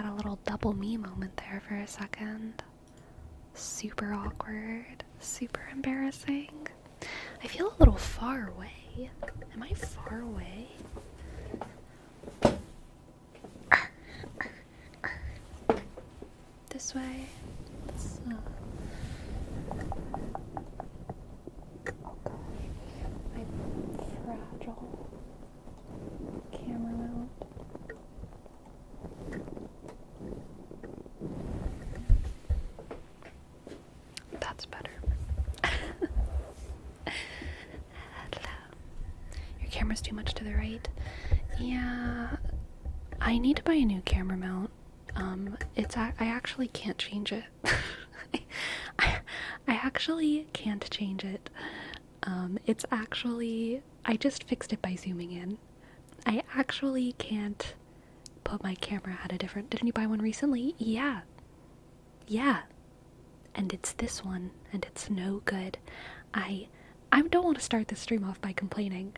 had a little double me moment there for a second. Super awkward, super embarrassing. I feel a little far away. Am I far away? This way. Oh gosh, my fragile camera mount. That's better. Hello. Your camera's too much to the right. Yeah, I need to buy a new camera mount. I actually can't change it. I actually can't change it. It's actually, I just fixed it by zooming in. I actually can't put my camera at a different, didn't you buy one recently? Yeah. Yeah. And it's this one, and it's no good. I don't want to start this stream off by complaining.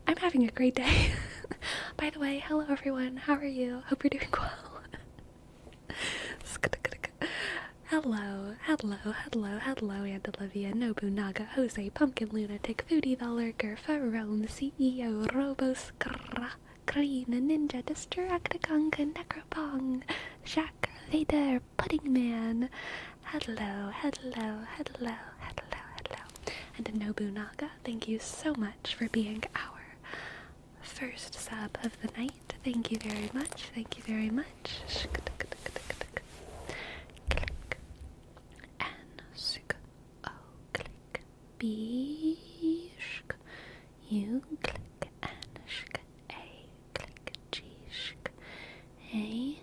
I'm having a great day. By the way, hello everyone, how are you? Hope you're doing well. Hello, Aunt Olivia, Nobunaga, Jose, Pumpkin Lunatic, Foodie the Lurker, Farone, CEO, Robos, Green, Ninja, Destructiconga, Necropong, Jack, Vader, Pudding Man. Hello. And Nobunaga, thank you so much for being our first sub of the night. Thank you very much. Click. B, shk. You click and shk. A, click. G, shk. A,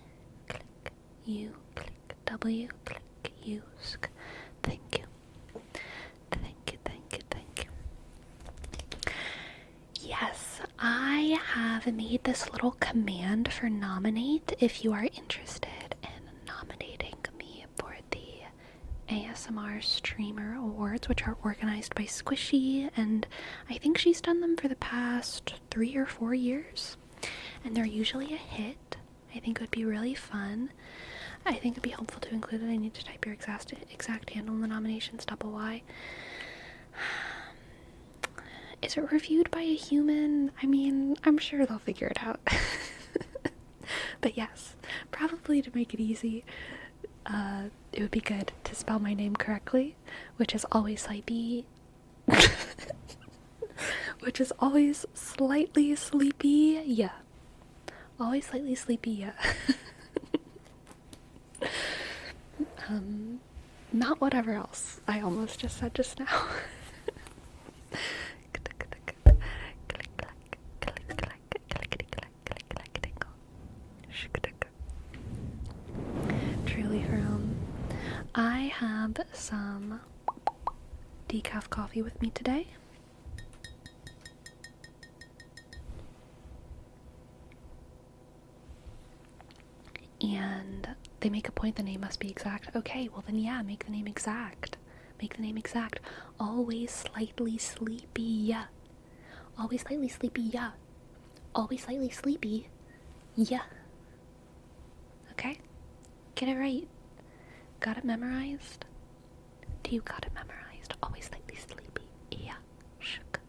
click. U, click. W, click. U, shk. Thank you. Yes, I have made this little command for nominate if you are interested in nominating me for the ASMR Streamer Awards, which are organized by Squishy, and I think she's done them for the past 3 or 4 years, and they're usually a hit. I think it would be really fun. I think it'd be helpful to include it. I need to type your exact handle in the nominations, double Y. Is it reviewed by a human? I mean, I'm sure they'll figure it out. But yes, probably to make it easy, it would be good to spell my name correctly, which is always slightly sleepy, yeah. Always slightly sleepy, yeah. Not whatever else I almost just said just now. Truly from. I have some decaf coffee with me today. And they make a point the name must be exact. Okay, well then yeah, make the name exact. Always slightly sleepy, yeah. Always slightly sleepy, yeah. Always slightly sleepy, yeah. Okay? Get it right. Got it memorized? Do you got it memorized? Always slightly sleepy, yeah. Shook.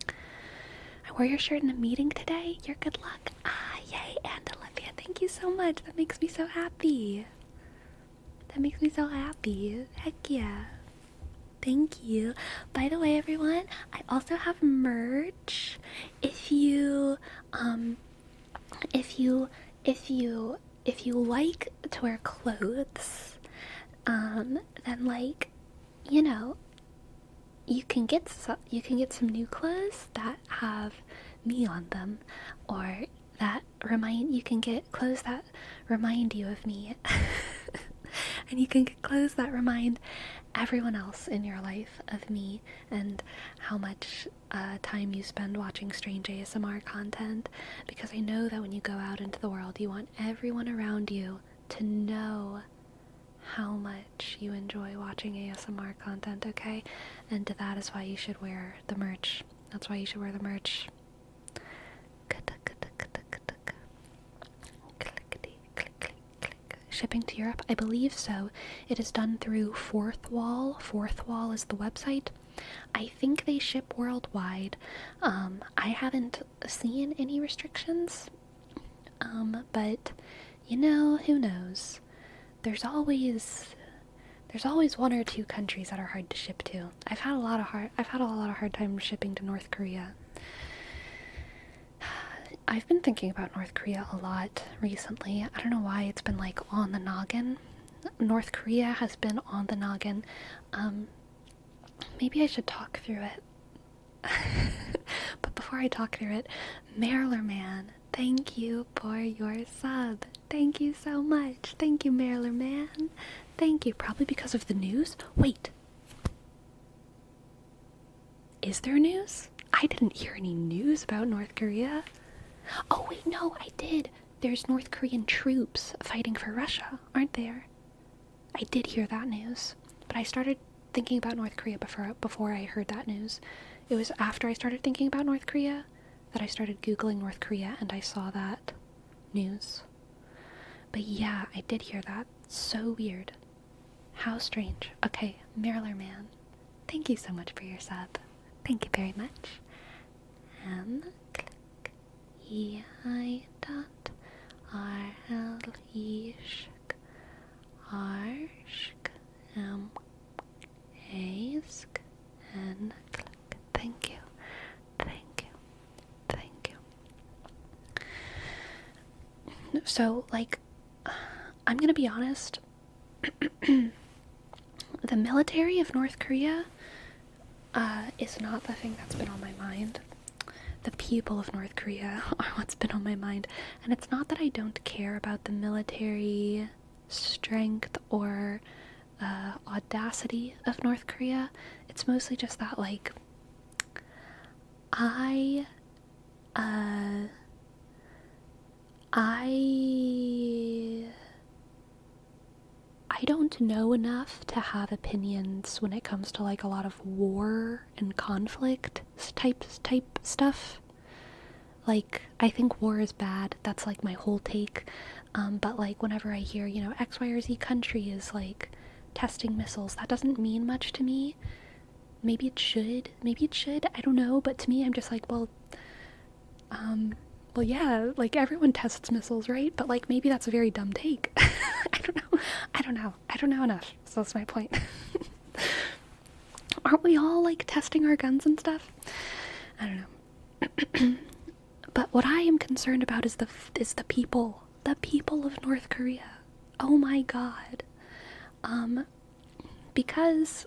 I wore your shirt in a meeting today. Your good luck. Ah, yay, and Olivia, thank you so much. That makes me so happy. Heck yeah. Thank you. By the way, everyone, I also have merch. If you like to wear clothes, then like, you know, you can get some new clothes that have me on them, or you can get clothes that remind you of me. And you can get clothes that remind everyone else in your life of me and how much time you spend watching strange ASMR content, because I know that when you go out into the world, you want everyone around you to know how much you enjoy watching ASMR content, okay? And that is why you should wear the merch. That's why you should wear the merch. Clickety, click, click. shipping to Europe? I believe so. It is done through Fourth Wall. Fourth Wall is the website. I think they ship worldwide. I haven't seen any restrictions, but you know, who knows? There's always one or two countries that are hard to ship to. I've had a lot of hard time shipping to North Korea. I've been thinking about North Korea a lot recently. I don't know why it's been like on the noggin. North Korea has been on the noggin. Maybe I should talk through it. But before I talk through it, Mariler Man, thank you for your sub. Thank you so much. Thank you, Mariler Man. Thank you. Probably because of the news? Wait. Is there news? I didn't hear any news about North Korea. Oh wait, no, I did. There's North Korean troops fighting for Russia, aren't there? I did hear that news. But I started thinking about North Korea before I heard that news. It was after I started thinking about North Korea that I started Googling North Korea and I saw that news. But yeah, I did hear that. So weird. How strange. Okay, Mariler Man, thank you so much for your sub. Thank you very much. And click E-I dot R-L-E-Shk R-Shk M-A-Sk and click. Thank you. Thank you. Thank you. So, like, I'm gonna be honest. The military of North Korea is not the thing that's been on my mind. The people of North Korea are what's been on my mind. And it's not that I don't care about the military strength or audacity of North Korea. It's mostly just that, like, I don't know enough to have opinions when it comes to like a lot of war and conflict type stuff. Like, I think war is bad. That's like my whole take. But like whenever I hear, you know, X, Y, or Z country is like testing missiles, that doesn't mean much to me. Maybe it should. I don't know. But to me, I'm just like, well, yeah, like everyone tests missiles, right? But like maybe that's a very dumb take. I don't know enough. So that's my point. Aren't we all like testing our guns and stuff? I don't know. But what I am concerned about is the people of North Korea. Oh my god. Because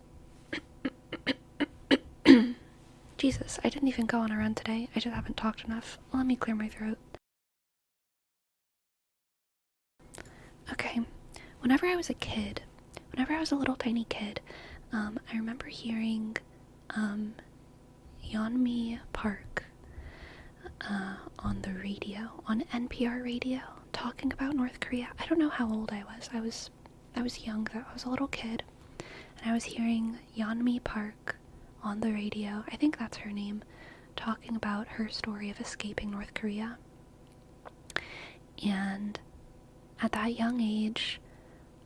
Jesus, I didn't even go on a run today. I just haven't talked enough. Let me clear my throat. Okay. Whenever I was a little tiny kid, I remember hearing Yeonmi Park on the radio, on NPR radio, talking about North Korea. I don't know how old I was. I was young though. I was a little kid, and I was hearing Yeonmi Park on the radio. I think that's her name, talking about her story of escaping North Korea. And at that young age,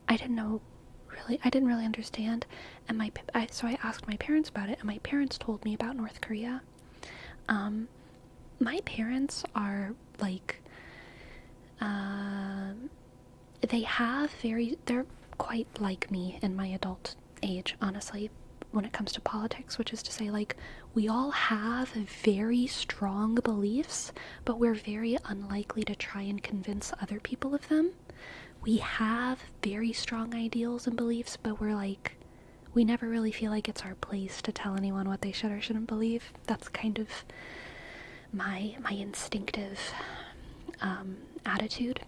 I didn't really understand, and so I asked my parents about it, and my parents told me about North Korea. My parents are like, they're quite like me in my adult age, honestly, when it comes to politics, which is to say, like, we all have very strong beliefs, but we're very unlikely to try and convince other people of them. We have very strong ideals and beliefs, but we never really feel like it's our place to tell anyone what they should or shouldn't believe. That's kind of my instinctive attitude.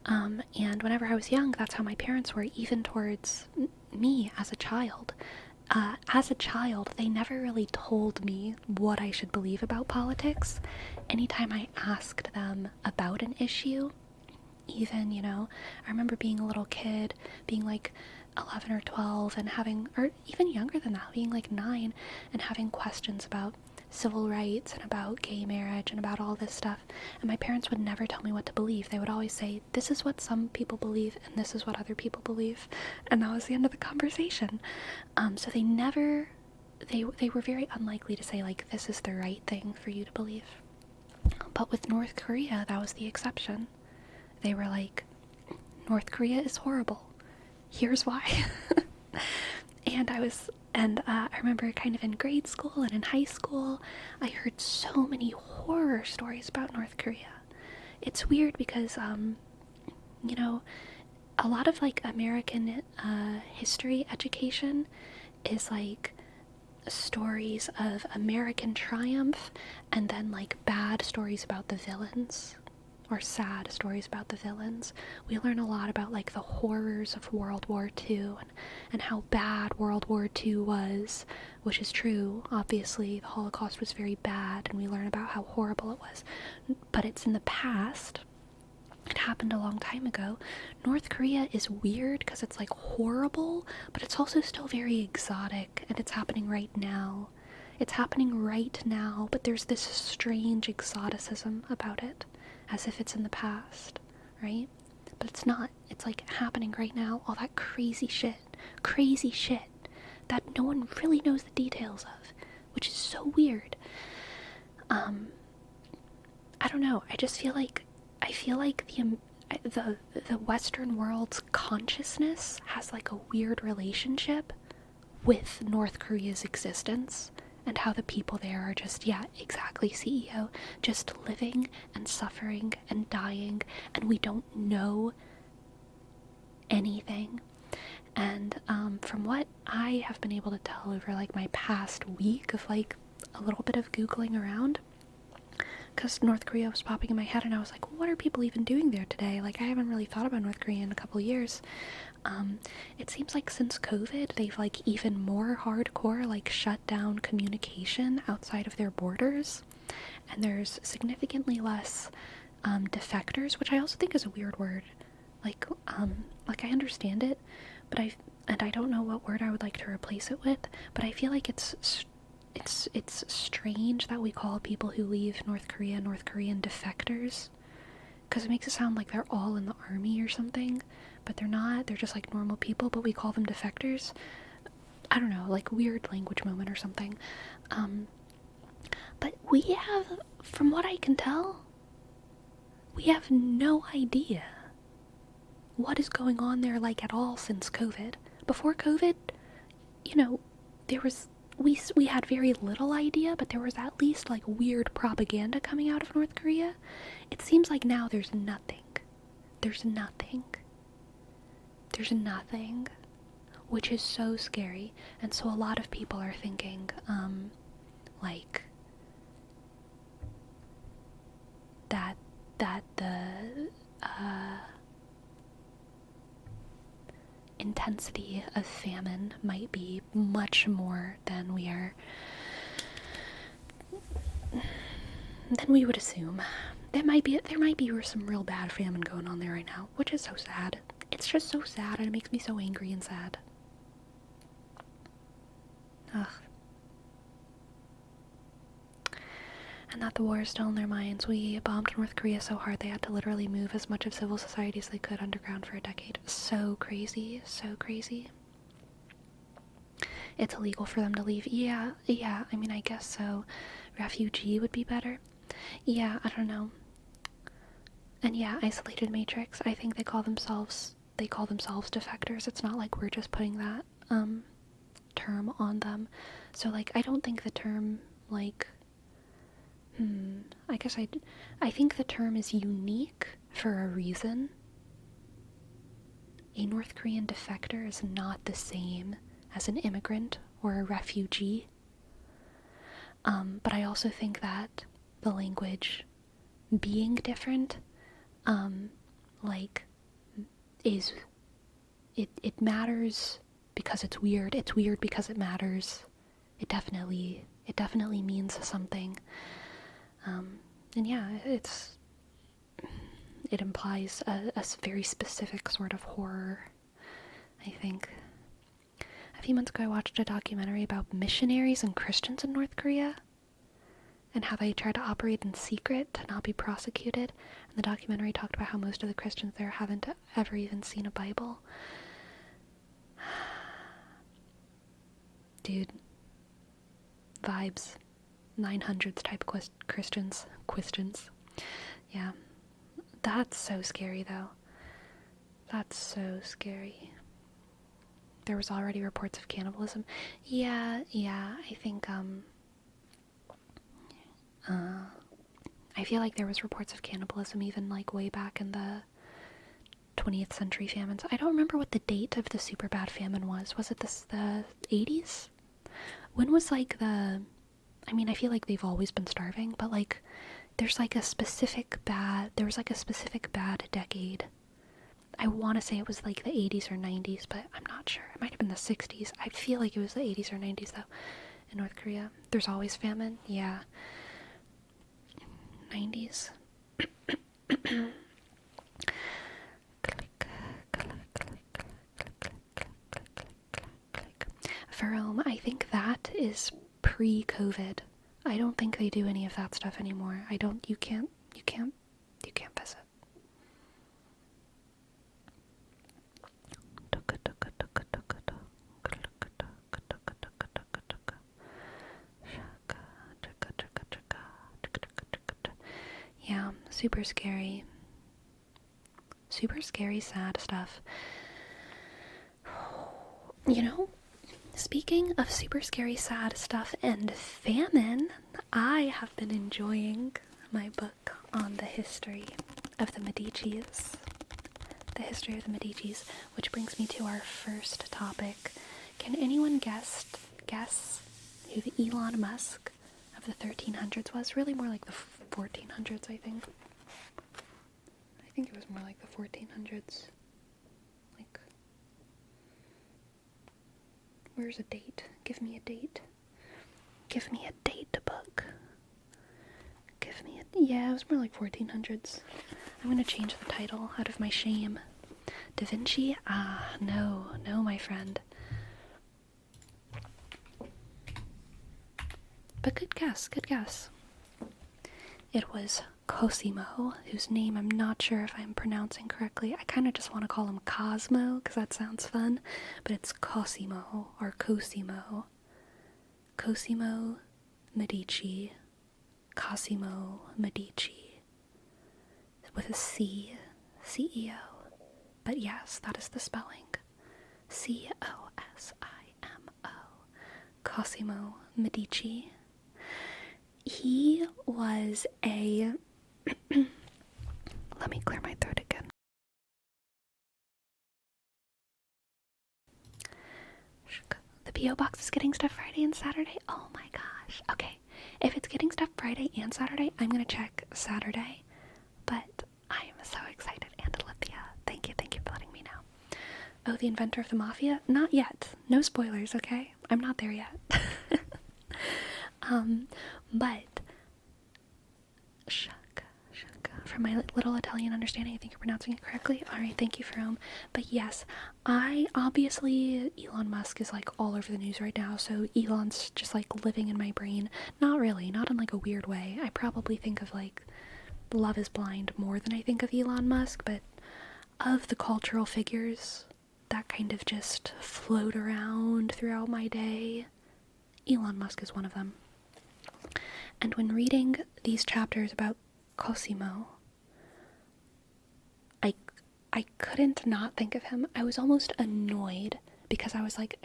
And whenever I was young, that's how my parents were, even towards me as a child. As a child, they never really told me what I should believe about politics. Anytime I asked them about an issue, even, you know, I remember being a little kid, being like 11 or 12 and having, or even younger than that, being like 9 and having questions about civil rights and about gay marriage and about all this stuff. And my parents would never tell me what to believe. They would always say, this is what some people believe and this is what other people believe. And that was the end of the conversation. So they never, they were very unlikely to say, like, this is the right thing for you to believe. But with North Korea, that was the exception. They were like, North Korea is horrible. Here's why. And I remember kind of in grade school and in high school, I heard so many horror stories about North Korea. It's weird because, you know, a lot of like American history education is like stories of American triumph and then like bad stories about the villains, or sad stories about the villains. We learn a lot about like the horrors of World War II and how bad World War II was, which is true. Obviously, the Holocaust was very bad, and we learn about how horrible it was. But it's in the past. It happened a long time ago. North Korea is weird because it's like horrible, but it's also still very exotic, and it's happening right now. It's happening right now, but there's this strange exoticism about it, as if it's in the past, right? But it's not. It's like happening right now. All that crazy shit that no one really knows the details of, which is so weird. I don't know. I feel like the Western world's consciousness has like a weird relationship with North Korea's existence. And how the people there are just, yeah, exactly, CEO, just living and suffering and dying, and we don't know anything. And from what I have been able to tell over like my past week of like a little bit of Googling around, because North Korea was popping in my head, and I was like, what are people even doing there today? Like, I haven't really thought about North Korea in a couple years. It seems like since COVID, they've like even more hardcore like shut down communication outside of their borders, and there's significantly less defectors, which I also think is a weird word. Like I understand it, but I don't know what word I would like to replace it with, but I feel like it's strange that we call people who leave North Korea North Korean defectors, because it makes it sound like they're all in the army or something, but they're not. They're just like normal people, but we call them defectors. I don't know, like weird language moment or something. But we have, from what I can tell, we have no idea what is going on there like at all since COVID. Before COVID, you know, there was we had very little idea, but there was at least like weird propaganda coming out of North Korea. It seems like now there's nothing. There's nothing. There's nothing, which is so scary. And so a lot of people are thinking, like, that the intensity of famine might be much more than we would assume. There might be some real bad famine going on there right now, which is so sad. It's just so sad, and it makes me so angry and sad. Ugh. And that the war is still in their minds. We bombed North Korea so hard they had to literally move as much of civil society as they could underground for a decade. So crazy, so crazy. It's illegal for them to leave. Yeah, I mean, I guess so. Refugee would be better. Yeah, I don't know. And yeah, isolated matrix. I think they call themselves defectors. It's not like we're just putting that term on them. So like, I don't think the term like I think the term is unique for a reason. A North Korean defector is not the same as an immigrant or a refugee. But I also think that the language being different, it matters because it's weird. It's weird because it matters. It definitely means something. And yeah, it implies a very specific sort of horror, I think. A few months ago I watched a documentary about missionaries and Christians in North Korea. and how they tried to operate in secret to not be prosecuted. And the documentary talked about how most of the Christians there haven't ever even seen a Bible. Dude, vibes. 900s type Christians. Yeah. That's so scary, though. That's so scary. There was already reports of cannibalism. Yeah, I think, I feel like there was reports of cannibalism even, like, way back in the 20th century famines. I don't remember what the date of the super bad famine was. Was it the 80s? When was, like, I mean, I feel like they've always been starving, but, like, there was like a specific bad decade. I want to say it was like the 80s or 90s, but I'm not sure. It might have been the 60s. I feel like it was the 80s or 90s, though, in North Korea. There's always famine. Yeah. 90s. For Rome, I think that is pre-COVID. I don't think they do any of that stuff anymore. You can't visit. Yeah, super scary. Super scary, sad stuff. You know, speaking of super scary, sad stuff and famine, I have been enjoying my book on the history of the Medicis. The history of the Medicis, which brings me to our first topic. Can anyone guess who the Elon Musk of the 1300s was? Really more like the 1400s, I think. I think it was more like the 1400s. Like, where's a date? Give me a date. Give me a date, book. Give me a... Yeah, it was more like 1400s. I'm gonna change the title out of my shame. Da Vinci? Ah, no, my friend. But good guess. It was Cosimo, whose name I'm not sure if I'm pronouncing correctly. I kind of just want to call him Cosmo, because that sounds fun. But it's Cosimo, or Cosimo. Cosimo Medici. Cosimo Medici. With a C. CEO. But yes, that is the spelling. Cosimo. Cosimo Medici. He was a... Let me clear my throat again. The P.O. Box is getting stuff Friday and Saturday? Oh my gosh. Okay. If it's getting stuff Friday and Saturday, I'm going to check Saturday. But I am so excited. And Olivia, thank you for letting me know. Oh, the inventor of the Mafia? Not yet. No spoilers, okay? I'm not there yet. But Shaka. From my little Italian understanding, I think you're pronouncing it correctly. Alright, thank you, Rome. But yes, obviously, Elon Musk is like all over the news right now, so Elon's just like living in my brain. Not really, not in like a weird way. I probably think of like Love is Blind more than I think of Elon Musk, but of the cultural figures that kind of just float around throughout my day, Elon Musk is one of them. And when reading these chapters about Cosimo, I couldn't not think of him. I was almost annoyed because I was like,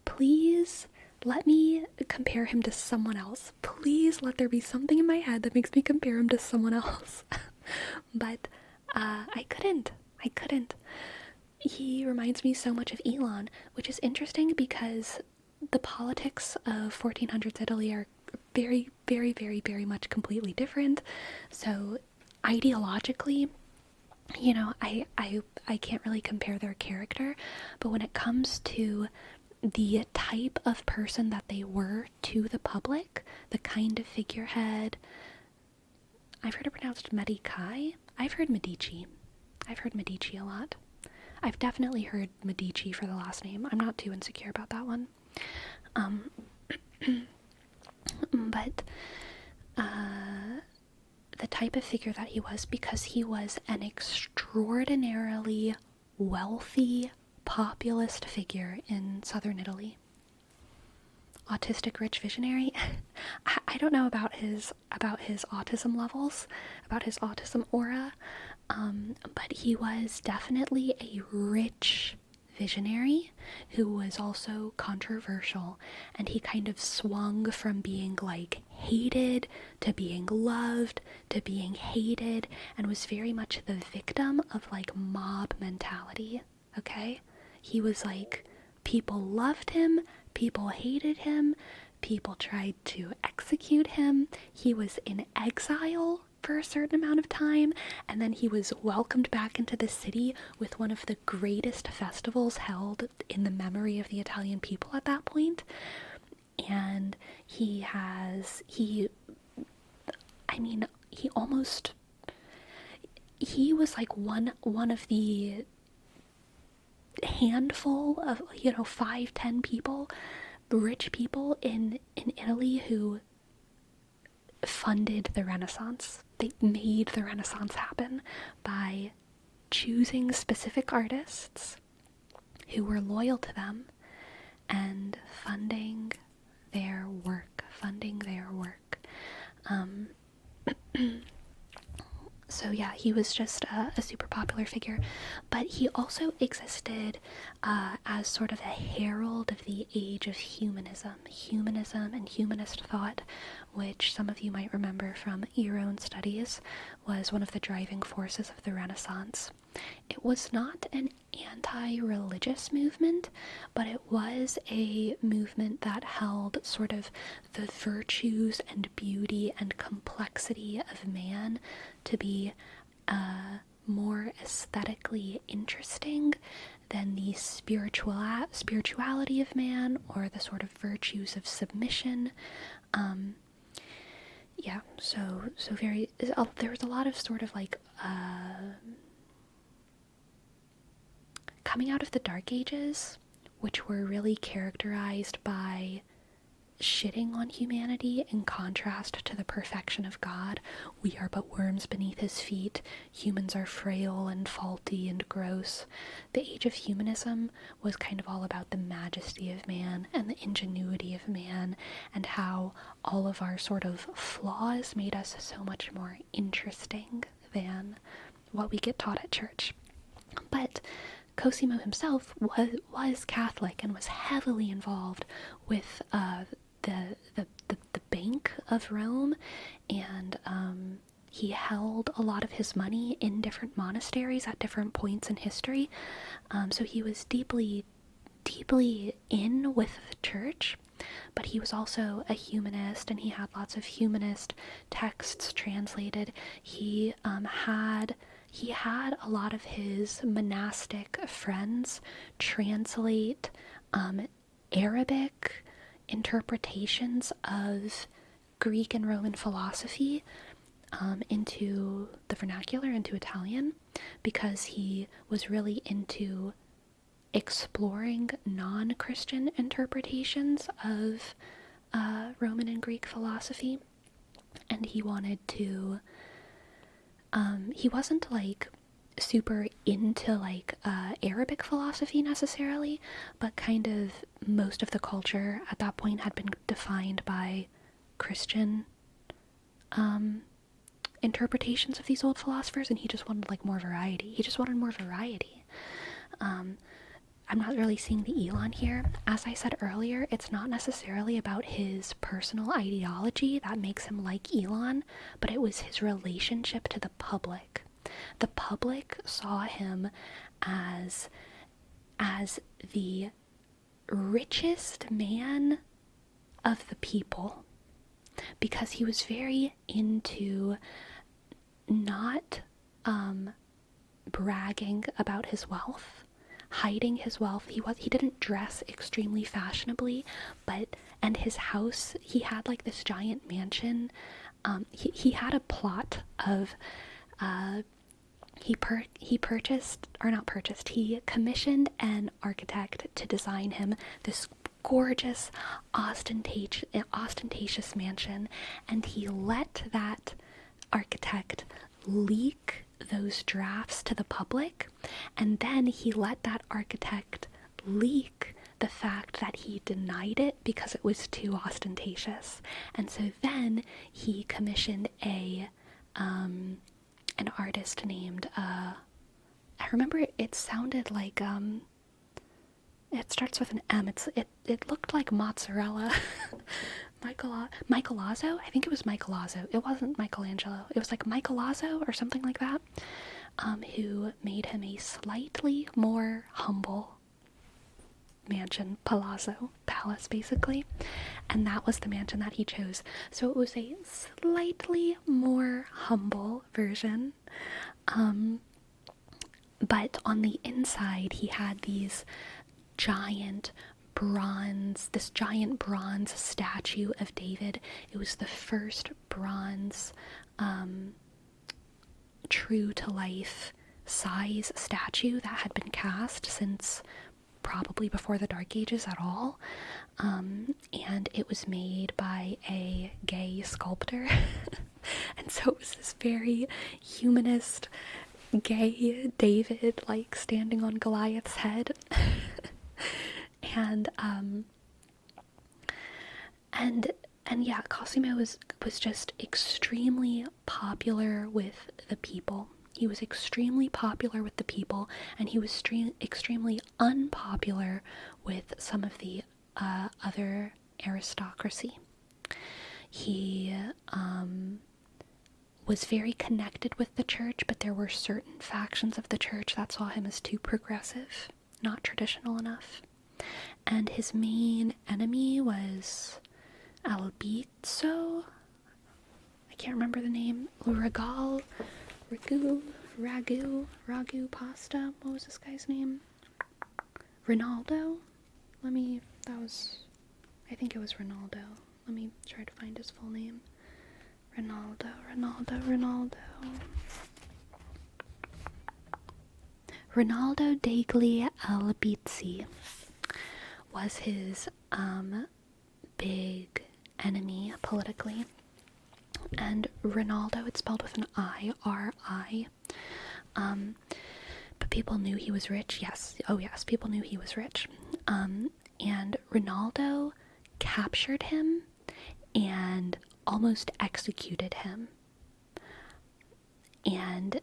please let me compare him to someone else. Please let there be something in my head that makes me compare him to someone else. But I couldn't. He reminds me so much of Elon, which is interesting because the politics of 1400s Italy are very, very, very, very much completely different. So ideologically, you know, I can't really compare their character, but when it comes to the type of person that they were to the public, the kind of figurehead, I've heard it pronounced Medici. I've heard Medici a lot. I've definitely heard Medici for the last name. I'm not too insecure about that one. But the type of figure that he was, because he was an extraordinarily wealthy populist figure in southern Italy. Autistic rich visionary. I don't know about his autism levels, about his autism aura, but he was definitely a rich visionary who was also controversial, and he kind of swung from being like hated to being loved to being hated, and was very much the victim of like mob mentality. Okay, he was like, people loved him, people hated him, people tried to execute him. He was in exile for a certain amount of time, and then he was welcomed back into the city with one of the greatest festivals held in the memory of the Italian people at that point. And he was like one of the handful of 5-10 people, rich people in Italy who funded the Renaissance. They made the Renaissance happen by choosing specific artists who were loyal to them and funding their work. So yeah, he was just a super popular figure, but he also existed as sort of a herald of the age of humanism and humanist thought, which some of you might remember from your own studies was one of the driving forces of the Renaissance. It was not an anti-religious movement, but it was a movement that held sort of the virtues and beauty and complexity of man to be more aesthetically interesting than the spirituality of man or the sort of virtues of submission. There was a lot of sort of like coming out of the Dark Ages, which were really characterized by shitting on humanity in contrast to the perfection of God. We are but worms beneath his feet. Humans are frail and faulty and gross. The age of humanism was kind of all about the majesty of man and the ingenuity of man, and how all of our sort of flaws made us so much more interesting than what we get taught at church. But Cosimo himself was Catholic and was heavily involved with the Bank of Rome, and he held a lot of his money in different monasteries at different points in history. So he was deeply in with the church, but he was also a humanist, and he had lots of humanist texts translated. He had a lot of his monastic friends translate Arabic interpretations of Greek and Roman philosophy into the vernacular, into Italian, because he was really into exploring non-Christian interpretations of Roman and Greek philosophy. And he wanted to he wasn't like super into like Arabic philosophy necessarily, but kind of most of the culture at that point had been defined by Christian interpretations of these old philosophers, and he just wanted like more variety. I'm not really seeing the Elon here. As I said earlier, it's not necessarily about his personal ideology that makes him like Elon, but it was his relationship to the public. The public saw him as the richest man of the people, because he was very into not bragging about his wealth, hiding his wealth. He didn't dress extremely fashionably, and his house, he had like this giant mansion. He had a plot of he commissioned an architect to design him this gorgeous, ostentatious mansion, and he let that architect leak those drafts to the public, and then he let that architect leak the fact that he denied it because it was too ostentatious. And so then he commissioned an artist named I remember it sounded like it starts with an M. It looked like mozzarella. Michelozzo? I think it was Michelozzo. It wasn't Michelangelo. It was like Michelozzo or something like that. Who made him a slightly more humble mansion, palace basically. And that was the mansion that he chose. So it was a slightly more humble version. But on the inside, he had this giant bronze statue of David. It was the first bronze, true to life size statue that had been cast since probably before the Dark Ages at all. And it was made by a gay sculptor. And so it was this very humanist, gay David, like, standing on Goliath's head. And yeah, Cosimo was just extremely popular with the people. He was extremely popular with the people, and he was extremely unpopular with some of the other aristocracy. He was very connected with the church, but there were certain factions of the church that saw him as too progressive, not traditional enough. And his main enemy was Albizzo. I can't remember the name. Ragu pasta. What was this guy's name? Ronaldo? I think it was Ronaldo. Let me try to find his full name. Ronaldo. Ronaldo degli Albizzi was his big enemy politically. And Ronaldo, it's spelled with an I, R-I. But people knew he was rich. Yes, people knew he was rich. And Ronaldo captured him and almost executed him. And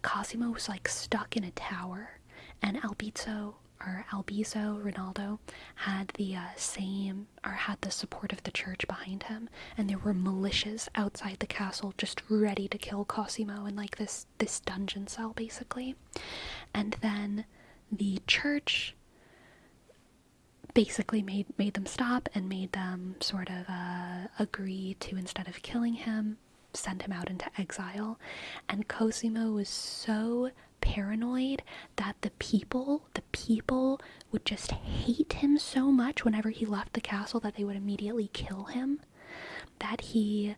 Cosimo was like stuck in a tower, and Albizzo, Ronaldo, had the support of the church behind him, and there were militias outside the castle just ready to kill Cosimo in like this dungeon cell basically. And then the church basically made them stop and made them sort of agree to, instead of killing him, send him out into exile. And Cosimo was so paranoid that the people would just hate him so much whenever he left the castle that they would immediately kill him, that he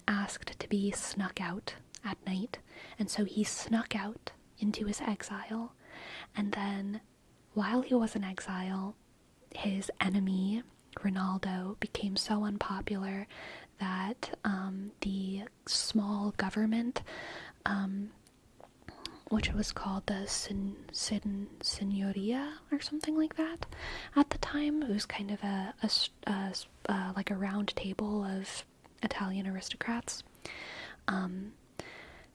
asked to be snuck out at night. And so he snuck out into his exile, and then while he was in exile, his enemy Ronaldo became so unpopular that the small government, which was called the Signoria or something like that at the time, it was kind of like a round table of Italian aristocrats.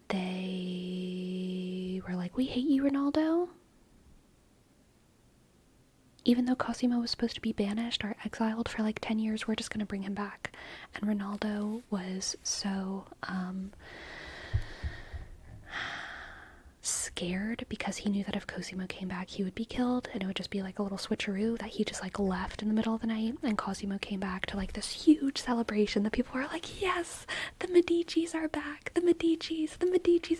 They were like, "We hate you, Ronaldo. Even though Cosimo was supposed to be banished or exiled for like 10 years, we're just going to bring him back." And Ronaldo was so scared, because he knew that if Cosimo came back, he would be killed, and it would just be like a little switcheroo, that he just like left in the middle of the night, and Cosimo came back to like this huge celebration. The people were like, "Yes, the Medicis are back. The Medicis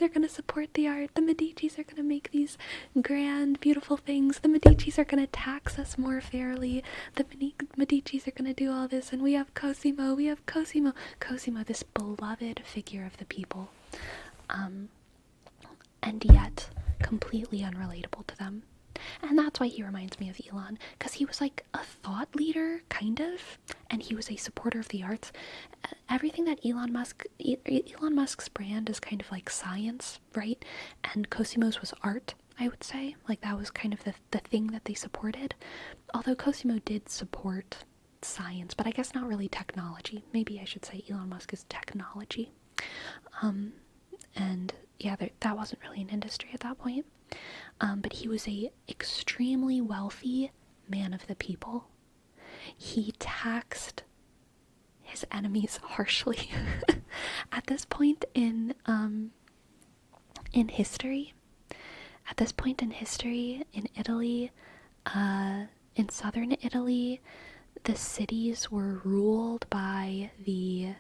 are going to support the art. The Medicis are going to make these grand, beautiful things. The Medicis are going to tax us more fairly. The Medicis are going to do all this, and we have Cosimo, Cosimo, this beloved figure of the people. And yet completely unrelatable to them. And that's why he reminds me of Elon, because he was like a thought leader, kind of, and he was a supporter of the arts. Everything that Elon Musk's brand is kind of like science, right? And Cosimo's was art, I would say. Like, that was kind of the thing that they supported. Although Cosimo did support science, but I guess not really technology. Maybe I should say Elon Musk is technology. And yeah, that wasn't really an industry at that point. But he was a extremely wealthy man of the people. He taxed his enemies harshly. At this point in history, in Italy, in southern Italy, the cities were ruled by the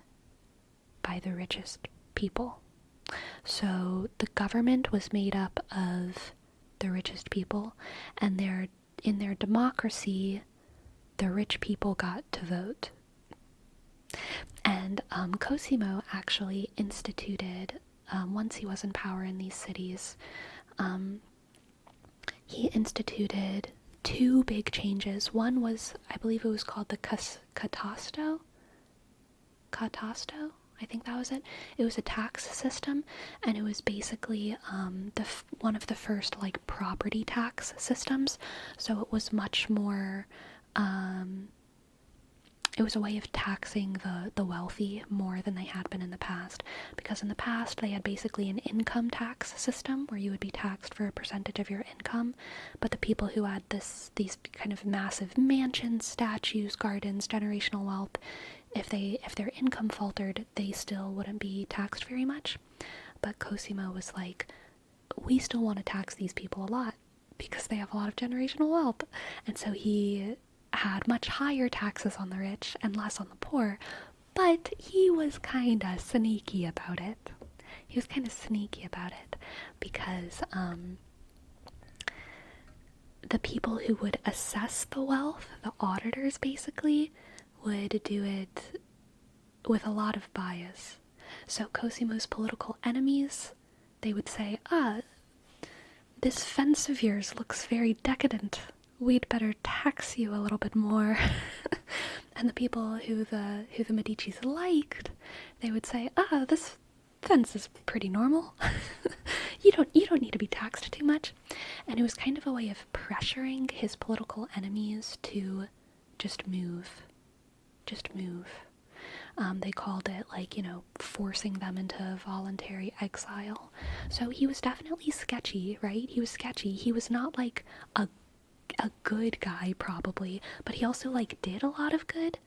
richest people. So the government was made up of the richest people, and in their democracy, the rich people got to vote. And Cosimo actually instituted, once he was in power in these cities, he instituted two big changes. One was, I believe it was called the catasto. I think that was it. It was a tax system, and it was basically one of the first like property tax systems. So it was much more. It was a way of taxing the wealthy more than they had been in the past, because in the past they had basically an income tax system where you would be taxed for a percentage of your income, but the people who had these kind of massive mansions, statues, gardens, generational wealth, if their income faltered, they still wouldn't be taxed very much. But Cosimo was like, we still want to tax these people a lot because they have a lot of generational wealth, and so he had much higher taxes on the rich and less on the poor, but he was kind of sneaky about it. Because the people who would assess the wealth, the auditors basically, would do it with a lot of bias. So Cosimo's political enemies, they would say, this fence of yours looks very decadent. We'd better tax you a little bit more. And the people who the Medicis liked, they would say, this fence is pretty normal. you don't need to be taxed too much. And it was kind of a way of pressuring his political enemies to just move. They called it forcing them into voluntary exile. So he was definitely sketchy, right? He was sketchy. He was not like a good guy probably, but he also did a lot of good.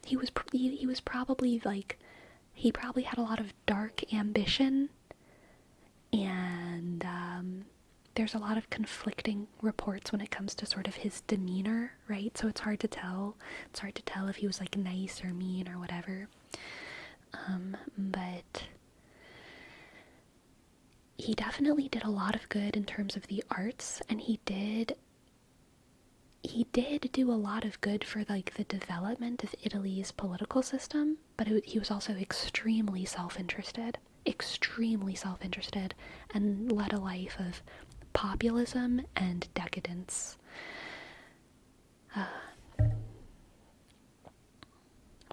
He was probably he probably had a lot of dark ambition, and there's a lot of conflicting reports when it comes to sort of his demeanor, right? So it's hard to tell if he was nice or mean or whatever. But he definitely did a lot of good in terms of the arts, and he did do a lot of good for the development of Italy's political system, but he was also extremely self-interested, and led a life of populism and decadence.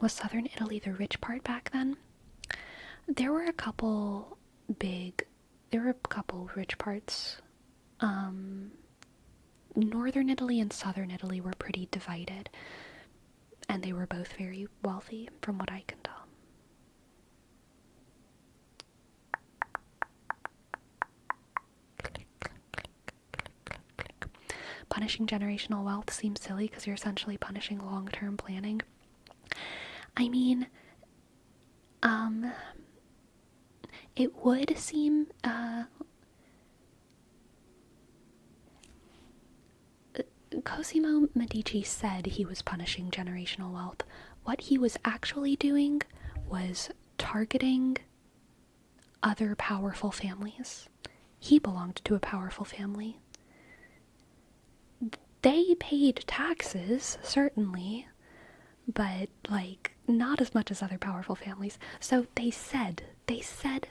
Was southern Italy the rich part back then? There were a couple rich parts. Northern Italy and southern Italy were pretty divided, and they were both very wealthy, from what I can tell. Punishing generational wealth seems silly because you're essentially punishing long-term planning. I mean, it would seem, Cosimo Medici said he was punishing generational wealth. What he was actually doing was targeting other powerful families. He belonged to a powerful family. They paid taxes, certainly, but not as much as other powerful families. So they said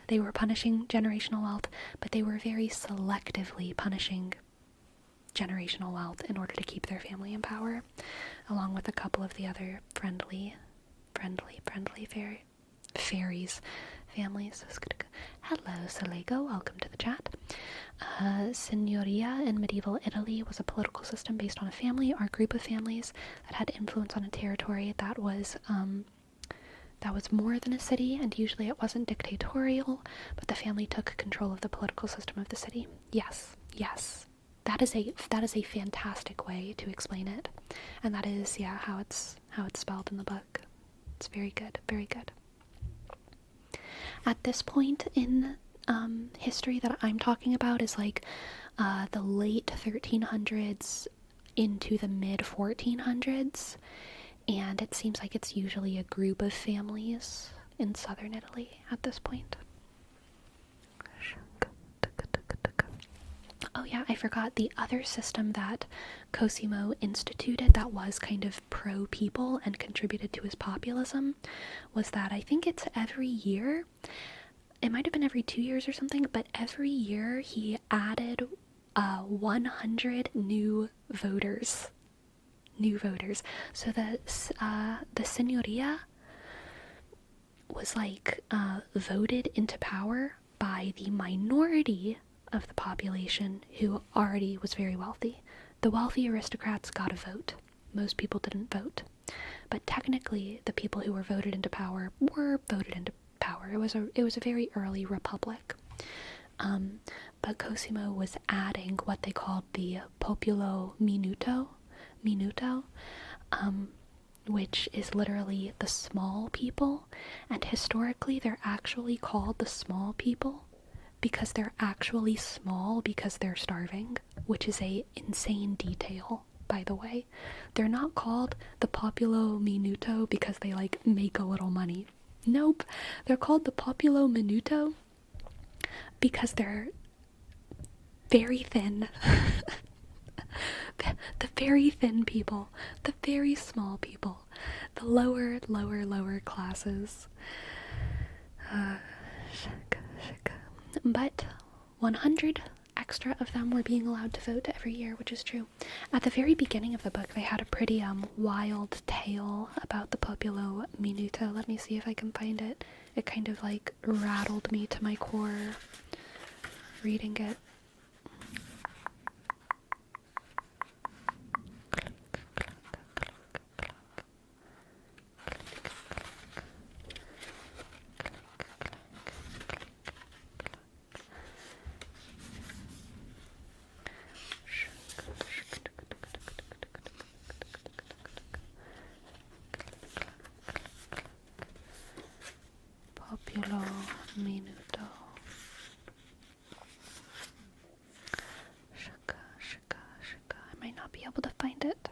they were punishing generational wealth, but they were very selectively punishing generational wealth in order to keep their family in power, along with a couple of the other friendly fairies families. Hello, Salego, welcome to the chat. Signoria in medieval Italy was a political system based on a family or group of families that had influence on a territory that was more than a city, and usually it wasn't dictatorial, but the family took control of the political system of the city. Yes. That is a fantastic way to explain it. And that is, how it's spelled in the book. It's very good, very good. At this point in history that I'm talking about is like the late 1300s into the mid 1400s, and it seems like it's usually a group of families in southern Italy at this point. Oh yeah, I forgot the other system that Cosimo instituted that was kind of pro-people and contributed to his populism was that I think it's every year, it might have been every 2 years or something, but every year he added 100 new voters. So the Signoria was like voted into power by the minority of the population who already was very wealthy. The wealthy aristocrats got a vote. Most people didn't vote. But technically, the people who were voted into power were voted into power. It was a very early republic. But Cosimo was adding what they called the Populo Minuto, which is literally the small people. And historically, they're actually called the small people because they're actually small because they're starving, which is a insane detail, by the way. They're not called the Populo Minuto because they like make a little money. Nope, they're called the Populo Minuto because they're very thin. The very thin people, the very small people, the lower classes. But 100 extra of them were being allowed to vote every year, which is true. At the very beginning of the book, they had a pretty wild tale about the Populo Minuto. Let me see if I can find it. It kind of like rattled me to my core reading it. Populo Minuto. Shaka. I might not be able to find it.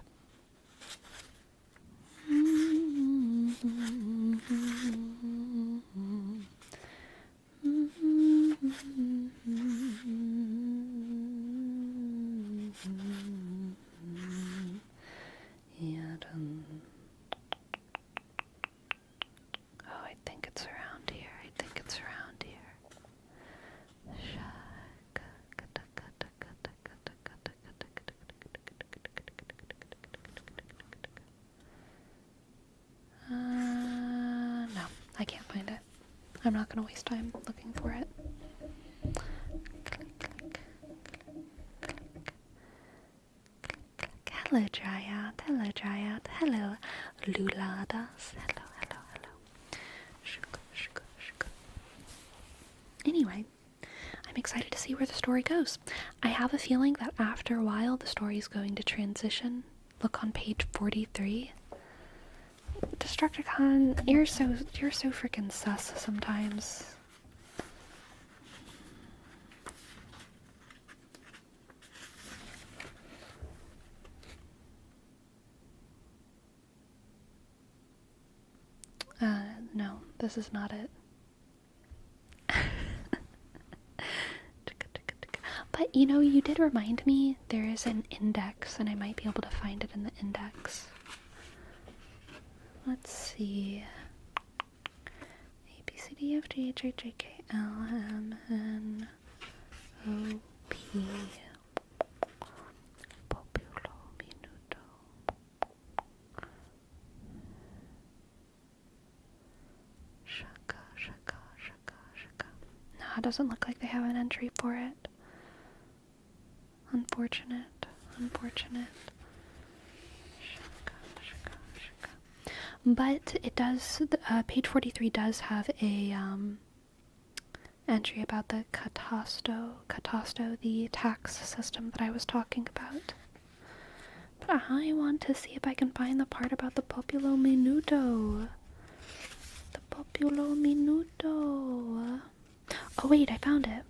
I think it's around here. No, I can't find it. I'm not going to waste time looking for it. Hello, Dryad. Hello, Luladas. Hello. Anyway, I'm excited to see where the story goes. I have a feeling that after a while the story is going to transition. Look on page 43. Destructicon, you're so freaking sus sometimes. No, this is not it. But, you did remind me there is an index, and I might be able to find it in the index. Let's see. A, B, C, D, F, G, H, I, J, K, L, M, N, O, P, doesn't look like they have an entry for it. Unfortunate. But it does, page 43 does have a entry about the catasto, the tax system that I was talking about. But I want to see if I can find the part about the Populo Minuto. The Populo Minuto. Oh wait, I found it.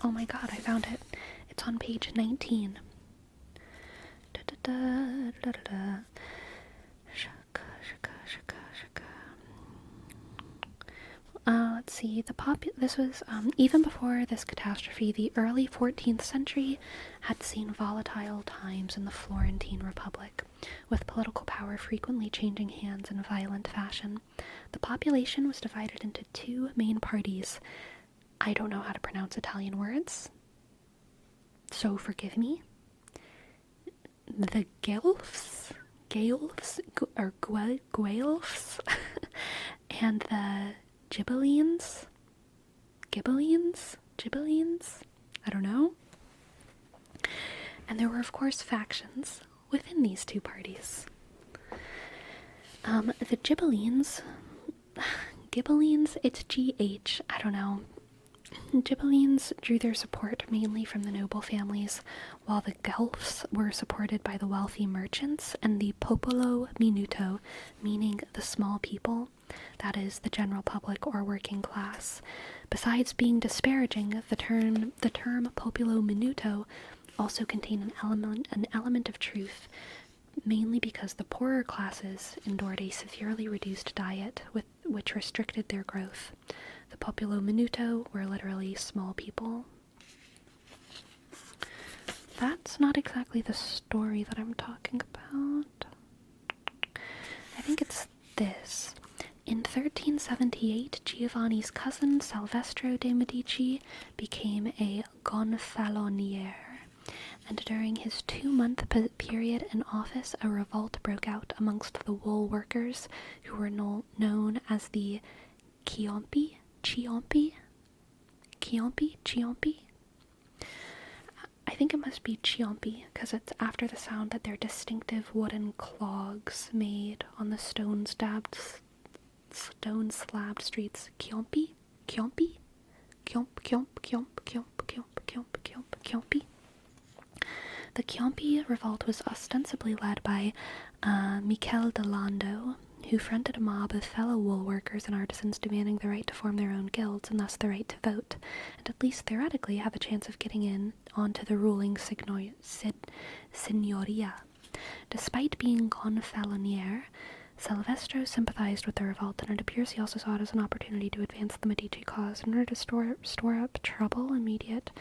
Oh my god, I found it. It's on page 19. Let's see, this was, even before this catastrophe, the early 14th century had seen volatile times in the Florentine Republic, with political power frequently changing hands in violent fashion. The population was divided into two main parties. I don't know how to pronounce Italian words, so forgive me. The Guelphs, and the Ghibellines, I don't know. And there were, of course, factions within these two parties. The Ghibellines, it's GH, I don't know. Ghibellines drew their support mainly from the noble families, while the Guelphs were supported by the wealthy merchants, and the Popolo Minuto, meaning the small people, that is, the general public or working class. Besides being disparaging, the term Populo Minuto also contained an element of truth, mainly because the poorer classes endured a severely reduced diet, which restricted their growth. The Populo Minuto were literally small people. That's not exactly the story that I'm talking about. I think it's this. In 1378, Giovanni's cousin Salvestro de' Medici became a gonfaloniere, and during his 2-month period in office, a revolt broke out amongst the wool workers, who were known as the Ciompi. I think it must be Ciompi, because it's after the sound that their distinctive wooden clogs made on the stone-slabbed streets. Ciompi? The Ciompi revolt was ostensibly led by Michel de Lando, who fronted a mob of fellow wool workers and artisans demanding the right to form their own guilds and thus the right to vote, and at least theoretically have a chance of getting in onto the ruling signoria. Despite being gonfaloniere, Salvestro sympathized with the revolt, and it appears he also saw it as an opportunity to advance the Medici cause in order to store up trouble immediate.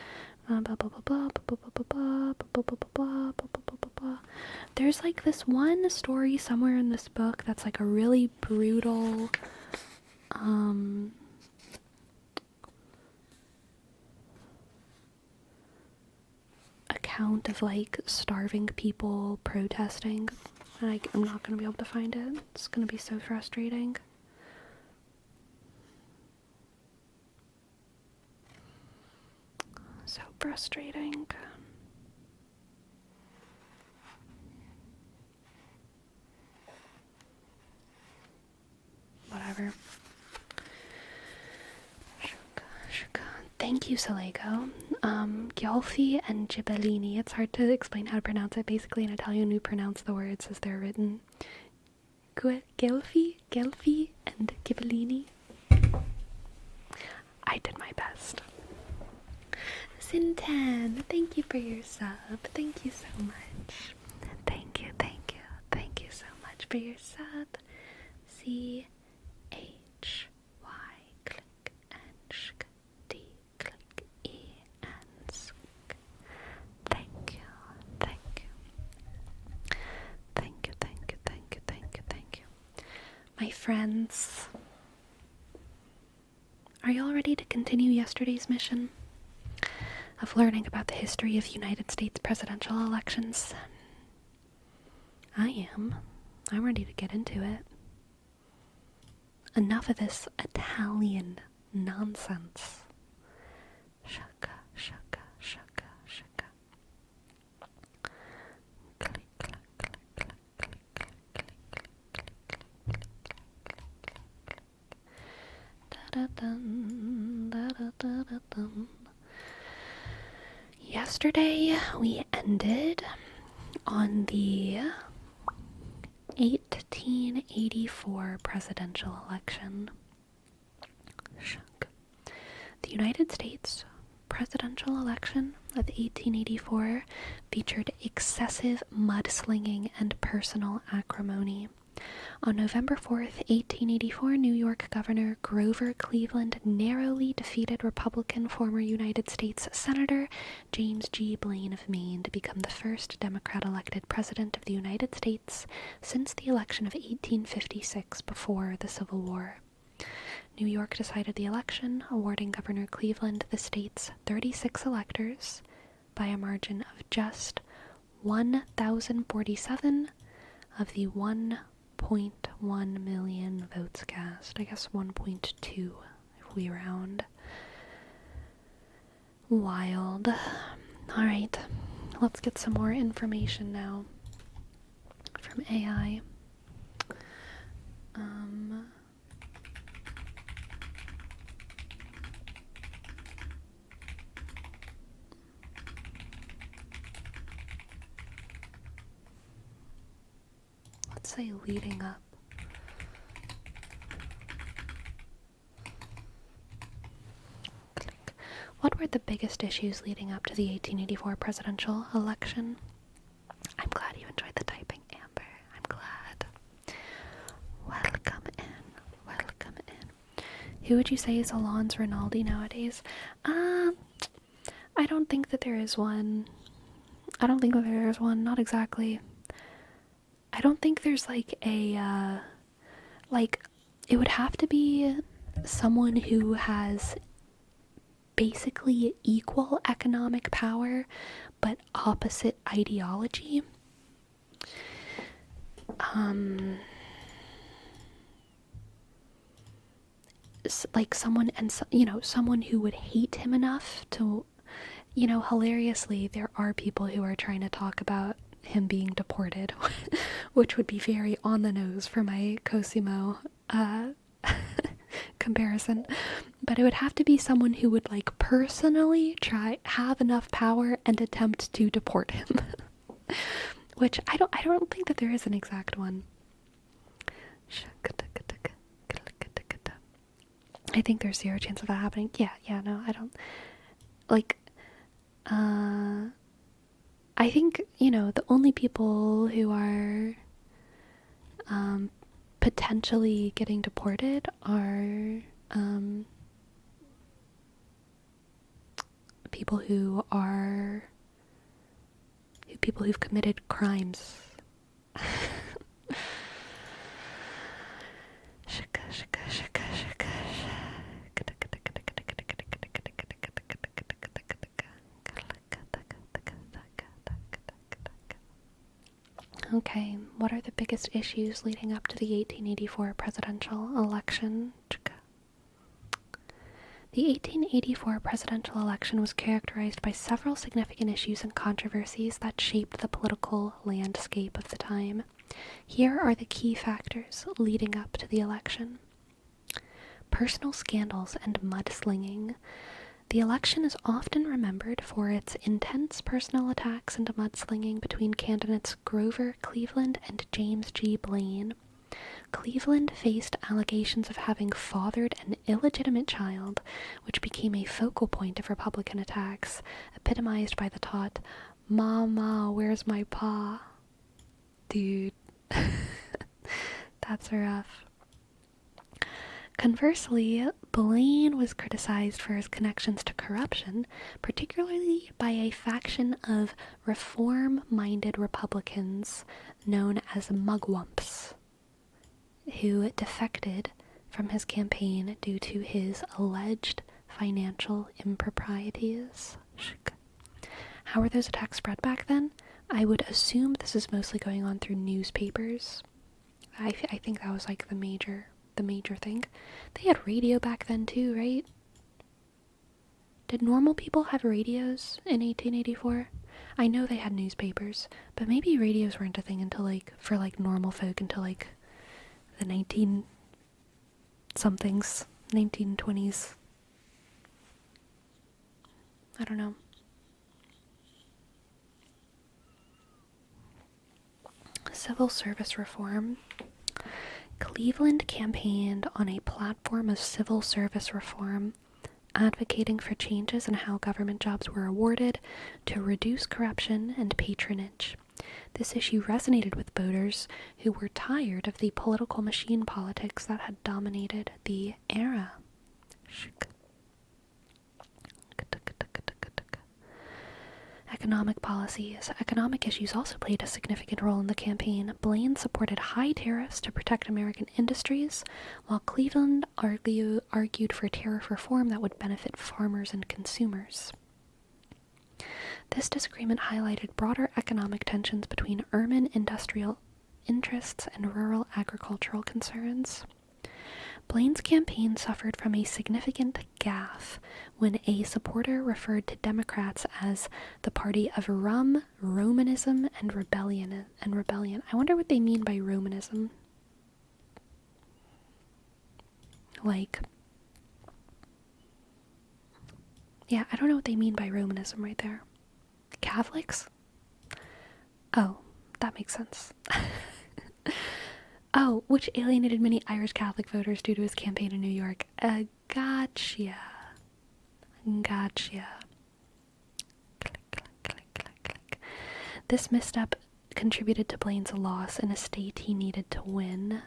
There's like this one story somewhere in this book that's like a really brutal account of like starving people protesting, and I'm not going to be able to find it. It's going to be so frustrating. So frustrating. Whatever. Thank you, Salego. Giolfi and Ghibellini. It's hard to explain how to pronounce it. Basically, in Italian, we pronounce the words as they're written. Giolfi, and Ghibellini. I did my best. Sintan, thank you for your sub. Thank you so much. Thank you so much for your sub. C-H-Y, click, and shk, D, click, E, and sk. Thank you. My friends, are you all ready to continue yesterday's mission of learning about the history of United States presidential elections? I am. I'm ready to get into it. Enough of this Italian nonsense. Shaka, shaka, shaka, shaka. Click, click, click, click, click, click, click, click. Da-da-dun, da-da-da-da-dun. Yesterday we ended on the 1884 presidential election. The United States presidential election of 1884 featured excessive mudslinging and personal acrimony. On November 4th, 1884, New York Governor Grover Cleveland narrowly defeated Republican former United States Senator James G. Blaine of Maine to become the first Democrat-elected president of the United States since the election of 1856 before the Civil War. New York decided the election, awarding Governor Cleveland the state's 36 electors by a margin of just 1,047 of the 1.1 million votes cast. I guess 1.2 if we round. Wild. Alright, let's get some more information now from AI. Let's say leading up. Click. What were the biggest issues leading up to the 1884 presidential election? I'm glad you enjoyed the typing, Amber. I'm glad. Welcome in. Welcome in. Who would you say is Alon's Rinaldi nowadays? I don't think that there is one. Not exactly. I don't think there's like a, it would have to be someone who has basically equal economic power, but opposite ideology. Like someone, and someone who would hate him enough to, hilariously, there are people who are trying to talk about him being deported, which would be very on the nose for my Cosimo comparison. But it would have to be someone who would personally have enough power and attempt to deport him. Which I don't think that there is an exact one. I think there's zero chance of that happening. No, I don't I think, the only people who are potentially getting deported are people who've committed crimes. Okay, what are the biggest issues leading up to the 1884 presidential election? The 1884 presidential election was characterized by several significant issues and controversies that shaped the political landscape of the time. Here are the key factors leading up to the election. Personal scandals and mudslinging. The election is often remembered for its intense personal attacks and mudslinging between candidates Grover Cleveland and James G. Blaine. Cleveland faced allegations of having fathered an illegitimate child, which became a focal point of Republican attacks, epitomized by the taunt, "Mama, where's my pa?" Dude. That's rough. Conversely, Blaine was criticized for his connections to corruption, particularly by a faction of reform-minded Republicans known as mugwumps, who defected from his campaign due to his alleged financial improprieties. How were those attacks spread back then? I would assume this is mostly going on through newspapers. I think that was the major the major thing. They had radio back then too, right? Did normal people have radios in 1884? I know they had newspapers, but maybe radios weren't a thing until for normal folk until the 19 somethings, 1920s. I don't know. Civil service reform. Cleveland campaigned on a platform of civil service reform, advocating for changes in how government jobs were awarded to reduce corruption and patronage. This issue resonated with voters who were tired of the political machine politics that had dominated the era. Economic policies. Economic issues also played a significant role in the campaign. Blaine supported high tariffs to protect American industries, while Cleveland argued for tariff reform that would benefit farmers and consumers. This disagreement highlighted broader economic tensions between urban industrial interests and rural agricultural concerns. Blaine's campaign suffered from a significant gaffe when a supporter referred to Democrats as the party of rum, Romanism, and rebellion. I wonder what they mean by Romanism. Yeah, I don't know what they mean by Romanism right there. Catholics? Oh, that makes sense. Oh, which alienated many Irish Catholic voters due to his campaign in New York. Gotcha. Click. This misstep contributed to Blaine's loss in a state he needed to win.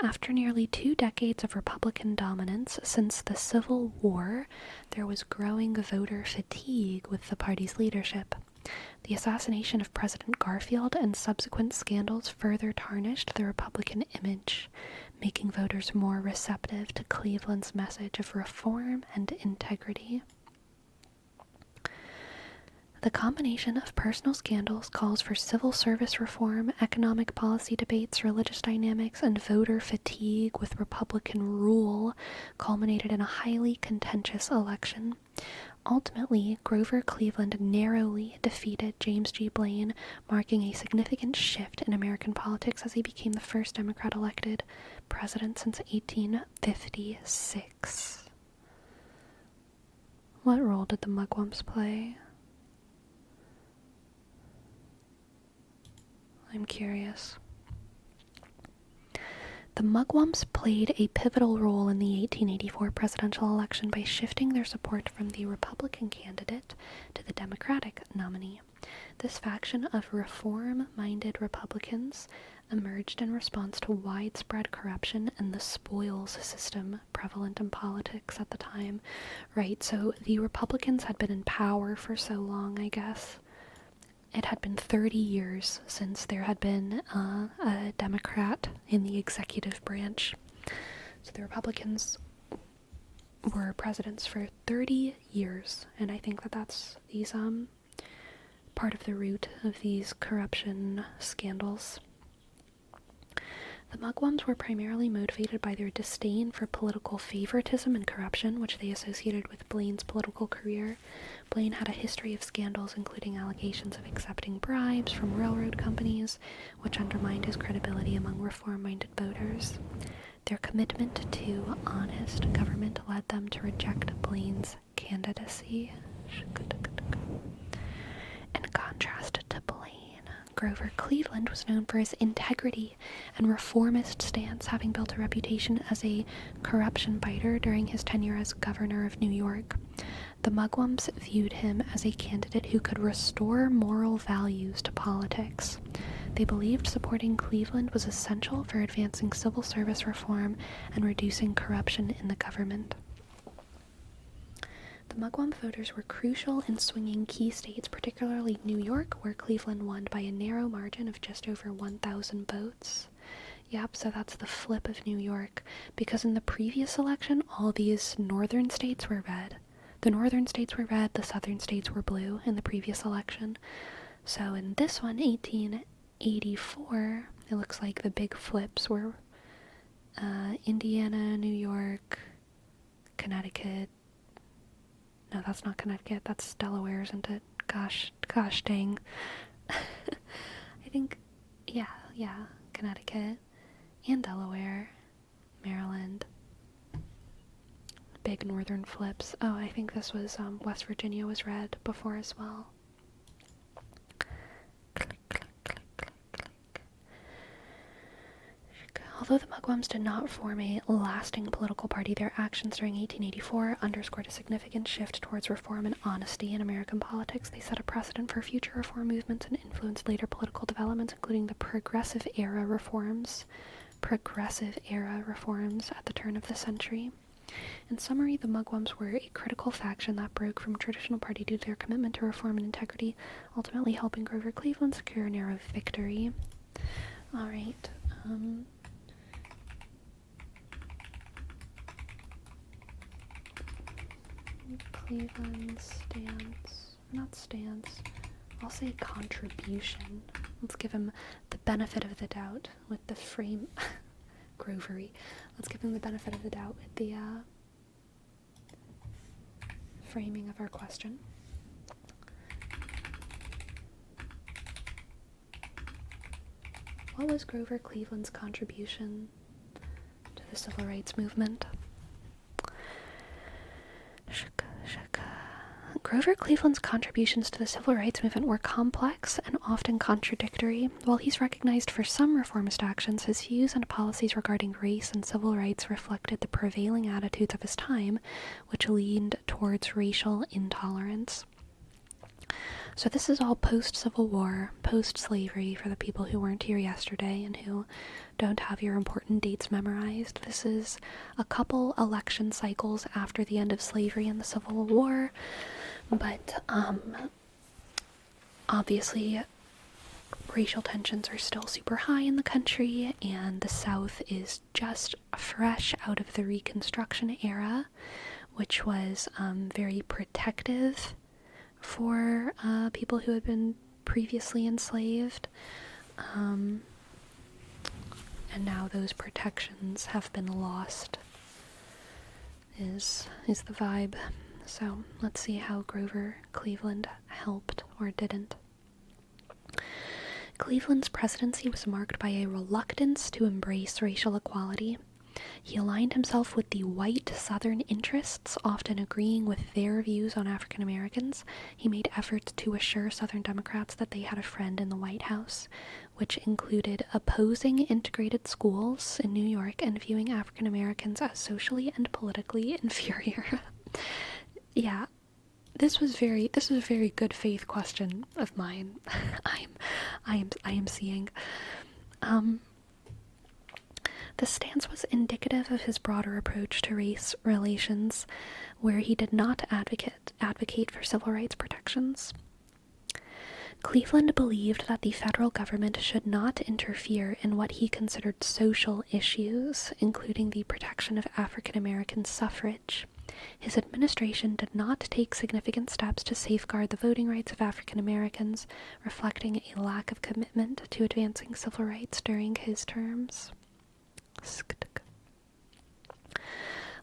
After nearly 2 decades of Republican dominance since the Civil War, there was growing voter fatigue with the party's leadership. The assassination of President Garfield and subsequent scandals further tarnished the Republican image, making voters more receptive to Cleveland's message of reform and integrity. The combination of personal scandals, calls for civil service reform, economic policy debates, religious dynamics, and voter fatigue with Republican rule culminated in a highly contentious election. Ultimately, Grover Cleveland narrowly defeated James G. Blaine, marking a significant shift in American politics as he became the first Democrat elected president since 1856. What role did the mugwumps play? I'm curious. The mugwumps played a pivotal role in the 1884 presidential election by shifting their support from the Republican candidate to the Democratic nominee. This faction of reform-minded Republicans emerged in response to widespread corruption and the spoils system prevalent in politics at the time. Right, so the Republicans had been in power for so long, I guess. It had been 30 years since there had been a Democrat in the executive branch. So the Republicans were presidents for 30 years, and I think that that's part of the root of these corruption scandals. The mugwumps were primarily motivated by their disdain for political favoritism and corruption, which they associated with Blaine's political career. Blaine had a history of scandals, including allegations of accepting bribes from railroad companies, which undermined his credibility among reform-minded voters. Their commitment to honest government led them to reject Blaine's candidacy. In contrast to Blaine, Grover Cleveland was known for his integrity and reformist stance, having built a reputation as a corruption fighter during his tenure as governor of New York. The mugwumps viewed him as a candidate who could restore moral values to politics. They believed supporting Cleveland was essential for advancing civil service reform and reducing corruption in the government. The mugwump voters were crucial in swinging key states, particularly New York, where Cleveland won by a narrow margin of just over 1,000 votes. Yep, so that's the flip of New York, because in the previous election, all these northern states were red. The northern states were red, the southern states were blue in the previous election. So in this one, 1884, it looks like the big flips were Indiana, New York, Connecticut. No, that's not Connecticut, that's Delaware, isn't it? Gosh dang. I think, yeah, Connecticut and Delaware, Maryland. Big northern flips. Oh, I think this was, West Virginia was red before as well. Although the Mugwumps did not form a lasting political party, their actions during 1884 underscored a significant shift towards reform and honesty in American politics. They set a precedent for future reform movements and influenced later political developments, including the Progressive Era reforms at the turn of the century. In summary, the Mugwumps were a critical faction that broke from traditional party due to their commitment to reform and integrity, ultimately helping Grover Cleveland secure a narrow victory. Alright, Cleveland's stance, I'll say contribution. Let's give him the benefit of the doubt with the frame, Grovery. Let's give him the benefit of the doubt with the framing of our question. What was Grover Cleveland's contribution to the civil rights movement? Grover Cleveland's contributions to the civil rights movement were complex and often contradictory. While he's recognized for some reformist actions, his views and policies regarding race and civil rights reflected the prevailing attitudes of his time, which leaned towards racial intolerance. So this is all post-Civil War, post-slavery for the people who weren't here yesterday and who don't have your important dates memorized. This is a couple election cycles after the end of slavery and the Civil War, but obviously racial tensions are still super high in the country, and the South is just fresh out of the Reconstruction era, which was very protective for people who had been previously enslaved, and now those protections have been lost, is the vibe. So let's see how Grover Cleveland helped or didn't. Cleveland's presidency was marked by a reluctance to embrace racial equality. He aligned himself with the white Southern interests, often agreeing with their views on African Americans. He made efforts to assure Southern Democrats that they had a friend in the White House, which included opposing integrated schools in New York and viewing African Americans as socially and politically inferior. Yeah, this was a very good faith question of mine. I am seeing. The stance was indicative of his broader approach to race relations, where he did not advocate for civil rights protections. Cleveland believed that the federal government should not interfere in what he considered social issues, including the protection of African American suffrage. His administration did not take significant steps to safeguard the voting rights of African Americans, reflecting a lack of commitment to advancing civil rights during his terms.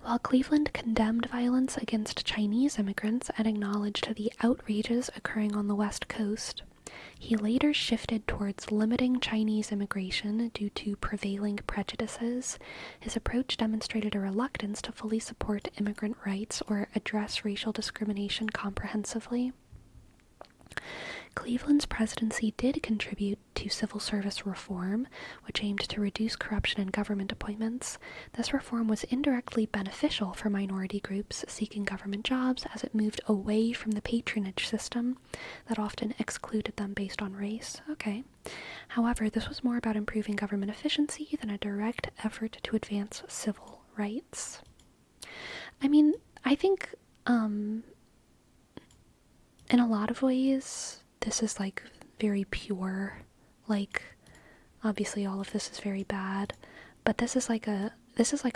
While Cleveland condemned violence against Chinese immigrants and acknowledged the outrages occurring on the West Coast, he later shifted towards limiting Chinese immigration due to prevailing prejudices. His approach demonstrated a reluctance to fully support immigrant rights or address racial discrimination comprehensively. Cleveland's presidency did contribute to civil service reform, which aimed to reduce corruption in government appointments. This reform was indirectly beneficial for minority groups seeking government jobs, as it moved away from the patronage system that often excluded them based on race. Okay. However, this was more about improving government efficiency than a direct effort to advance civil rights. I mean, I think, in a lot of ways, this is like very pure. Like, obviously all of this is very bad, but this is like a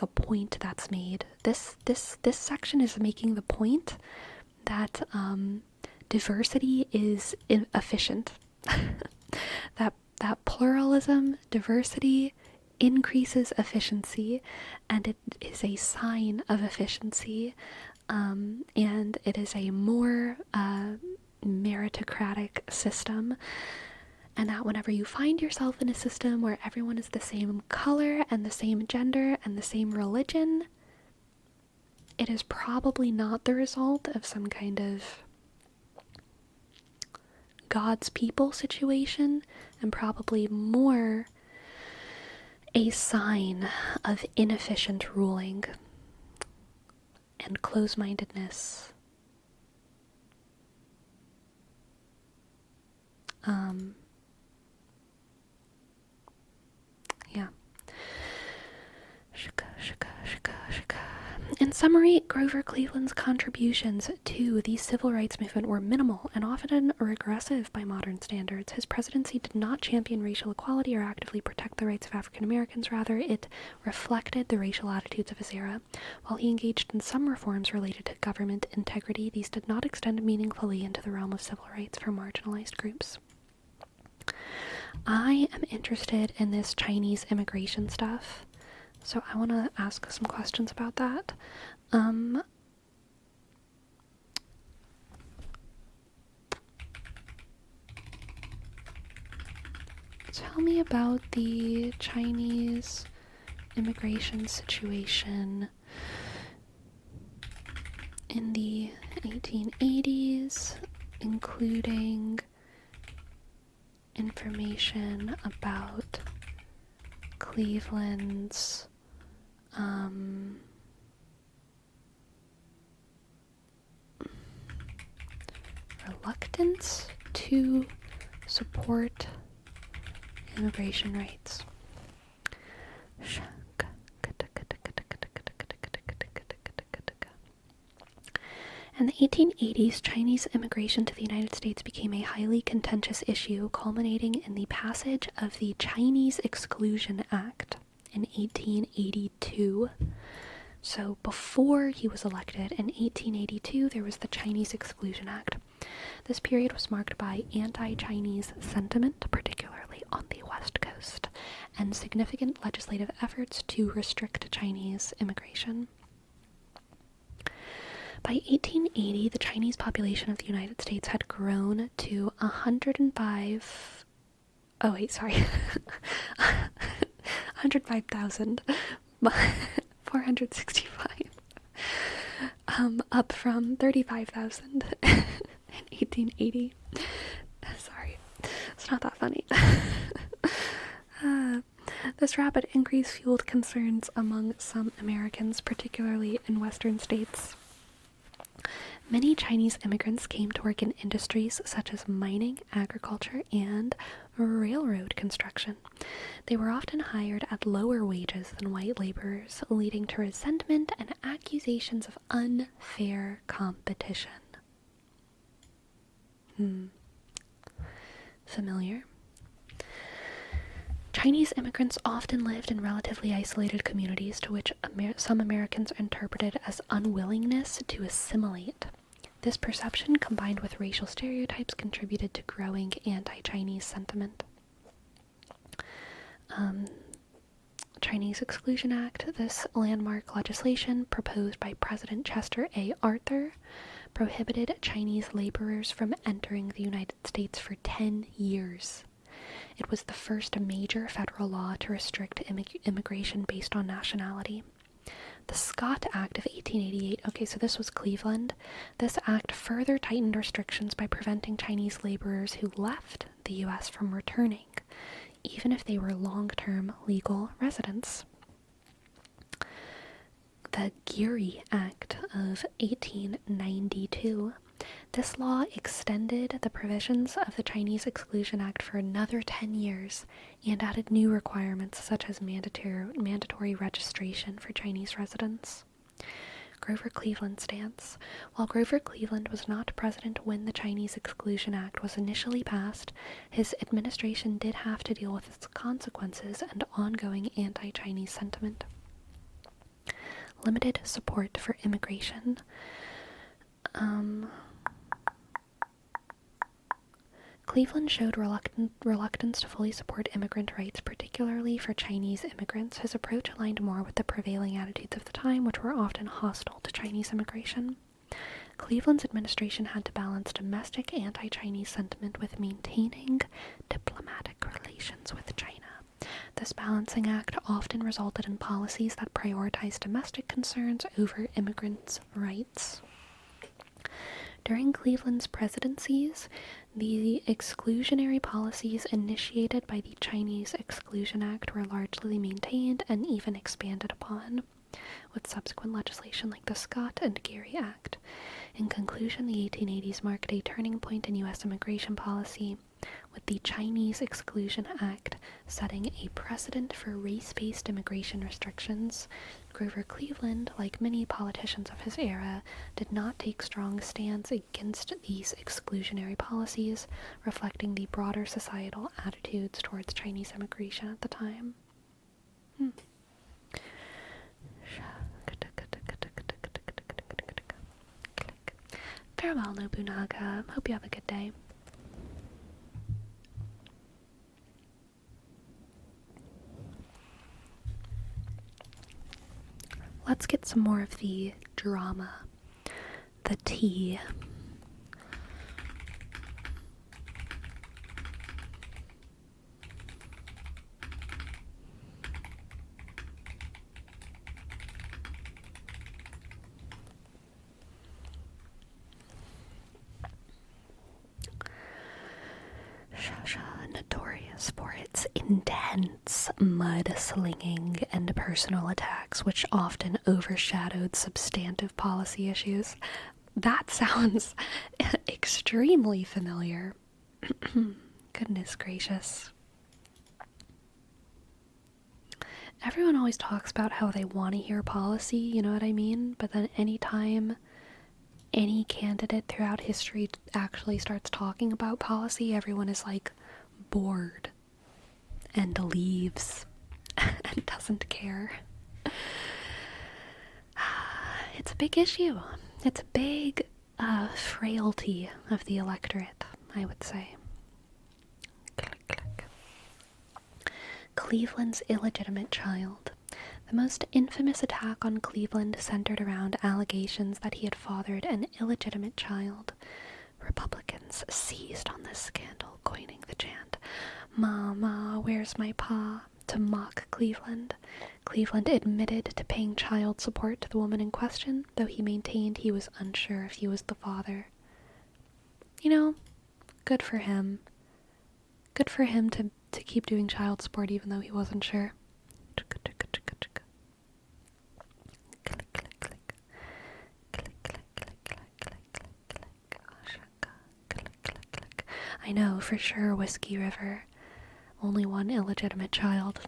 point that's made. This section is making the point that diversity is efficient. that pluralism, diversity increases efficiency, and it is a sign of efficiency, and it is a more meritocratic system. And that whenever you find yourself in a system where everyone is the same color and the same gender and the same religion, it is probably not the result of some kind of God's people situation, and probably more a sign of inefficient ruling and close-mindedness. Yeah. In summary, Grover Cleveland's contributions to the civil rights movement were minimal and often regressive by modern standards. His presidency did not champion racial equality or actively protect the rights of African Americans. Rather, it reflected the racial attitudes of his era. While he engaged in some reforms related to government integrity, these did not extend meaningfully into the realm of civil rights for marginalized groups. I am interested in this Chinese immigration stuff, so I want to ask some questions about that. Tell me about the Chinese immigration situation in the 1880s, including information about Cleveland's reluctance to support immigration rights. In the 1880s, Chinese immigration to the United States became a highly contentious issue, culminating in the passage of the Chinese Exclusion Act in 1882. So before he was elected in 1882, there was the Chinese Exclusion Act. This period was marked by anti-Chinese sentiment, particularly on the West Coast, and significant legislative efforts to restrict Chinese immigration. By 1880, the Chinese population of the United States had grown to 105... Oh, wait, sorry. 105,465. Up from 35,000 in 1880. Sorry, it's not that funny. This rapid increase fueled concerns among some Americans, particularly in western states. Many Chinese immigrants came to work in industries such as mining, agriculture, and railroad construction. They were often hired at lower wages than white laborers, leading to resentment and accusations of unfair competition. Familiar? Chinese immigrants often lived in relatively isolated communities to which some Americans interpreted as unwillingness to assimilate. This perception, combined with racial stereotypes, contributed to growing anti-Chinese sentiment. Chinese Exclusion Act. This landmark legislation, proposed by President Chester A. Arthur, prohibited Chinese laborers from entering the United States for 10 years. It was the first major federal law to restrict immigration based on nationality. The Scott Act of 1888, okay, so this was Cleveland. This act further tightened restrictions by preventing Chinese laborers who left the U.S. from returning, even if they were long-term legal residents. The Geary Act of 1892. This law extended the provisions of the Chinese Exclusion Act for another 10 years and added new requirements such as mandatory registration for Chinese residents. Grover Cleveland stance. While Grover Cleveland was not president when the Chinese Exclusion Act was initially passed, his administration did have to deal with its consequences and ongoing anti-Chinese sentiment. Limited support for immigration. Um, Cleveland showed reluctance to fully support immigrant rights, particularly for Chinese immigrants. His approach aligned more with the prevailing attitudes of the time, which were often hostile to Chinese immigration. Cleveland's administration had to balance domestic anti-Chinese sentiment with maintaining diplomatic relations with China. This balancing act often resulted in policies that prioritized domestic concerns over immigrants' rights. During Cleveland's presidencies, the exclusionary policies initiated by the Chinese Exclusion Act were largely maintained and even expanded upon, with subsequent legislation like the Scott and Geary Act. In conclusion, the 1880s marked a turning point in U.S. immigration policy, with the Chinese Exclusion Act setting a precedent for race-based immigration restrictions. Grover Cleveland, like many politicians of his era, did not take strong stands against these exclusionary policies, reflecting the broader societal attitudes towards Chinese immigration at the time. Farewell, Nobunaga. Hope you have a good day. Let's get some more of the drama. The tea. Notorious for its intense mud-slinging and personal attacks, which often overshadowed substantive policy issues. That sounds extremely familiar. Goodness gracious. Everyone always talks about how they want to hear policy, you know what I mean? But then anytime any candidate throughout history actually starts talking about policy, everyone is like bored and leaves and doesn't care. It's a big issue. It's a big frailty of the electorate, I would say. Click, click. Cleveland's illegitimate child. The most infamous attack on Cleveland centered around allegations that he had fathered an illegitimate child. Republicans seized on this scandal, coining the chant, "Mama, where's my pa?" to mock Cleveland. Cleveland admitted to paying child support to the woman in question, though he maintained he was unsure if he was the father. You know, good for him. Good for him to keep doing child support even though he wasn't sure. I know, for sure, Whiskey River. Only one illegitimate child.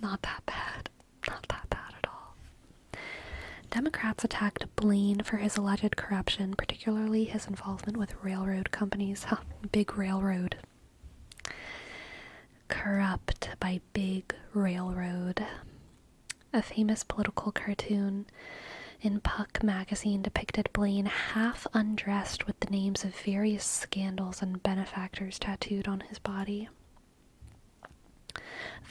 Not that bad. Not that bad at all. Democrats attacked Blaine for his alleged corruption, particularly his involvement with railroad companies. Big railroad. Corrupt by Big Railroad. A famous political cartoon in Puck magazine depicted Blaine half undressed with the names of various scandals and benefactors tattooed on his body.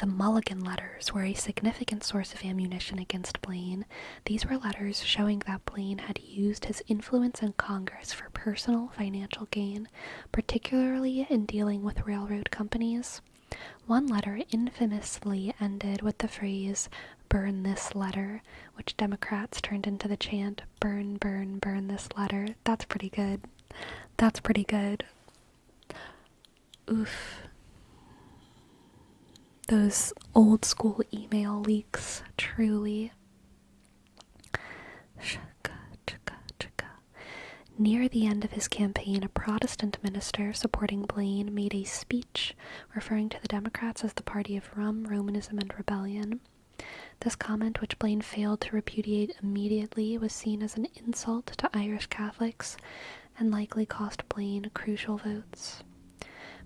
The Mulligan letters were a significant source of ammunition against Blaine. These were letters showing that Blaine had used his influence in Congress for personal financial gain, particularly in dealing with railroad companies. One letter infamously ended with the phrase, "Burn this letter," which Democrats turned into the chant, "Burn, burn, burn this letter." That's pretty good. That's pretty good. Oof. Those old school email leaks, truly. Near the end of his campaign, a Protestant minister supporting Blaine made a speech referring to the Democrats as the party of rum, Romanism, and rebellion. This comment, which Blaine failed to repudiate immediately, was seen as an insult to Irish Catholics and likely cost Blaine crucial votes.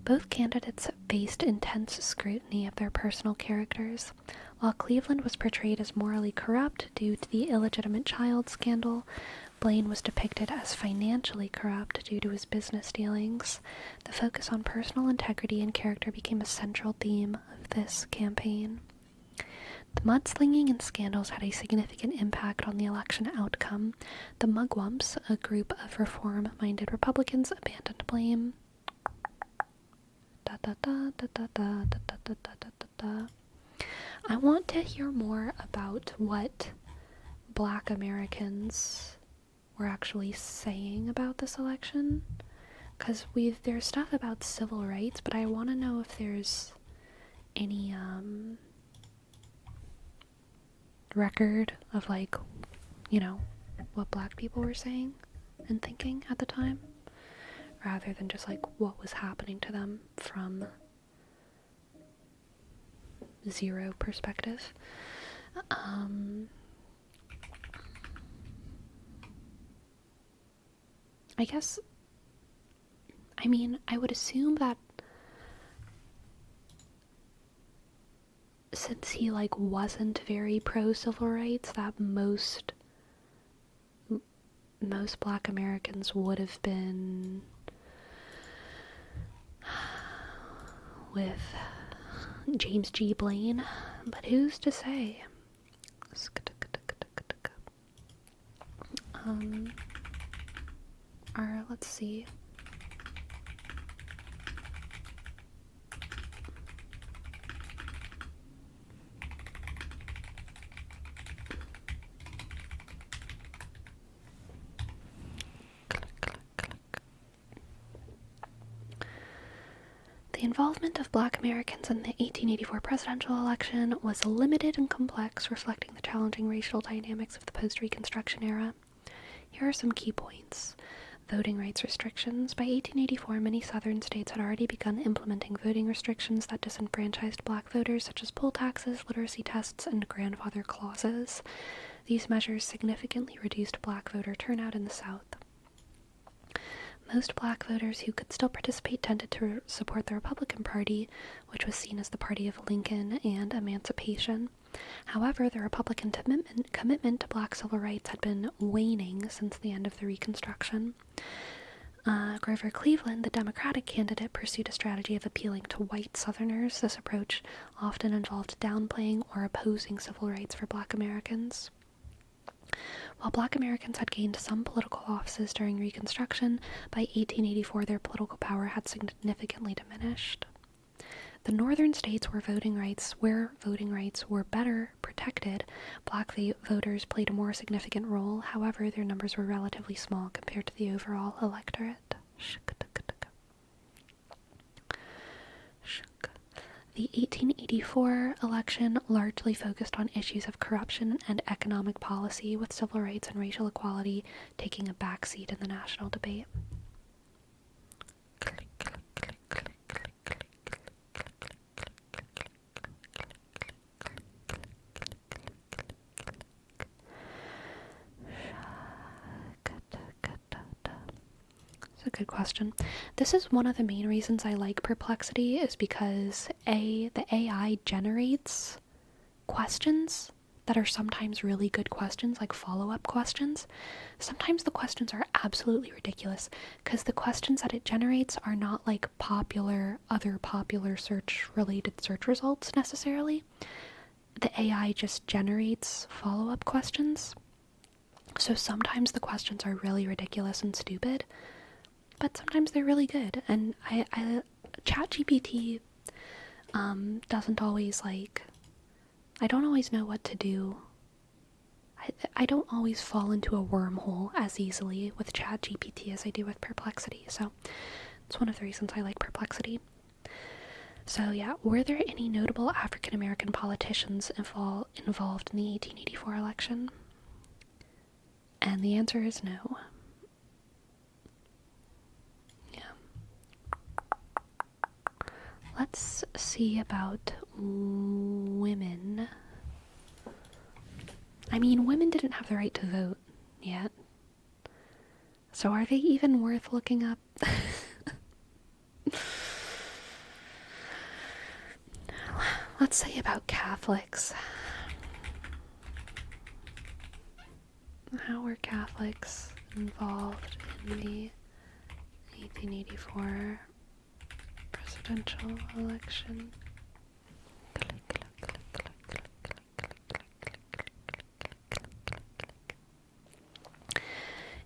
Both candidates faced intense scrutiny of their personal characters. While Cleveland was portrayed as morally corrupt due to the illegitimate child scandal, Blaine was depicted as financially corrupt due to his business dealings. The focus on personal integrity and character became a central theme of this campaign. The mudslinging and scandals had a significant impact on the election outcome. The Mugwumps, a group of reform-minded Republicans, abandoned Blaine. I want to hear more about what Black Americans were actually saying about this election, because there's stuff about civil rights, but I want to know if there's any record of, like, you know, what Black people were saying and thinking at the time, rather than just like what was happening to them from zero perspective. I guess, I mean, I would assume that since he, like, wasn't very pro-civil rights, that most Black Americans would have been with James G. Blaine, but who's to say? Let's see. The involvement of Black Americans in the 1884 presidential election was limited and complex, reflecting the challenging racial dynamics of the post-Reconstruction era. Here are some key points. Voting rights restrictions. By 1884, many southern states had already begun implementing voting restrictions that disenfranchised Black voters, such as poll taxes, literacy tests, and grandfather clauses. These measures significantly reduced Black voter turnout in the South. Most Black voters who could still participate tended to support the Republican Party, which was seen as the party of Lincoln and emancipation. However, the Republican commitment to Black civil rights had been waning since the end of the Reconstruction. Grover Cleveland, the Democratic candidate, pursued a strategy of appealing to white Southerners. This approach often involved downplaying or opposing civil rights for Black Americans. While Black Americans had gained some political offices during Reconstruction, by 1884 their political power had significantly diminished. The northern states where voting rights were better protected, Black voters played a more significant role. However, their numbers were relatively small compared to the overall electorate. The 1884 election largely focused on issues of corruption and economic policy, with civil rights and racial equality taking a backseat in the national debate. A good question. This is one of the main reasons I like Perplexity, is because the AI generates questions that are sometimes really good questions, like follow-up questions. Sometimes the questions are absolutely ridiculous because the questions that it generates are not like other popular related search results necessarily. The AI just generates follow-up questions. So sometimes the questions are really ridiculous and stupid, but sometimes they're really good. And ChatGPT doesn't always, like, I don't always know what to do. I don't always fall into a wormhole as easily with ChatGPT as I do with Perplexity, so it's one of the reasons I like Perplexity. So yeah, were there any notable African American politicians involved in the 1884 election? And the answer is no. Let's see about women. I mean, women didn't have the right to vote yet. So are they even worth looking up? Let's say about Catholics. How were Catholics involved in the 1884 presidential election.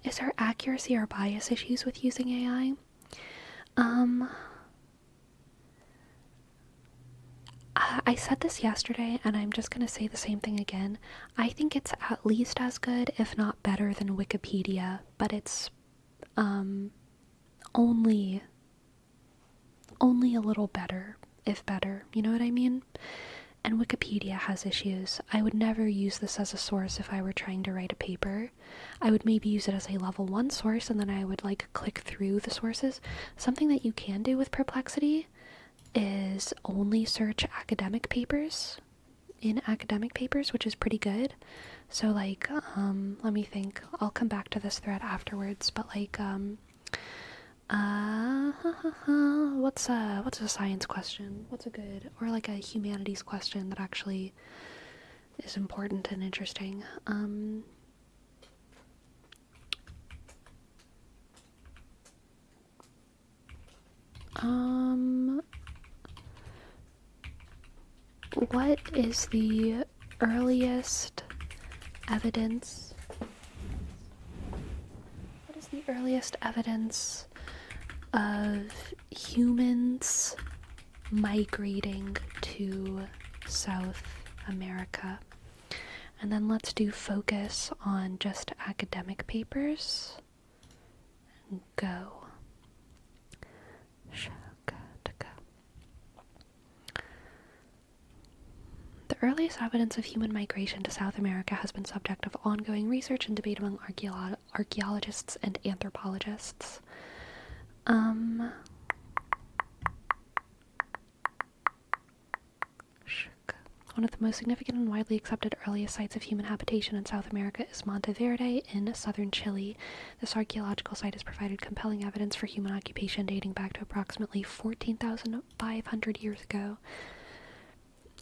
Is there accuracy or bias issues with using AI? I said this yesterday, and I'm just going to say the same thing again. I think it's at least as good, if not better, than Wikipedia, but it's only a little better, if better. You know what I mean? And Wikipedia has issues. I would never use this as a source if I were trying to write a paper. I would maybe use it as a level 1 source, and then I would like click through the sources. Something that you can do with Perplexity is only search academic papers in academic papers, which is pretty good. So like, let me think. I'll come back to this thread afterwards, but like, what's a science question? What's a good, or like a humanities question that actually is important and interesting? What is the earliest evidence? What is the earliest evidence of humans migrating to South America? And then let's do focus on just academic papers. Go. The earliest evidence of human migration to South America has been subject of ongoing research and debate among archaeologists and anthropologists. One of the most significant and widely accepted earliest sites of human habitation in South America is Monteverde in southern Chile. This archaeological site has provided compelling evidence for human occupation dating back to approximately 14,500 years ago.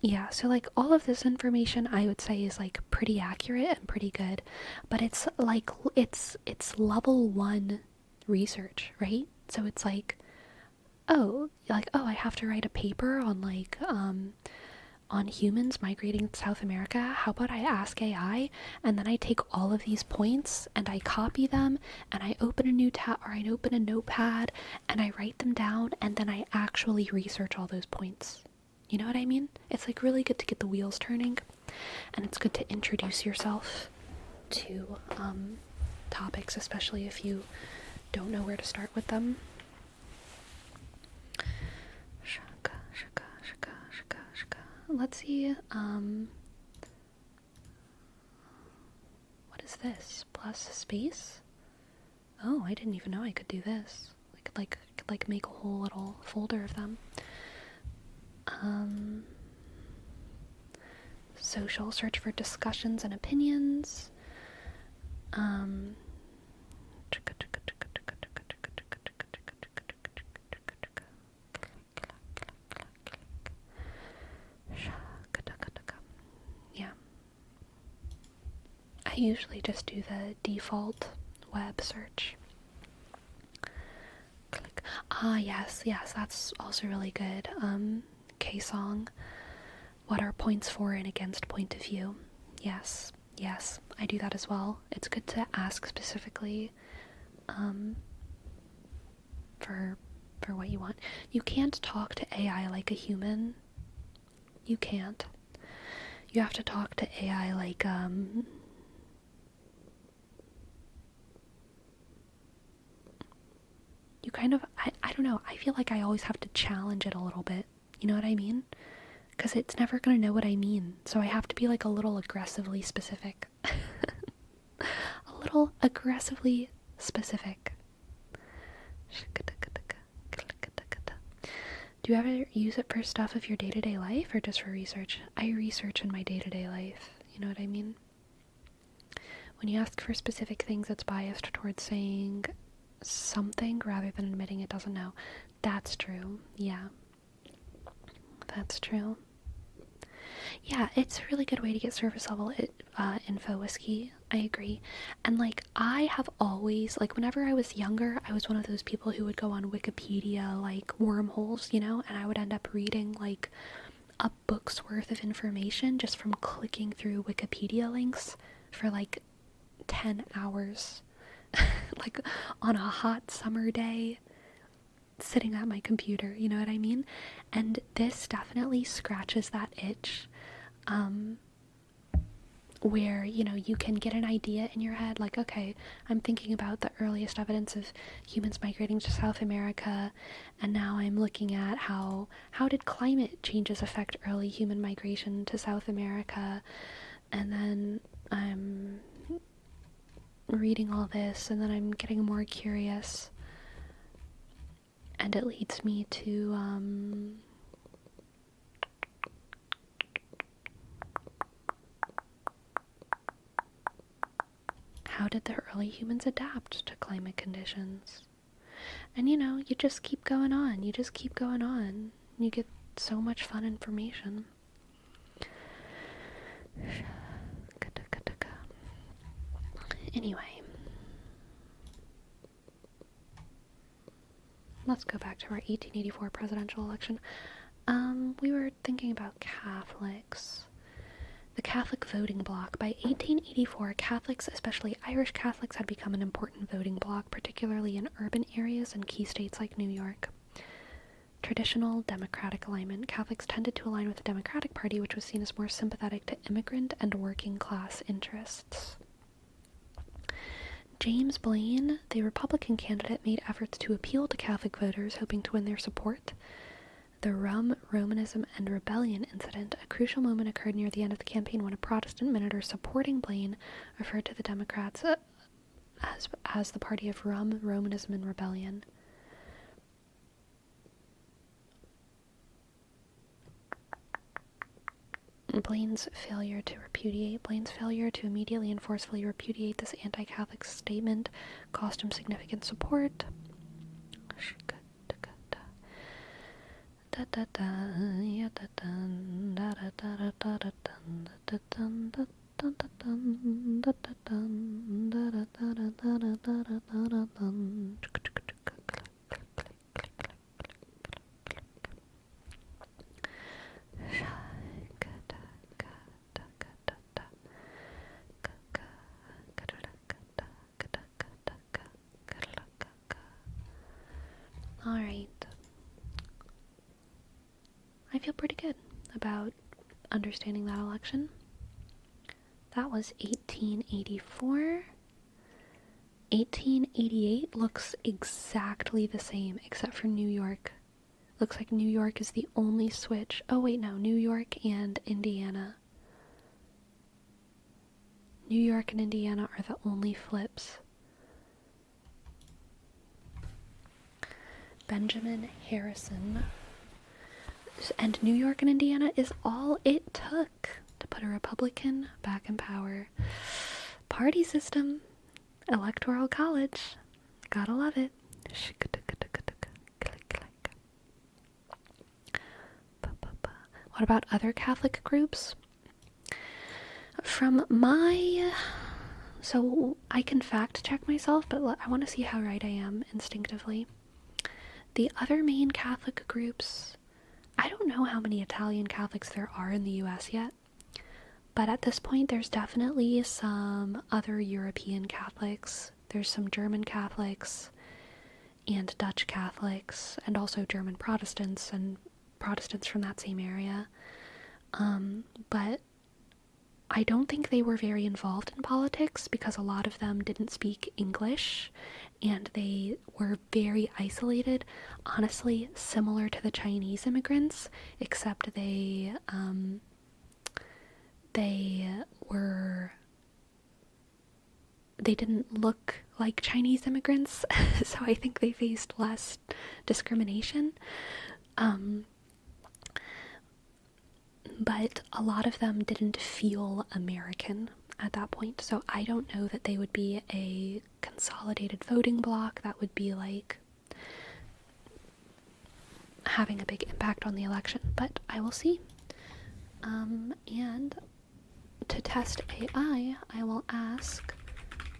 Yeah, so like all of this information I would say is like pretty accurate and pretty good, but it's like it's level 1 research, right? So it's like, oh, I have to write a paper on like on humans migrating to South America. How about I ask AI, and then I take all of these points and I copy them and I open a new tab, or I open a notepad and I write them down, and then I actually research all those points. You know what I mean? It's like really good to get the wheels turning, and it's good to introduce yourself to topics, especially if you don't know where to start with them. Let's see, what is this? Plus space? Oh, I didn't even know I could do this. I could like make a whole little folder of them. Social, search for discussions and opinions. Yeah. I usually just do the default web search. Click. Yes, that's also really good. K-song. What are points for and against point of view? Yes, I do that as well. It's good to ask specifically for what you want. You can't talk to AI like a human. You can't. You have to talk to AI like you kind of, I don't know, I feel like I always have to challenge it a little bit. You know what I mean? Because it's never going to know what I mean. So I have to be like a little aggressively specific. A little aggressively specific. Do you ever use it for stuff of your day-to-day life or just for research? I research in my day-to-day life. You know what I mean? When you ask for specific things, it's biased towards saying something rather than admitting it doesn't know. That's true. Yeah. That's true. Yeah, it's a really good way to get service level info whiskey. I agree. And like, I have always, like, whenever I was younger, I was one of those people who would go on Wikipedia, like, wormholes, you know, and I would end up reading, like, a book's worth of information just from clicking through Wikipedia links for, like, 10 hours. Like, on a hot summer day, sitting at my computer, you know what I mean? And this definitely scratches that itch. Where, you know, you can get an idea in your head, like, okay, I'm thinking about the earliest evidence of humans migrating to South America, and now I'm looking at how did climate changes affect early human migration to South America, and then I'm reading all this, and then I'm getting more curious, and it leads me to, how did the early humans adapt to climate conditions? And you know, you just keep going on. You just keep going on. You get so much fun information. Anyway, let's go back to our 1884 presidential election. We were thinking about Catholics. The Catholic voting bloc. By 1884, Catholics, especially Irish Catholics, had become an important voting bloc, particularly in urban areas and key states like New York. Traditional Democratic alignment. Catholics tended to align with the Democratic Party, which was seen as more sympathetic to immigrant and working class interests. James Blaine, the Republican candidate, made efforts to appeal to Catholic voters, hoping to win their support. The Romanism and Rebellion incident, a crucial moment, occurred near the end of the campaign when a Protestant minister supporting Blaine referred to the Democrats as the party of Romanism and Rebellion. Blaine's failure to immediately and forcefully repudiate this anti-Catholic statement cost him significant support. Alright. I feel pretty good about understanding that election. That was 1884. 1888 looks exactly the same, except for New York. Looks like New York is the only switch. Oh wait, no, New York and Indiana. New York and Indiana are the only flips. Benjamin Harrison. And New York and Indiana is all it took to put a Republican back in power. Party system. Electoral college. Gotta love it. What about other Catholic groups? So I can fact check myself, but I want to see how right I am instinctively. The other main Catholic groups, I don't know how many Italian Catholics there are in the US yet, but at this point there's definitely some other European Catholics. There's some German Catholics and Dutch Catholics, and also German Protestants and Protestants from that same area. But I don't think they were very involved in politics because a lot of them didn't speak English and they were very isolated, honestly similar to the Chinese immigrants, except they didn't look like Chinese immigrants, so I think they faced less discrimination. But a lot of them didn't feel American at that point, so I don't know that they would be a consolidated voting bloc that would be like having a big impact on the election, but I will see. And to test AI, I will ask,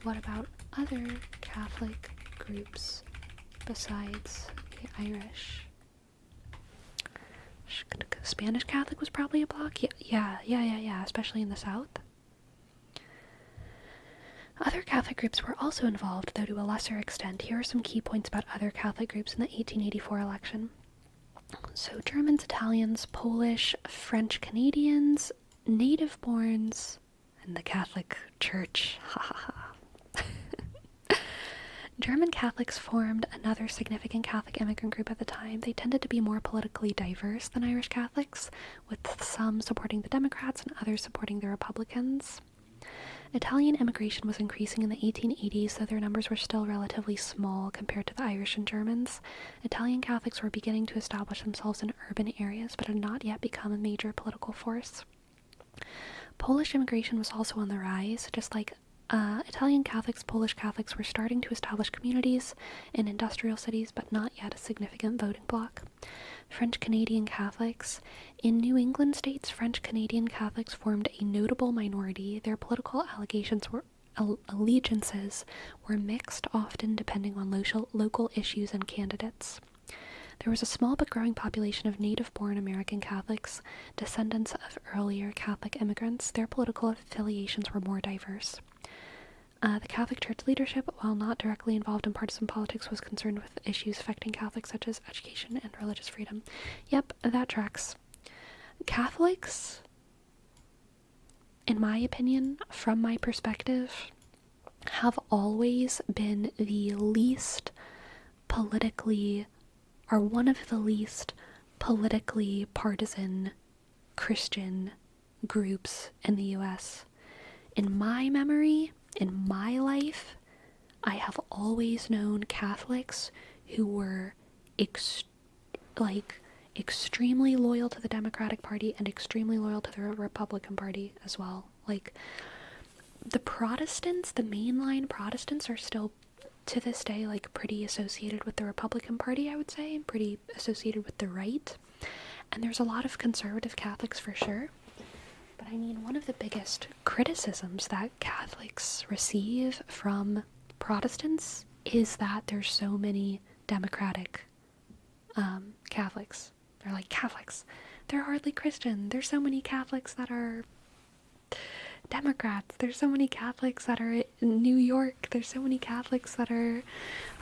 what about other Catholic groups besides the Irish? Spanish Catholic was probably a block. Yeah, especially in the South. Other Catholic groups were also involved, though to a lesser extent. Here are some key points about other Catholic groups in the 1884 election. So Germans, Italians, Polish, French Canadians, native-borns, and the Catholic Church. Ha ha ha. German Catholics formed another significant Catholic immigrant group at the time. They tended to be more politically diverse than Irish Catholics, with some supporting the Democrats and others supporting the Republicans. Italian immigration was increasing in the 1880s, though their numbers were still relatively small compared to the Irish and Germans. Italian Catholics were beginning to establish themselves in urban areas, but had not yet become a major political force. Polish immigration was also on the rise. Just like Italian Catholics, Polish Catholics were starting to establish communities in industrial cities, but not yet a significant voting bloc. French Canadian Catholics. In New England states, French Canadian Catholics formed a notable minority. Their political allegiances were mixed, often depending on local issues and candidates. There was a small but growing population of native-born American Catholics, descendants of earlier Catholic immigrants. Their political affiliations were more diverse. The Catholic Church leadership, while not directly involved in partisan politics, was concerned with issues affecting Catholics such as education and religious freedom. Yep, that tracks. Catholics, in my opinion, from my perspective, have always been the least politically, or one of the least politically partisan Christian groups in the US. In my memory, in my life, I have always known Catholics who were extremely loyal to the Democratic Party and extremely loyal to the Republican Party as well. Like, the Protestants, the mainline Protestants, are still to this day like pretty associated with the Republican Party, I would say, and pretty associated with the right. And there's a lot of conservative Catholics for sure. But I mean, one of the biggest criticisms that Catholics receive from Protestants is that there's so many Democratic Catholics. They're like, Catholics, they're hardly Christian. There's so many Catholics that are Democrats. There's so many Catholics that are in New York. There's so many Catholics that are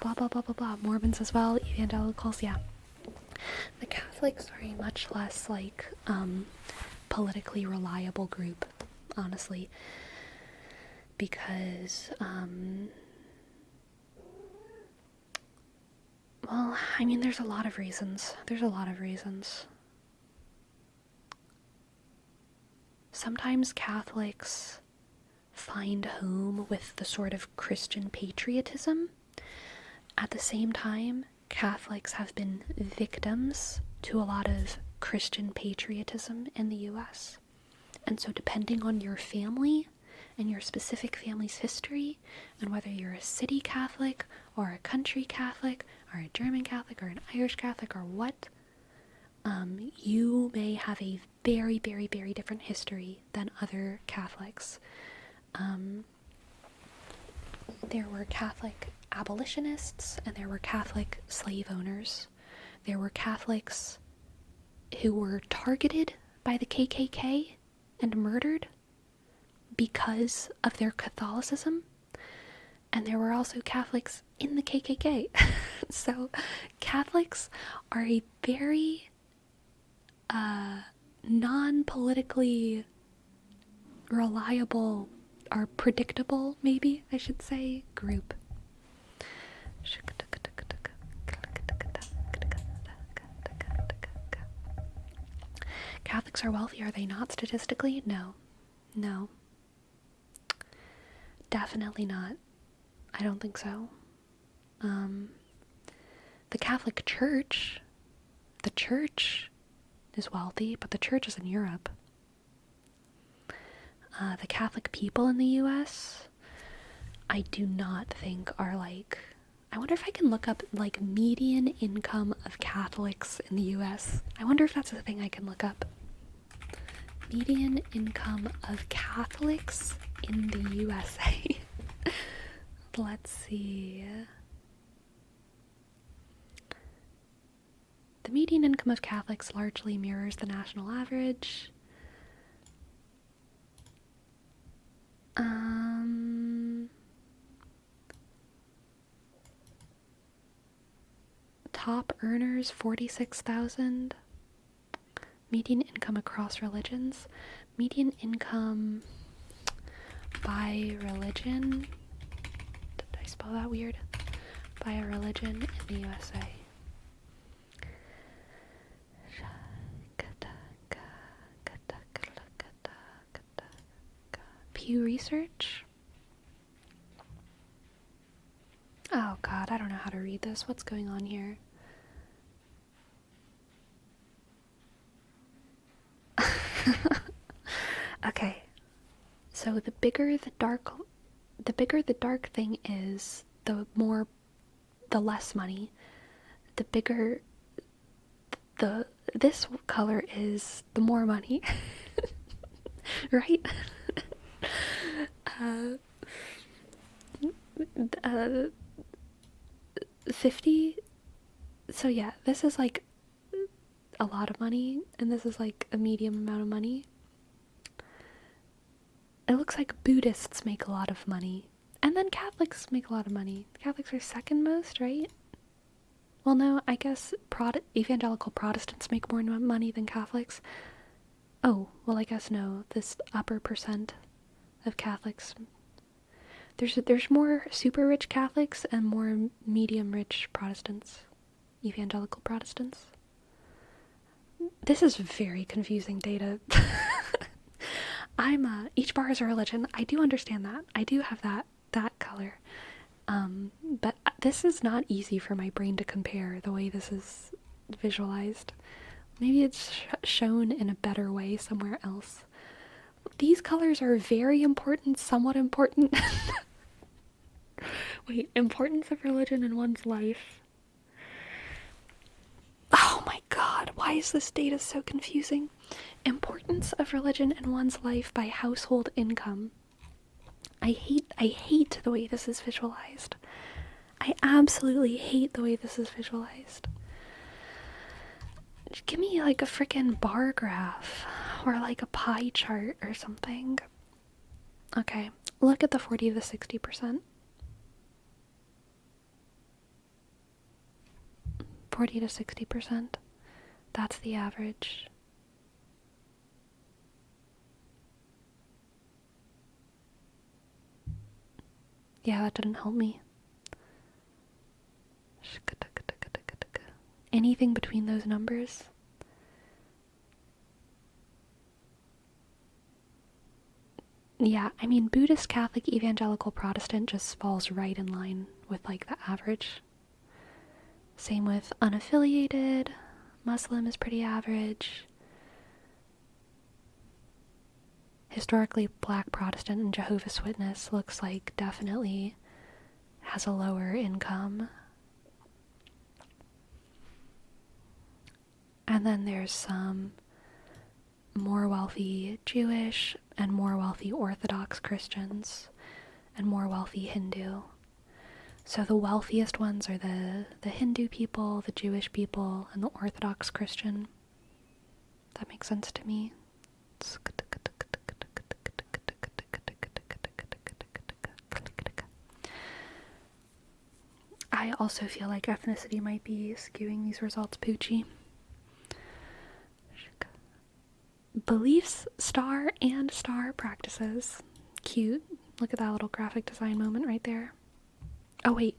blah, blah, blah, blah, blah. Mormons as well, evangelicals, yeah. The Catholics are a much less, like, politically reliable group, honestly, because, well, I mean, there's a lot of reasons. Sometimes Catholics find home with the sort of Christian patriotism. At the same time, Catholics have been victims to a lot of Christian patriotism in the US. And so depending on your family and your specific family's history, and whether you're a city Catholic or a country Catholic or a German Catholic or an Irish Catholic or what, you may have a very, very, very different history than other Catholics. There were Catholic abolitionists and there were Catholic slave owners. There were Catholics who were targeted by the KKK and murdered because of their Catholicism. And there were also Catholics in the KKK. So Catholics are a very non-politically reliable, or predictable, maybe I should say, group. Catholics are wealthy, are they not statistically? No. Definitely not. I don't think so. The Catholic Church, the church is wealthy, but the church is in Europe. The Catholic people in the US, I do not think are like, I wonder if I can look up like median income of Catholics in the US. I wonder if that's a thing I can look up. median income of Catholics in the USA. Let's see. The median income of Catholics largely mirrors the national average. Top earners 46,000. Median income across religions. Median income by religion. Did I spell that weird? By a religion in the USA. Pew Research. Oh god, I don't know how to read this. What's going on here? Okay. So the bigger the dark thing is, the less money. The bigger this color is, the more money. Right? 50. So yeah, this is like a lot of money, and this is like a medium amount of money. It looks like Buddhists make a lot of money, and then Catholics make a lot of money. Catholics are second most, right? Well, no, I guess evangelical Protestants make more money than Catholics. Oh, well, I guess no. This upper percent of Catholics. There's more super rich Catholics and more medium rich Protestants. Evangelical Protestants. This is very confusing data. Each bar is a religion. I do understand that. I do have that color. But this is not easy for my brain to compare the way this is visualized. Maybe it's shown in a better way somewhere else. These colors are very important, somewhat important. Wait, importance of religion in one's life. Oh my god, why is this data so confusing? Importance of religion in one's life by household income. I hate the way this is visualized. I absolutely hate the way this is visualized. Just give me like a freaking bar graph or like a pie chart or something. Okay, look at the 40 to 60%. 40 to 60%. That's the average. Yeah, that didn't help me. Anything between those numbers? Yeah, I mean, Buddhist, Catholic, Evangelical, Protestant just falls right in line with like the average. Same with unaffiliated. Muslim is pretty average. Historically Black Protestant and Jehovah's Witness looks like definitely has a lower income. And then there's some more wealthy Jewish and more wealthy Orthodox Christians and more wealthy Hindu. So the wealthiest ones are the Hindu people, the Jewish people, and the Orthodox Christian. That makes sense to me. I also feel like ethnicity might be skewing these results poochy. Beliefs, star, and star practices. Cute. Look at that little graphic design moment right there. Oh, wait.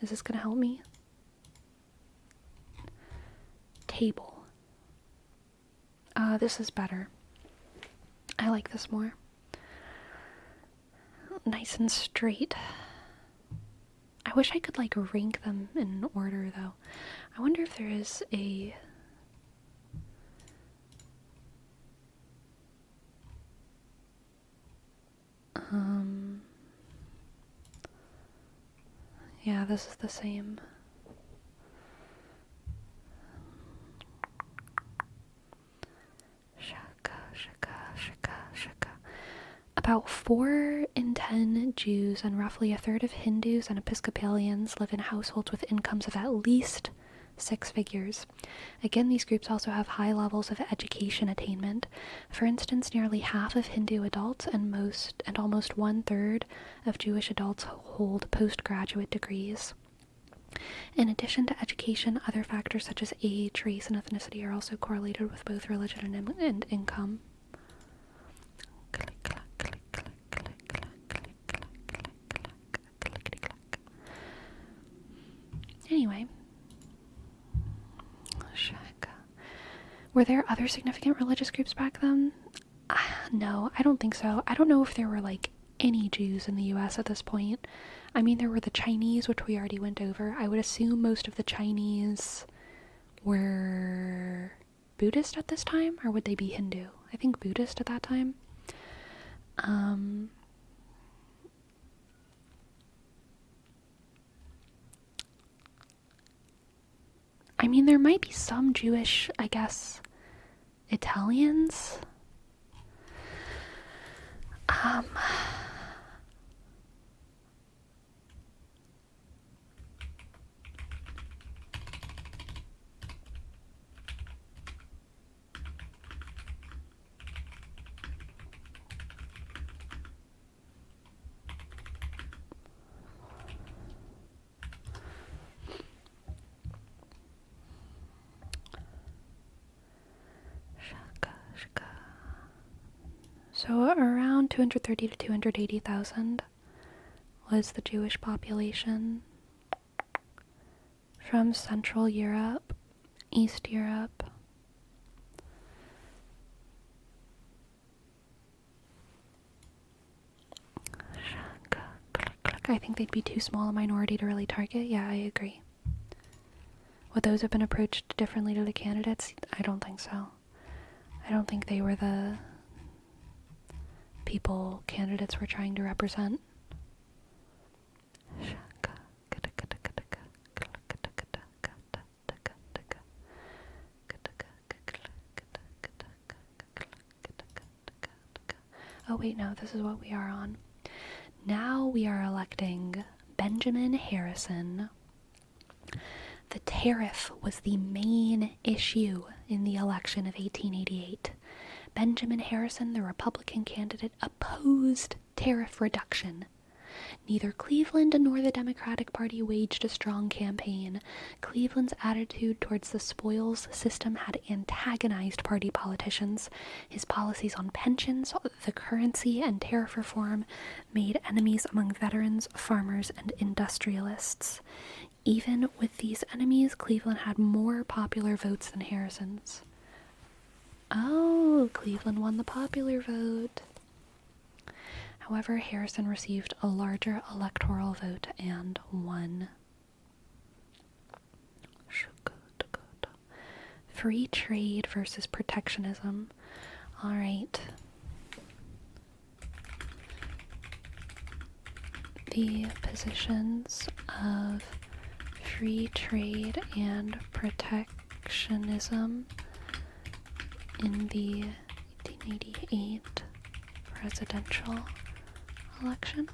Is this gonna help me? Table. This is better. I like this more. Nice and straight. I wish I could, like, rank them in order, though. I wonder if there is a... Yeah, this is the same. 4 in 10 Jews and roughly a third of Hindus and Episcopalians live in households with incomes of at least 6 figures. Again, these groups also have high levels of education attainment. For instance, nearly half of Hindu adults and almost 1/3 of Jewish adults hold postgraduate degrees. In addition to education, other factors such as age, race, and ethnicity are also correlated with both religion and income. Anyway. Were there other significant religious groups back then? No, I don't think so. I don't know if there were, like, any Jews in the US at this point. I mean, there were the Chinese, which we already went over. I would assume most of the Chinese were Buddhist at this time, or would they be Hindu? I think Buddhist at that time. I mean, there might be some Jewish, I guess, Italians. So around 230 to 280,000 was the Jewish population from Central Europe, East Europe. I think they'd be too small a minority to really target. Yeah, I agree. Would those have been approached differently to the candidates? I don't think so. I don't think they were the people candidates were trying to represent. Oh wait, no, this is what we are on. Now we are electing Benjamin Harrison. The tariff was the main issue in the election of 1888. Benjamin Harrison, the Republican candidate, opposed tariff reduction. Neither Cleveland nor the Democratic Party waged a strong campaign. Cleveland's attitude towards the spoils system had antagonized party politicians. His policies on pensions, the currency, and tariff reform made enemies among veterans, farmers, and industrialists. Even with these enemies, Cleveland had more popular votes than Harrison's. Oh, Cleveland won the popular vote. However, Harrison received a larger electoral vote and won. Free trade versus protectionism. All right. The positions of free trade and protectionism in the 1888 presidential election.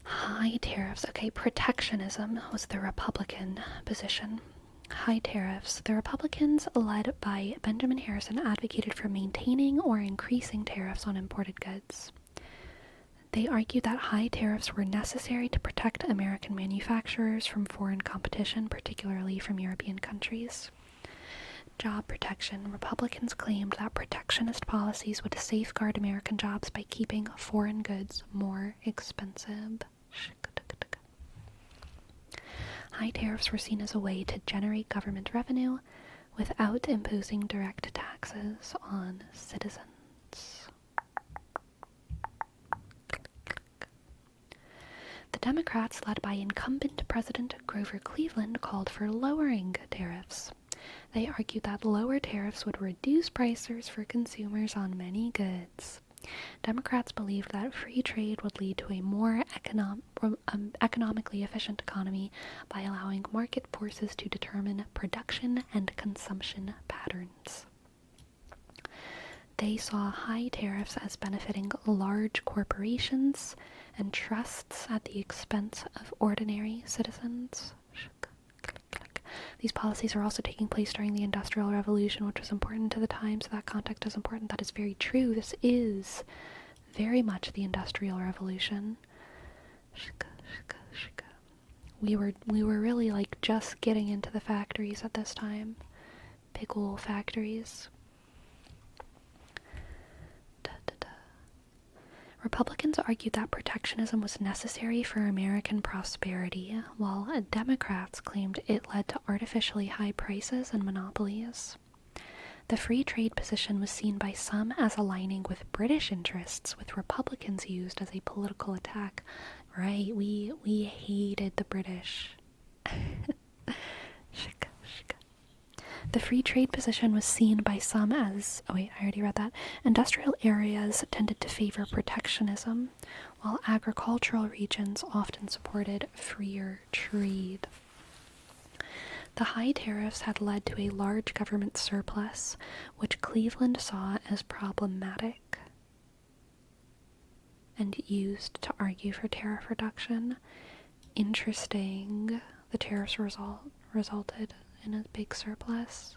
High tariffs. Okay, protectionism was the Republican position. High tariffs. The Republicans, led by Benjamin Harrison, advocated for maintaining or increasing tariffs on imported goods. They argued that high tariffs were necessary to protect American manufacturers from foreign competition, particularly from European countries. Job protection. Republicans claimed that protectionist policies would safeguard American jobs by keeping foreign goods more expensive. High tariffs were seen as a way to generate government revenue without imposing direct taxes on citizens. The Democrats, led by incumbent President Grover Cleveland, called for lowering tariffs. They argued that lower tariffs would reduce prices for consumers on many goods. Democrats believed that free trade would lead to a more economically efficient economy by allowing market forces to determine production and consumption patterns. They saw high tariffs as benefiting large corporations and trusts at the expense of ordinary citizens. These policies are also taking place during the Industrial Revolution, which was important to the time, so that context is important. That is very true. This is very much the Industrial Revolution. We were really like just getting into the factories at this time. Big ol' factories. Republicans argued that protectionism was necessary for American prosperity, while Democrats claimed it led to artificially high prices and monopolies. The free trade position was seen by some as aligning with British interests, with Republicans used as a political attack. Right, we hated the British. The free trade position was seen by some as, oh wait, I already read that, industrial areas tended to favor protectionism, while agricultural regions often supported freer trade. The high tariffs had led to a large government surplus, which Cleveland saw as problematic and used to argue for tariff reduction. Interesting. The tariffs resulted in a big surplus.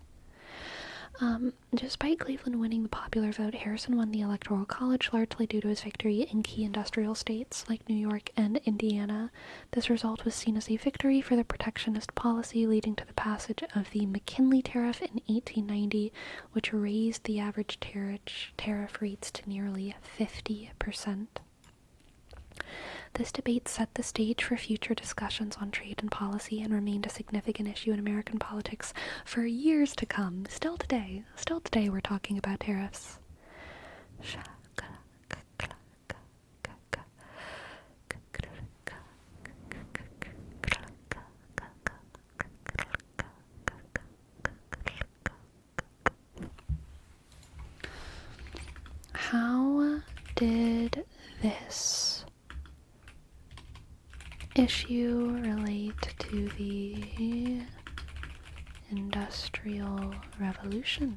Despite Cleveland winning the popular vote, Harrison won the Electoral College largely due to his victory in key industrial states like New York and Indiana. This result was seen as a victory for the protectionist policy, leading to the passage of the McKinley Tariff in 1890, which raised the average tariff rates to nearly 50%. This debate set the stage for future discussions on trade and policy and remained a significant issue in American politics for years to come. Still today we're talking about tariffs. How did this issue relate to the Industrial Revolution?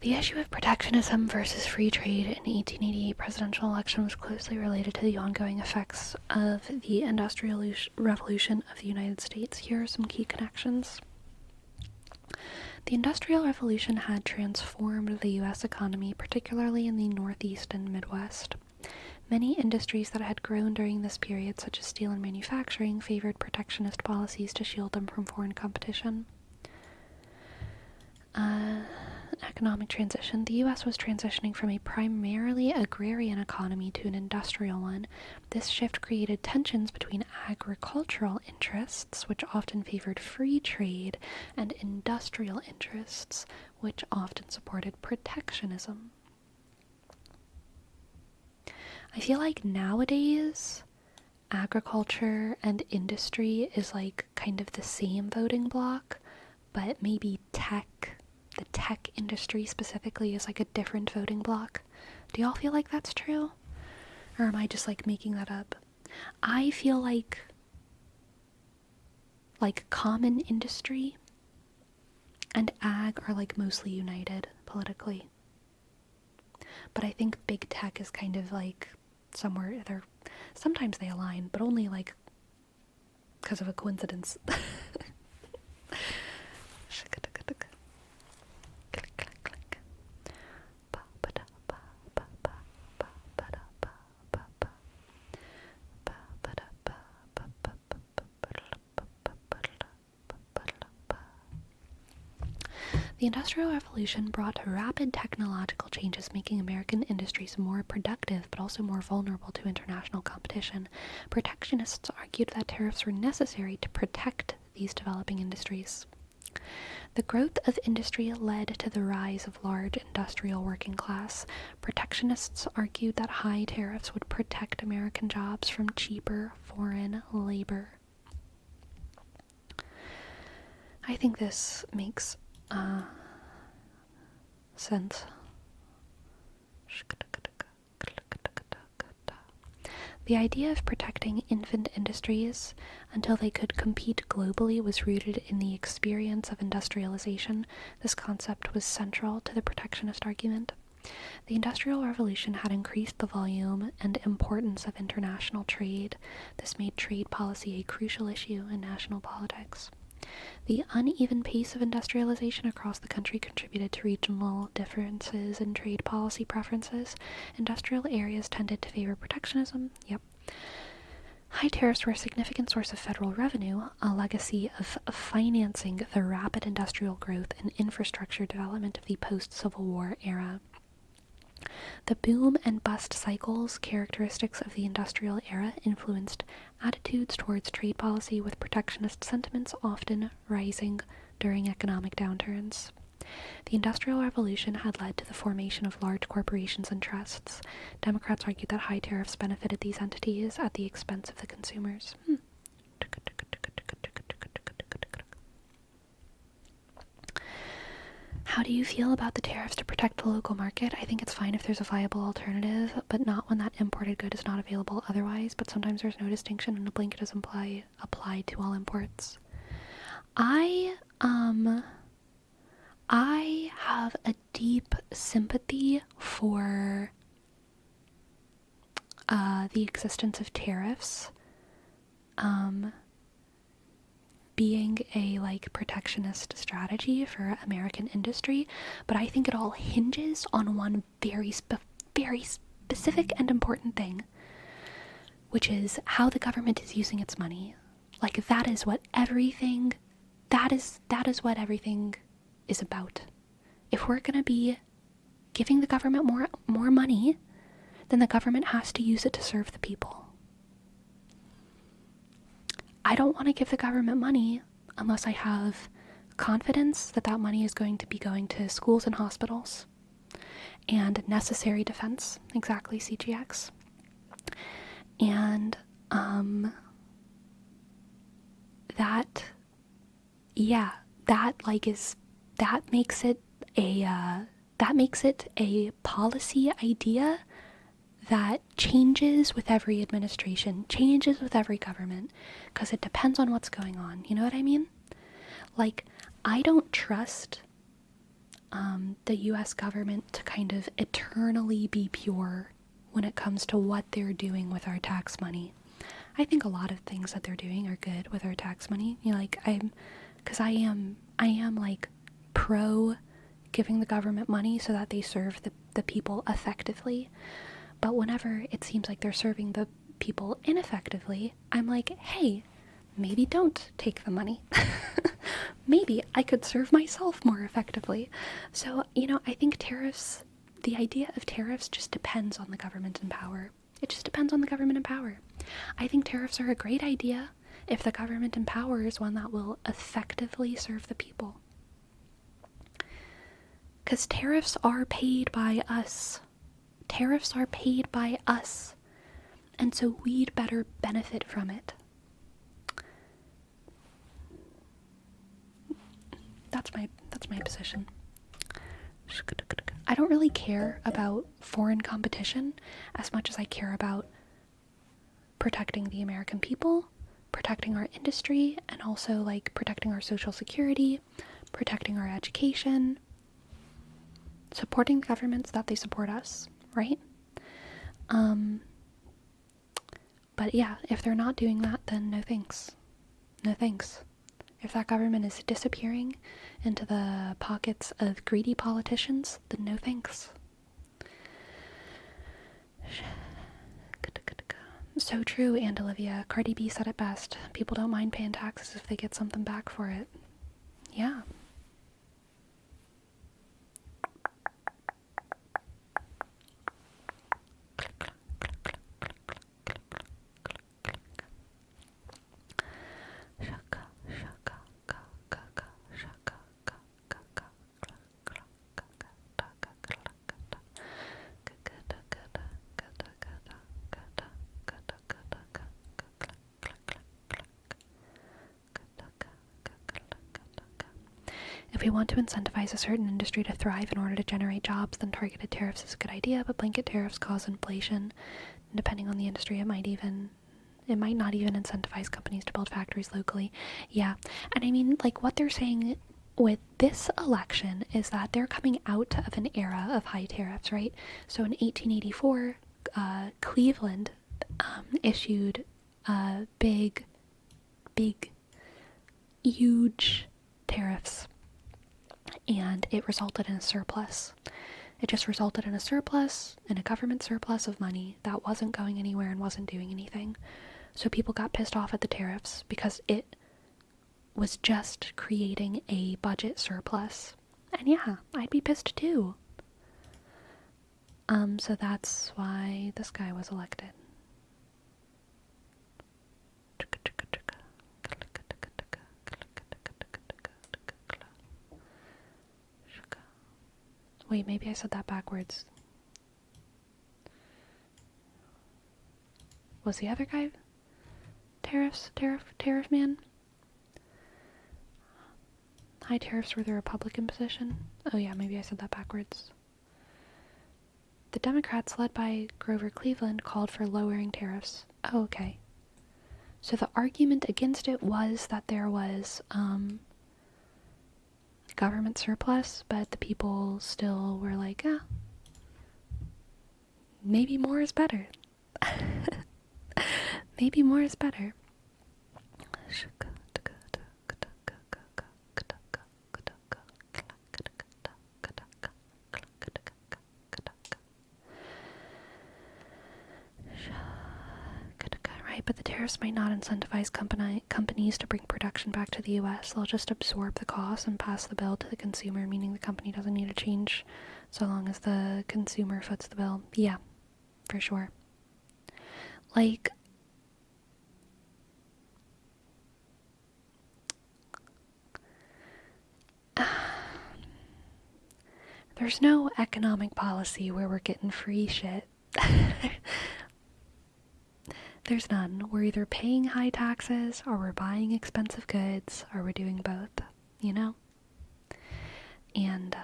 The issue of protectionism versus free trade in the 1888 presidential election was closely related to the ongoing effects of the Industrial Revolution of the United States. Here are some key connections. The Industrial Revolution had transformed the U.S. economy, particularly in the Northeast and Midwest. Many industries that had grown during this period, such as steel and manufacturing, favored protectionist policies to shield them from foreign competition. Economic transition. The U.S. was transitioning from a primarily agrarian economy to an industrial one. This shift created tensions between agricultural interests, which often favored free trade, and industrial interests, which often supported protectionism. I feel like nowadays, agriculture and industry is like kind of the same voting bloc, but maybe the tech industry specifically is like a different voting bloc. Do y'all feel like that's true? Or am I just like making that up? I feel like common industry and ag are like mostly united politically. But I think big tech is kind of like somewhere sometimes they align, but only like because of a coincidence. The Industrial Revolution brought rapid technological changes, making American industries more productive but also more vulnerable to international competition. Protectionists argued that tariffs were necessary to protect these developing industries. The growth of industry led to the rise of large industrial working class. Protectionists argued that high tariffs would protect American jobs from cheaper foreign labor. I think this makes sense. The idea of protecting infant industries until they could compete globally was rooted in the experience of industrialization. This concept was central to the protectionist argument. The Industrial Revolution had increased the volume and importance of international trade. This made trade policy a crucial issue in national politics. The uneven pace of industrialization across the country contributed to regional differences in trade policy preferences. Industrial areas tended to favor protectionism. Yep. High tariffs were a significant source of federal revenue, a legacy of financing the rapid industrial growth and infrastructure development of the post-Civil War era. The boom and bust cycles characteristics of the industrial era influenced attitudes towards trade policy, with protectionist sentiments often rising during economic downturns. The Industrial Revolution had led to the formation of large corporations and trusts. Democrats argued that high tariffs benefited these entities at the expense of the consumers. How do you feel about the tariffs to protect the local market? I think it's fine if there's a viable alternative, but not when that imported good is not available otherwise. But sometimes there's no distinction and a blanket is applied to all imports. I have a deep sympathy for the existence of tariffs being a protectionist strategy for American industry, but I think it all hinges on one very specific and important thing, which is how the government is using its money. That is what everything is about. If we're going to be giving the government more money, then the government has to use it to serve the people. I don't want to give the government money unless I have confidence that that money is going to be going to schools and hospitals and necessary defense, exactly, CGX. And that makes it a policy idea that changes with every administration, changes with every government, because it depends on what's going on. You know what I mean? I don't trust the US government to kind of eternally be pure when it comes to what they're doing with our tax money. I think a lot of things that they're doing are good with our tax money. I am pro giving the government money so that they serve the people effectively. But whenever it seems like they're serving the people ineffectively, I'm like, hey, maybe don't take the money. Maybe I could serve myself more effectively. So, I think tariffs, the idea of tariffs just depends on the government in power. It just depends on the government in power. I think tariffs are a great idea if the government in power is one that will effectively serve the people. Because tariffs are paid by us. Tariffs are paid by us, and so we'd better benefit from it. That's my position. I don't really care about foreign competition as much as I care about protecting the American people, protecting our industry, and also protecting our social security, protecting our education, supporting governments that they support us. Right? But yeah, if they're not doing that, then no thanks. No thanks. If that government is disappearing into the pockets of greedy politicians, then no thanks. So true, and Olivia. Cardi B said it best. People don't mind paying taxes if they get something back for it. Yeah. If we want to incentivize a certain industry to thrive in order to generate jobs, then targeted tariffs is a good idea, but blanket tariffs cause inflation. And depending on the industry, it might not even incentivize companies to build factories locally. Yeah, and I mean, like, what they're saying with this election is that they're coming out of an era of high tariffs, right? So in 1884, Cleveland issued big, huge tariffs, and it resulted in a surplus. It just resulted in a surplus, in a government surplus of money that wasn't going anywhere and wasn't doing anything. So people got pissed off at the tariffs because it was just creating a budget surplus. And yeah, I'd be pissed too. So that's why this guy was elected. Wait, maybe I said that backwards. Was the other guy Tariff man? High tariffs were the Republican position? Oh yeah, maybe I said that backwards. The Democrats, led by Grover Cleveland, called for lowering tariffs. Oh, okay. So the argument against it was that there was government surplus, but the people still were like, maybe more is better. Maybe more is better. Right, but the tariffs might not incentivize companies to bring production back to the US. They'll just absorb the cost and pass the bill to the consumer, meaning the company doesn't need to change so long as the consumer foots the bill. Yeah, for sure. Like, there's no economic policy where we're getting free shit. There's none. We're either paying high taxes, or we're buying expensive goods, or we're doing both, you know? And,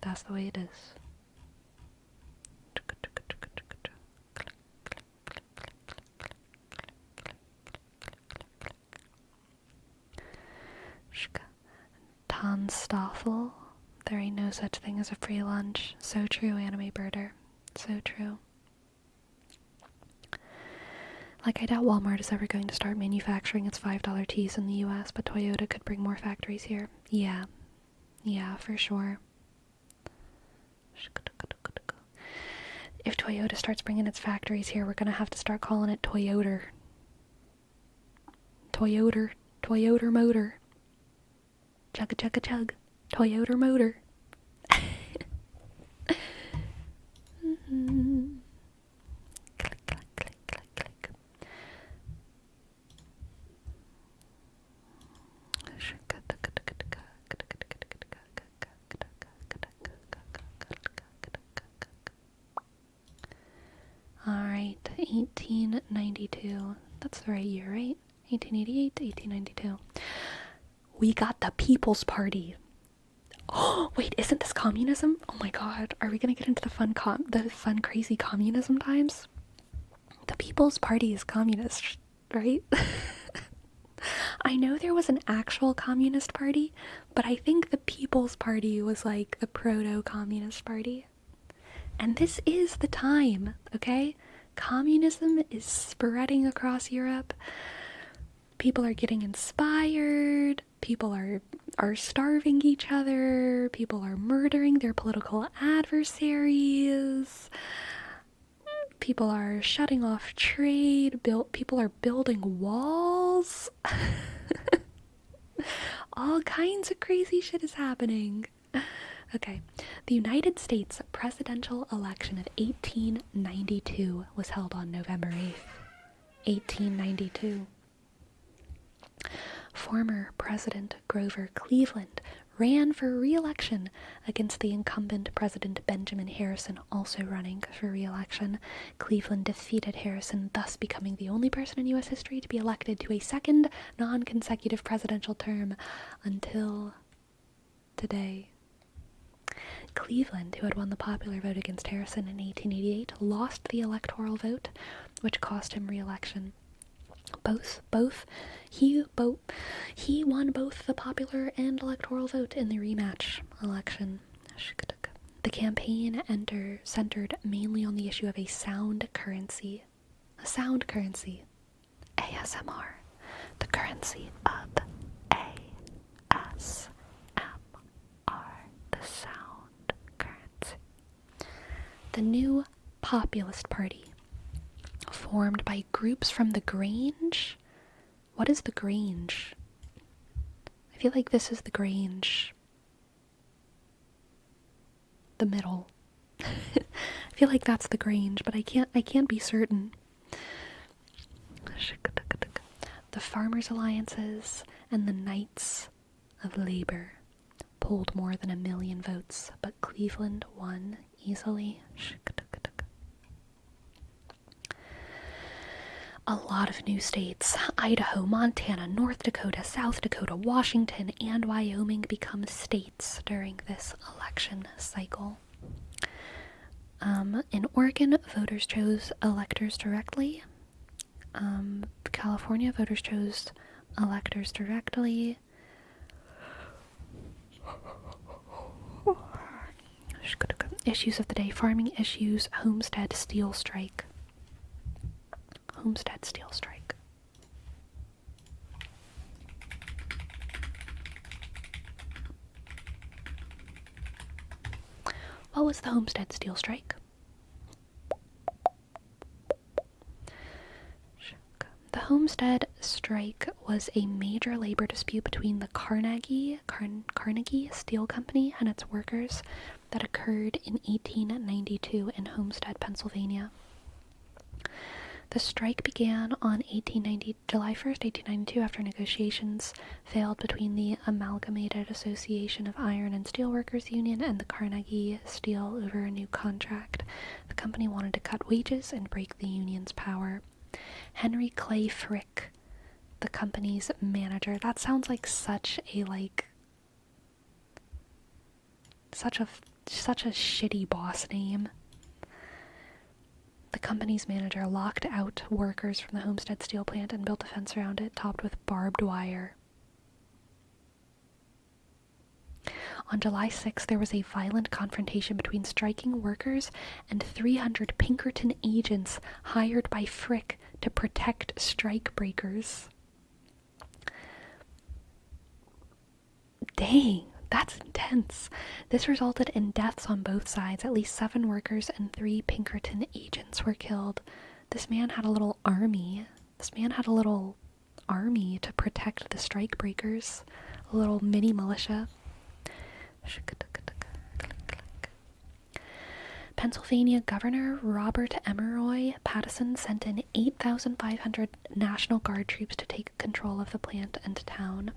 that's the way it is. Ton Stoffel. There ain't no such thing as a free lunch. So true, anime birder. So true. Like, I doubt Walmart is ever going to start manufacturing its $5 teas in the US, but Toyota could bring more factories here. Yeah. Yeah, for sure. If Toyota starts bringing its factories here, we're gonna have to start calling it Toyota. Toyota motor. Chugga chugga chug. Toyota motor. Click, click, click, click, click. Alright, 1892. That's the right year, right? 1888 to 1892. We got the People's Party. Oh, wait, isn't this communism? Oh my god, are we gonna get into the fun, crazy communism times? The People's Party is communist, right? I know there was an actual communist party, but I think the People's Party was like the proto-communist party. And this is the time, okay? Communism is spreading across Europe. People are getting inspired. People are starving each other. People are murdering their political adversaries. People are shutting off trade. People are building walls. All kinds of crazy shit is happening. Okay, the United States presidential election of 1892 was held on November 8th, 1892. Former President Grover Cleveland ran for re-election against the incumbent President Benjamin Harrison, also running for re-election. Cleveland defeated Harrison, thus becoming the only person in U.S. history to be elected to a second non-consecutive presidential term until today. Cleveland, who had won the popular vote against Harrison in 1888, lost the electoral vote, which cost him re-election. He won both the popular and electoral vote in the rematch election. The campaign centered mainly on the issue of a sound currency. A sound currency. ASMR. The currency of ASMR. The sound currency. The new Populist Party, formed by groups from the Grange. What is the Grange? I feel like this is the Grange. The middle. I feel like that's the Grange, but I can't be certain. The Farmers' Alliances and the Knights of Labor polled more than 1 million votes, but Cleveland won easily. A lot of new states, Idaho, Montana, North Dakota, South Dakota, Washington, and Wyoming become states during this election cycle. In Oregon, voters chose electors directly. California, voters chose electors directly. Issues of the day: farming issues, homestead, steel strike. Homestead steel strike. What was the homestead steel strike? The homestead strike was a major labor dispute between the Carnegie Steel Company and its workers that occurred in 1892 in Homestead, Pennsylvania. The strike began on July 1st, 1892, after negotiations failed between the Amalgamated Association of Iron and Steel Workers Union and the Carnegie Steel over a new contract. The company wanted to cut wages and break the union's power. Henry Clay Frick, the company's manager. That sounds like such a shitty boss name. The company's manager locked out workers from the Homestead steel plant and built a fence around it, topped with barbed wire. On July 6th, there was a violent confrontation between striking workers and 300 Pinkerton agents hired by Frick to protect strike breakers. Dang, that's intense. This resulted in deaths on both sides. At least 7 workers and 3 Pinkerton agents were killed. This man had a little army. To protect the strike breakers. A little mini militia. Pennsylvania Governor Robert Emeroy Pattison sent in 8,500 National Guard troops to take control of the plant and town.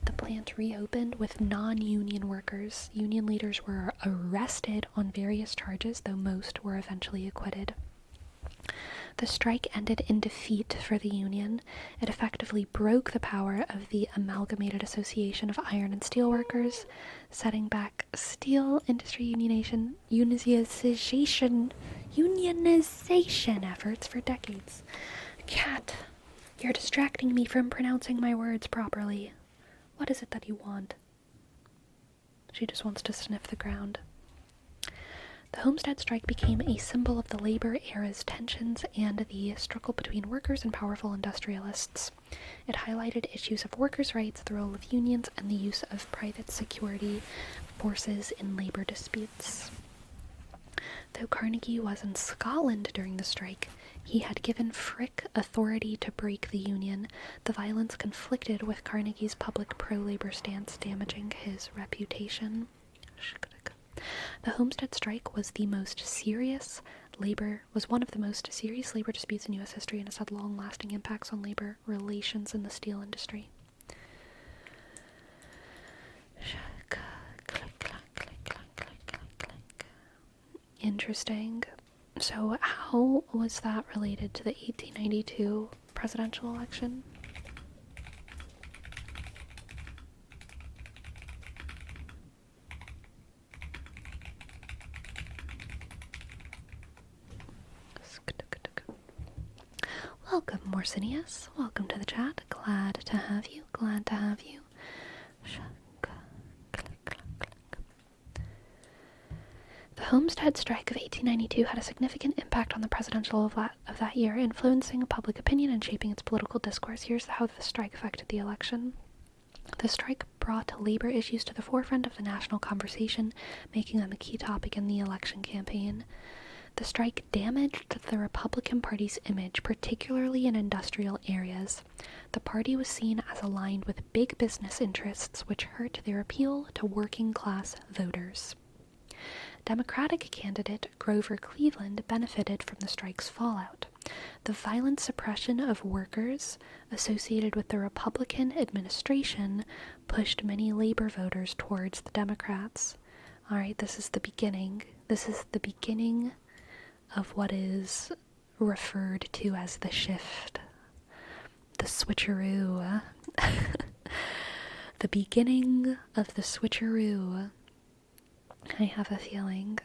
The plant reopened with non-union workers. Union leaders were arrested on various charges, though most were eventually acquitted. The strike ended in defeat for the Union. It effectively broke the power of the Amalgamated Association of Iron and Steel Workers, setting back steel industry unionization efforts for decades. Cat, you're distracting me from pronouncing my words properly. What is it that you want? She just wants to sniff the ground. The Homestead strike became a symbol of the labor era's tensions and the struggle between workers and powerful industrialists. It highlighted issues of workers' rights, the role of unions, and the use of private security forces in labor disputes. Though Carnegie was in Scotland during the strike, he had given Frick authority to break the union. The violence conflicted with Carnegie's public pro-labor stance, damaging his reputation. The Homestead strike was one of the most serious labor disputes in U.S. history and has had long-lasting impacts on labor relations in the steel industry. Interesting. So how was that related to the 1892 presidential election? Welcome, Morsinius. Welcome to the chat. Glad to have you. Glad to have you. The Homestead Strike of 1892 had a significant impact on the presidential of that year, influencing public opinion and shaping its political discourse. Here's how the strike affected the election. The strike brought labor issues to the forefront of the national conversation, making them a key topic in the election campaign. The strike damaged the Republican Party's image, particularly in industrial areas. The party was seen as aligned with big business interests, which hurt their appeal to working-class voters. Democratic candidate Grover Cleveland benefited from the strike's fallout. The violent suppression of workers associated with the Republican administration pushed many labor voters towards the Democrats. Alright, this is the beginning. This is the beginning of what is referred to as the shift. The switcheroo. The beginning of the switcheroo. I have a feeling.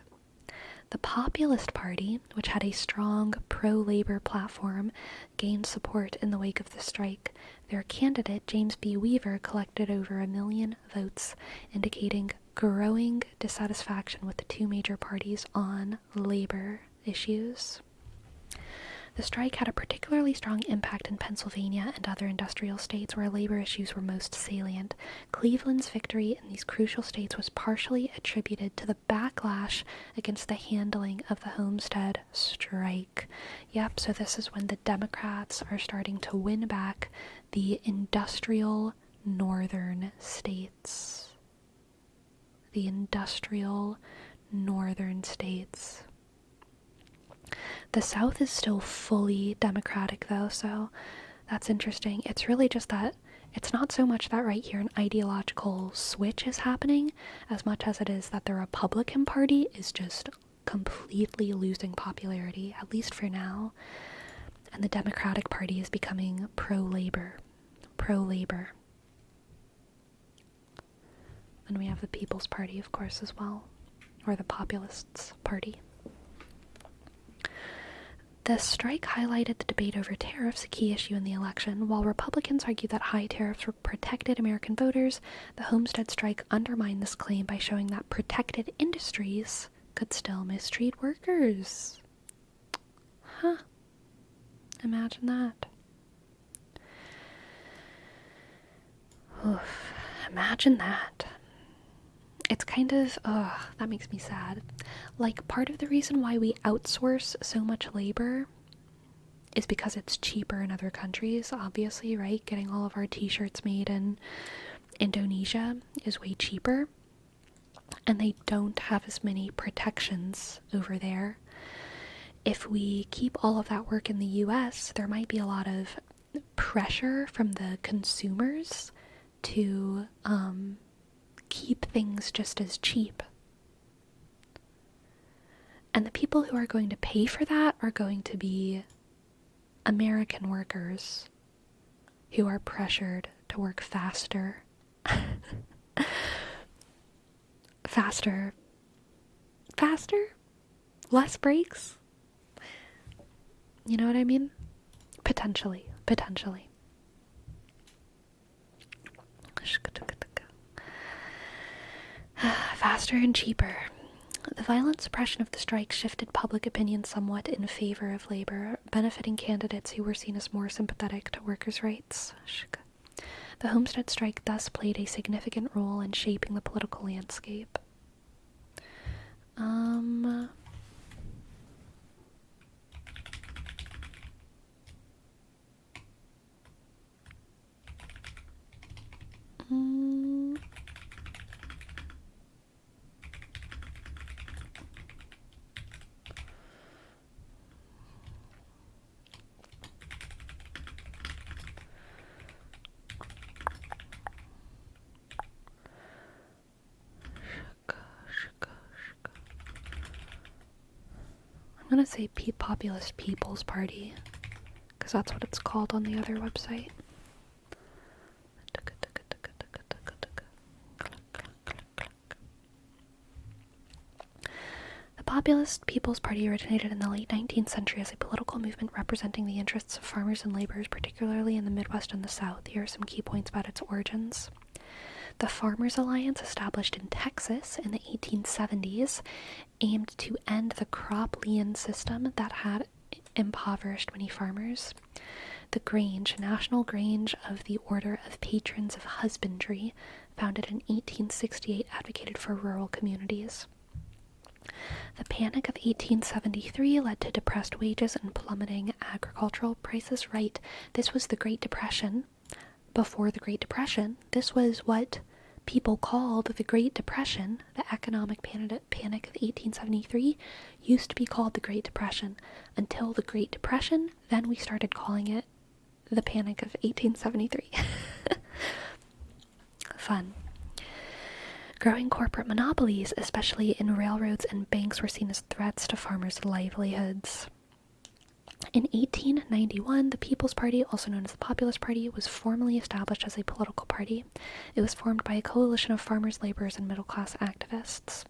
The Populist Party, which had a strong pro-labor platform, gained support in the wake of the strike. Their candidate, James B. Weaver, collected over 1 million votes, indicating growing dissatisfaction with the two major parties on labor issues. The strike had a particularly strong impact in Pennsylvania and other industrial states where labor issues were most salient. Cleveland's victory in these crucial states was partially attributed to the backlash against the handling of the Homestead Strike. Yep, so this is when the Democrats are starting to win back the industrial northern states. The industrial northern states. The South is still fully Democratic, though, so that's interesting. It's really just that it's not so much that right here an ideological switch is happening, as much as it is that the Republican Party is just completely losing popularity, at least for now, and the Democratic Party is becoming pro-labor. Pro-labor. And we have the People's Party, of course, as well, or the Populists Party. The strike highlighted the debate over tariffs, a key issue in the election. While Republicans argued that high tariffs protected American voters, the Homestead Strike undermined this claim by showing that protected industries could still mistreat workers. Huh. Imagine that. Oof. Imagine that. It's kind of, that makes me sad. Like, part of the reason why we outsource so much labor is because it's cheaper in other countries, obviously, right? Getting all of our t-shirts made in Indonesia is way cheaper, and they don't have as many protections over there. If we keep all of that work in the US, there might be a lot of pressure from the consumers to, keep things just as cheap. And the people who are going to pay for that are going to be American workers who are pressured to work faster. Faster? Less breaks? You know what I mean? Potentially. Faster and cheaper. The violent suppression of the strike shifted public opinion somewhat in favor of labor, benefiting candidates who were seen as more sympathetic to workers' rights. The Homestead Strike thus played a significant role in shaping the political landscape. going to say Populist People's Party, because that's what it's called on the other website. The Populist People's Party originated in the late 19th century as a political movement representing the interests of farmers and laborers, particularly in the Midwest and the South. Here are some key points about its origins. The Farmers Alliance, established in Texas in the 1870s, aimed to end the crop lien system that had impoverished many farmers. The Grange, National Grange of the Order of Patrons of Husbandry, founded in 1868, advocated for rural communities. The Panic of 1873 led to depressed wages and plummeting agricultural prices. Right, this was the Great Depression. Before the Great Depression, this was what people called the Great Depression. The economic panic of 1873 used to be called the Great Depression. Until the Great Depression, then we started calling it the Panic of 1873. Fun. Growing corporate monopolies, especially in railroads and banks, were seen as threats to farmers' livelihoods. In 1891, the People's Party, also known as the Populist Party, was formally established as a political party. It was formed by a coalition of farmers, laborers, and middle-class activists.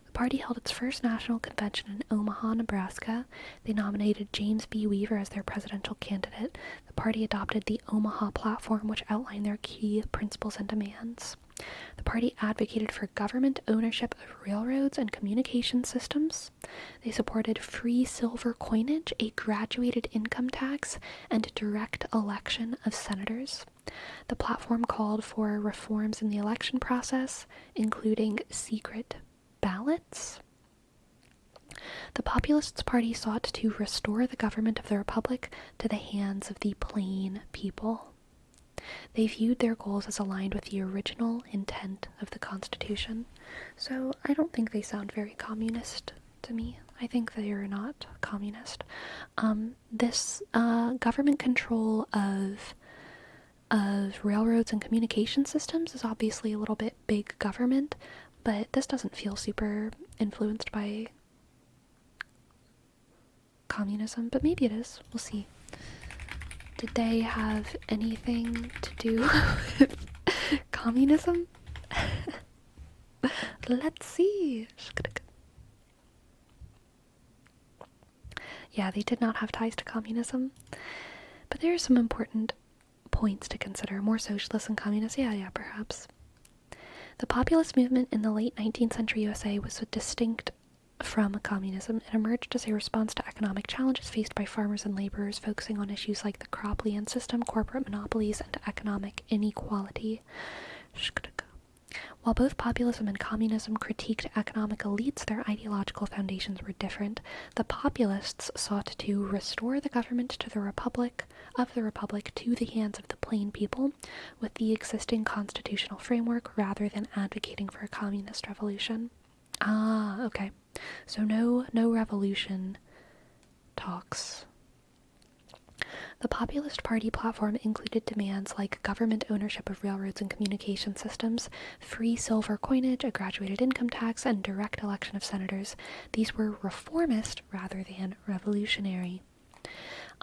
The party held its first national convention in Omaha, Nebraska. They nominated James B. Weaver as their presidential candidate. The party adopted the Omaha Platform, which outlined their key principles and demands. The party advocated for government ownership of railroads and communication systems. They supported free silver coinage, a graduated income tax, and direct election of senators. The platform called for reforms in the election process, including secret ballots. The Populists' Party sought to restore the government of the Republic to the hands of the plain people. They viewed their goals as aligned with the original intent of the Constitution. So I don't think they sound very communist to me. I think they are not communist. This government control of railroads and communication systems is obviously a little bit big government, but this doesn't feel super influenced by communism, but maybe it is. We'll see. Did they have anything to do with communism? Let's see. Yeah, they did not have ties to communism. But there are some important points to consider. More socialists than communists? Yeah, perhaps. The populist movement in the late 19th century USA was distinct from communism. It emerged as a response to economic challenges faced by farmers and laborers, focusing on issues like the crop lien system, corporate monopolies, and economic inequality. While both populism and communism critiqued economic elites, their ideological foundations were different. The populists sought to restore the government to the Republic to the hands of the plain people with the existing constitutional framework rather than advocating for a communist revolution. Ah, okay. So no revolution talks. The Populist Party platform included demands like government ownership of railroads and communication systems, free silver coinage, a graduated income tax, and direct election of senators. These were reformist rather than revolutionary.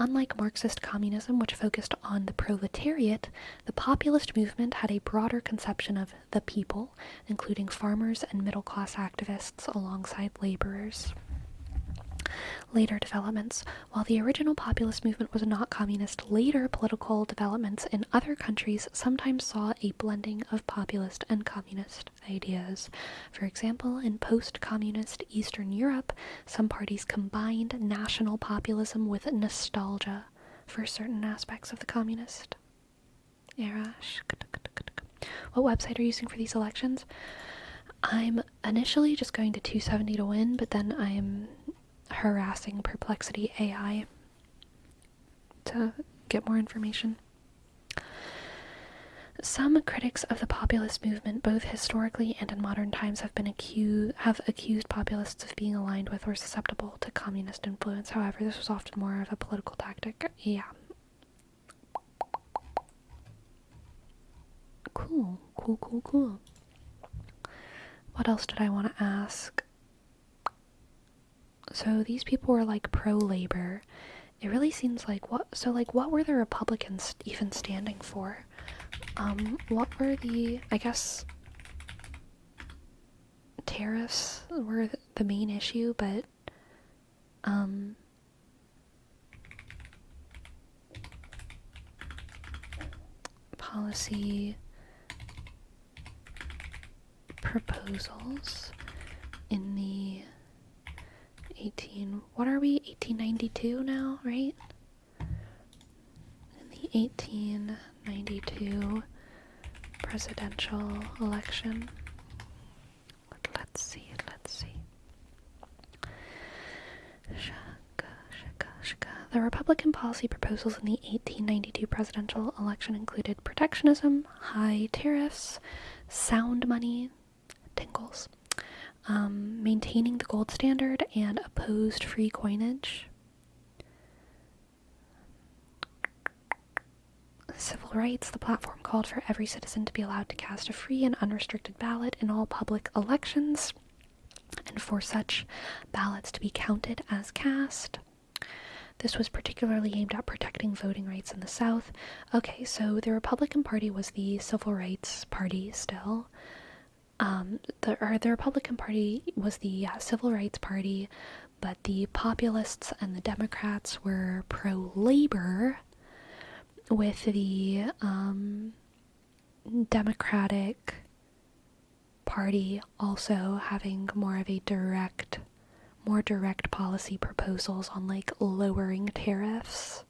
Unlike Marxist communism, which focused on the proletariat, the populist movement had a broader conception of the people, including farmers and middle-class activists alongside laborers. Later developments. While the original populist movement was not communist, later political developments in other countries sometimes saw a blending of populist and communist ideas. For example, in post-communist Eastern Europe, some parties combined national populism with nostalgia for certain aspects of the communist era. What website are you using for these elections? I'm initially just going to 270 to win, but then I'm harassing Perplexity AI to get more information. Some critics of the populist movement, both historically and in modern times, have accused populists of being aligned with or susceptible to communist influence. However, this was often more of a political tactic. Yeah. Cool. What else did I want to ask? So these people were like pro-labor. It really seems like what were the Republicans even standing for? What were I guess tariffs were the main issue, but policy proposals in the 1892 now, right? In the 1892 presidential election. Let's see. The Republican policy proposals in the 1892 presidential election included protectionism, high tariffs, sound money, tingles, maintaining the gold standard, and opposed free coinage. Civil rights, the platform called for every citizen to be allowed to cast a free and unrestricted ballot in all public elections, and for such ballots to be counted as cast. This was particularly aimed at protecting voting rights in the South. Okay, so the Republican Party was the Civil Rights Party still. The Republican Party was the Civil Rights Party, but the Populists and the Democrats were pro-labor, with the Democratic Party also having more direct policy proposals on like lowering tariffs.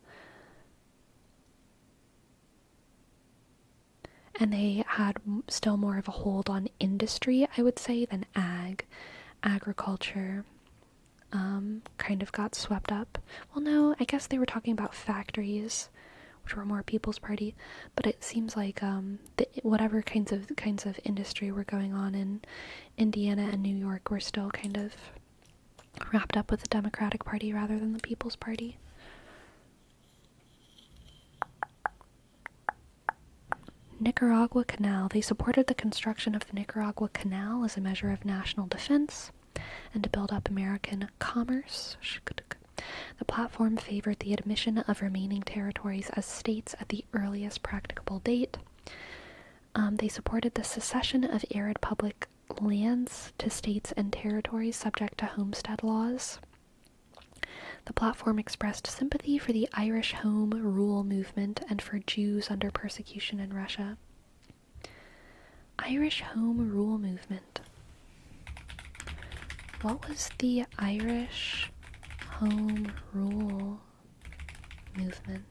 And they had still more of a hold on industry, I would say, than agriculture kind of got swept up. Well, no, I guess they were talking about factories, which were more People's Party, but it seems like whatever kinds of industry were going on in Indiana and New York were still kind of wrapped up with the Democratic Party rather than the People's Party. Nicaragua Canal. They supported the construction of the Nicaragua Canal as a measure of national defense and to build up American commerce. The platform favored the admission of remaining territories as states at the earliest practicable date. They supported the secession of arid public lands to states and territories subject to homestead laws. The platform expressed sympathy for the Irish Home Rule movement and for Jews under persecution in Russia. Irish Home Rule movement. What was the Irish Home Rule movement?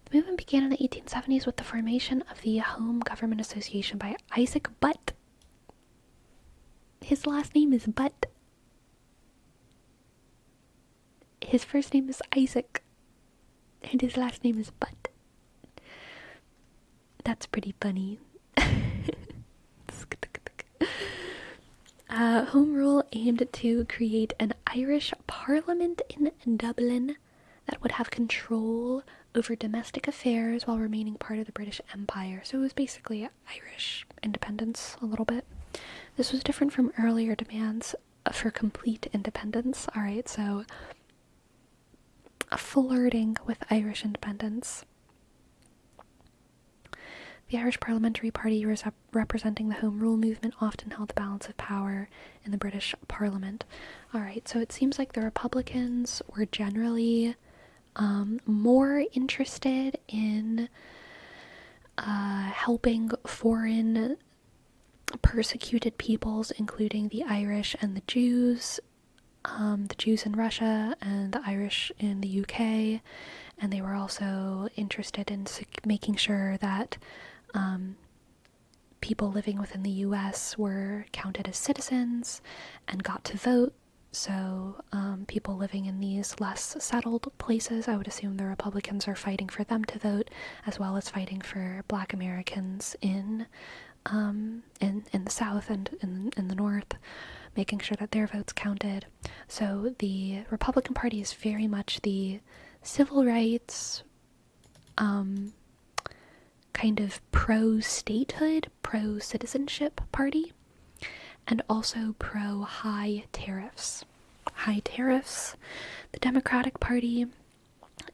The movement began in the 1870s with the formation of the Home Government Association by Isaac Butt. His last name is Butt. His first name is Isaac, and his last name is Butt. That's pretty funny. Home Rule aimed to create an Irish parliament in Dublin that would have control over domestic affairs while remaining part of the British Empire. So it was basically Irish independence a little bit. This was different from earlier demands for complete independence. Alright, so flirting with Irish independence. The Irish Parliamentary Party, representing the Home Rule movement, often held the balance of power in the British Parliament. Alright, so it seems like the Republicans were generally more interested in helping foreign persecuted peoples, including the Irish and the Jews in Russia and the Irish in the UK, and they were also interested in making sure that people living within the US were counted as citizens and got to vote. So people living in these less settled places, I would assume the Republicans are fighting for them to vote, as well as fighting for Black Americans in in the South and in the North, making sure that their votes counted. So the Republican Party is very much the civil rights, kind of pro-statehood, pro-citizenship party, and also pro-high tariffs. High tariffs. The Democratic Party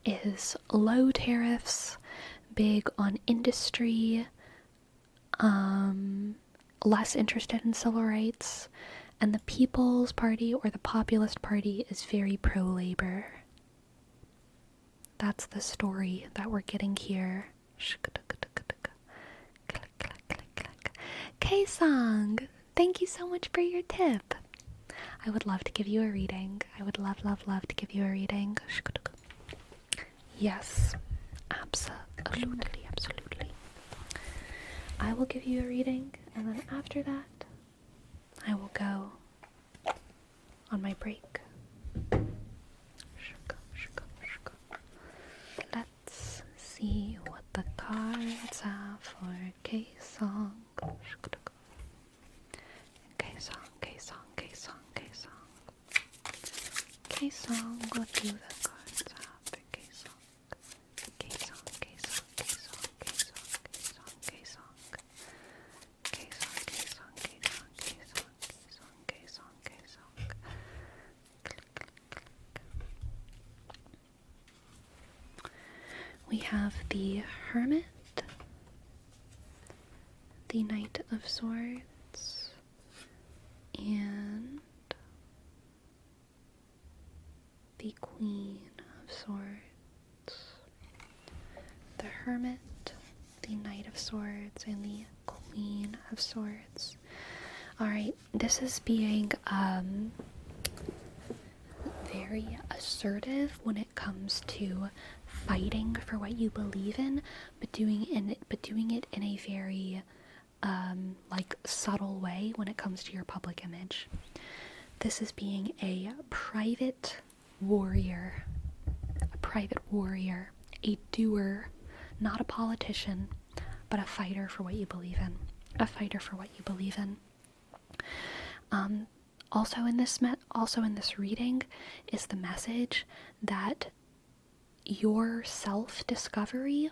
is low tariffs, big on industry, less interested in civil rights, and the People's Party, or the Populist Party, is very pro-labor. That's the story that we're getting here. K-Song, thank you so much for your tip. I would love to give you a reading. I would love to give you a reading. Yes, absolutely. I will give you a reading, and then after that, I will go on my break. Let's see what the cards have for K-Song. K-Song, what do the cards have for K-Song? K-Song. We have the Hermit, the Knight of Swords, and the Queen of Swords. The Hermit, the Knight of Swords, and the Queen of Swords. Alright, this is being very assertive when it comes to fighting for what you believe in, but doing it in a very subtle way when it comes to your public image. This is being a private warrior, a doer, not a politician, but a fighter for what you believe in. Also in this reading is the message that your self-discovery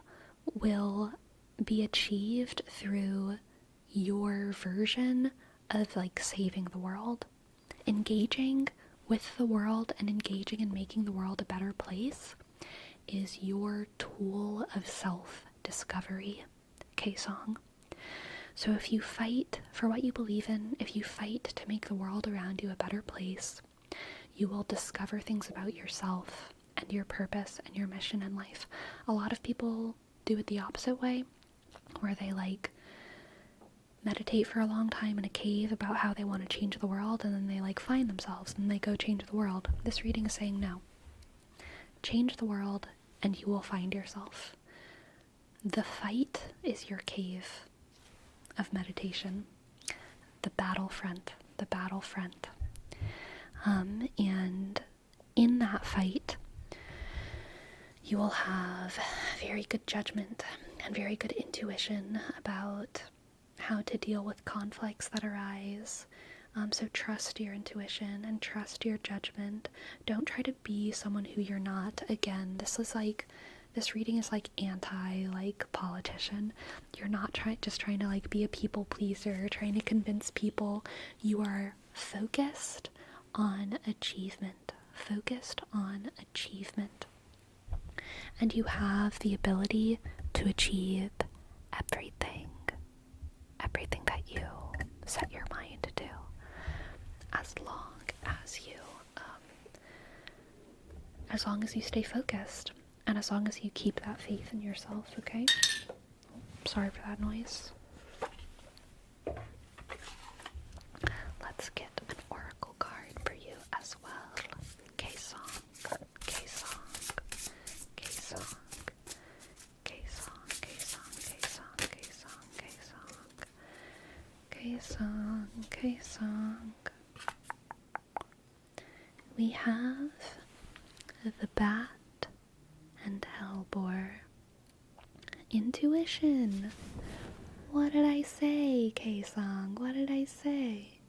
will be achieved through your version of saving the world. Engaging with the world and engaging in making the world a better place is your tool of self-discovery. K-Song. So if you fight for what you believe in, if you fight to make the world around you a better place, you will discover things about yourself and your purpose and your mission in life. A lot of people do it the opposite way, where they meditate for a long time in a cave about how they want to change the world, and then they find themselves and they go change the world. This reading is saying no. Change the world and you will find yourself. The fight is your cave of meditation. The battlefront. And in that fight, you will have very good judgment and very good intuition about how to deal with conflicts that arise. So trust your intuition and trust your judgment. Don't try to be someone who you're not. Again, this reading is anti politician. You're not trying to be a people pleaser, trying to convince people. You are focused on achievement. And you have the ability to achieve everything that you set your mind to, as long as you stay focused, and as long as you keep that faith in yourself, okay? Sorry for that noise. Let's get an oracle card for you as well. K-Song. We have the Bat and Hellbore. Intuition. What did I say, K-Song? What did I say?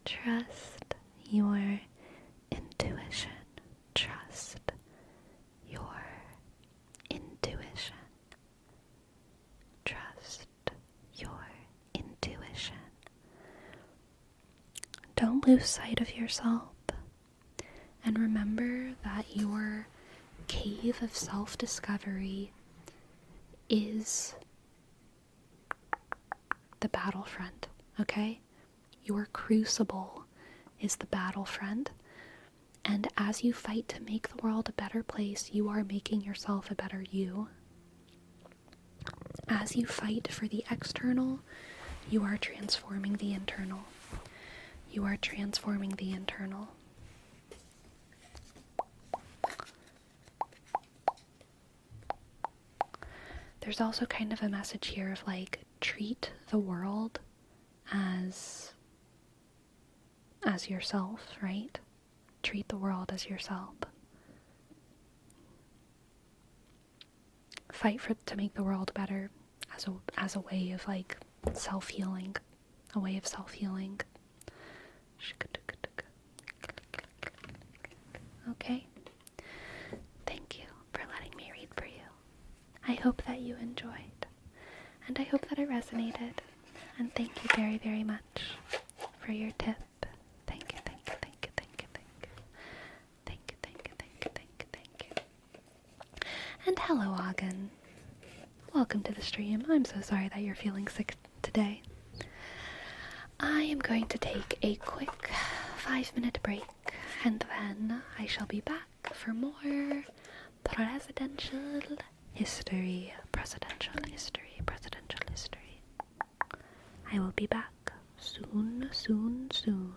Trust your intuition. Trust your intuition. Trust your intuition. Don't lose sight of yourself. And remember that your cave of self-discovery is the battlefront, okay? Your crucible is the battlefront. And as you fight to make the world a better place, you are making yourself a better you. As you fight for the external, you are transforming the internal. You are transforming the internal. There's also kind of a message here of like, treat the world as yourself, right? Treat the world as yourself. Fight to make the world better as a way of like self-healing, a way of self-healing. Okay. Thank you for letting me read for you. I hope that you enjoyed, and I hope that it resonated. And thank you very, very much for your tip. Thank you, thank you, thank you, thank you, thank you. Thank you, thank you, thank you, thank you, thank you. And hello, Agan. Welcome to the stream. I'm so sorry that you're feeling sick today. I am going to take a quick 5-minute break, and then I shall be back for more presidential history. I will be back soon, soon, soon.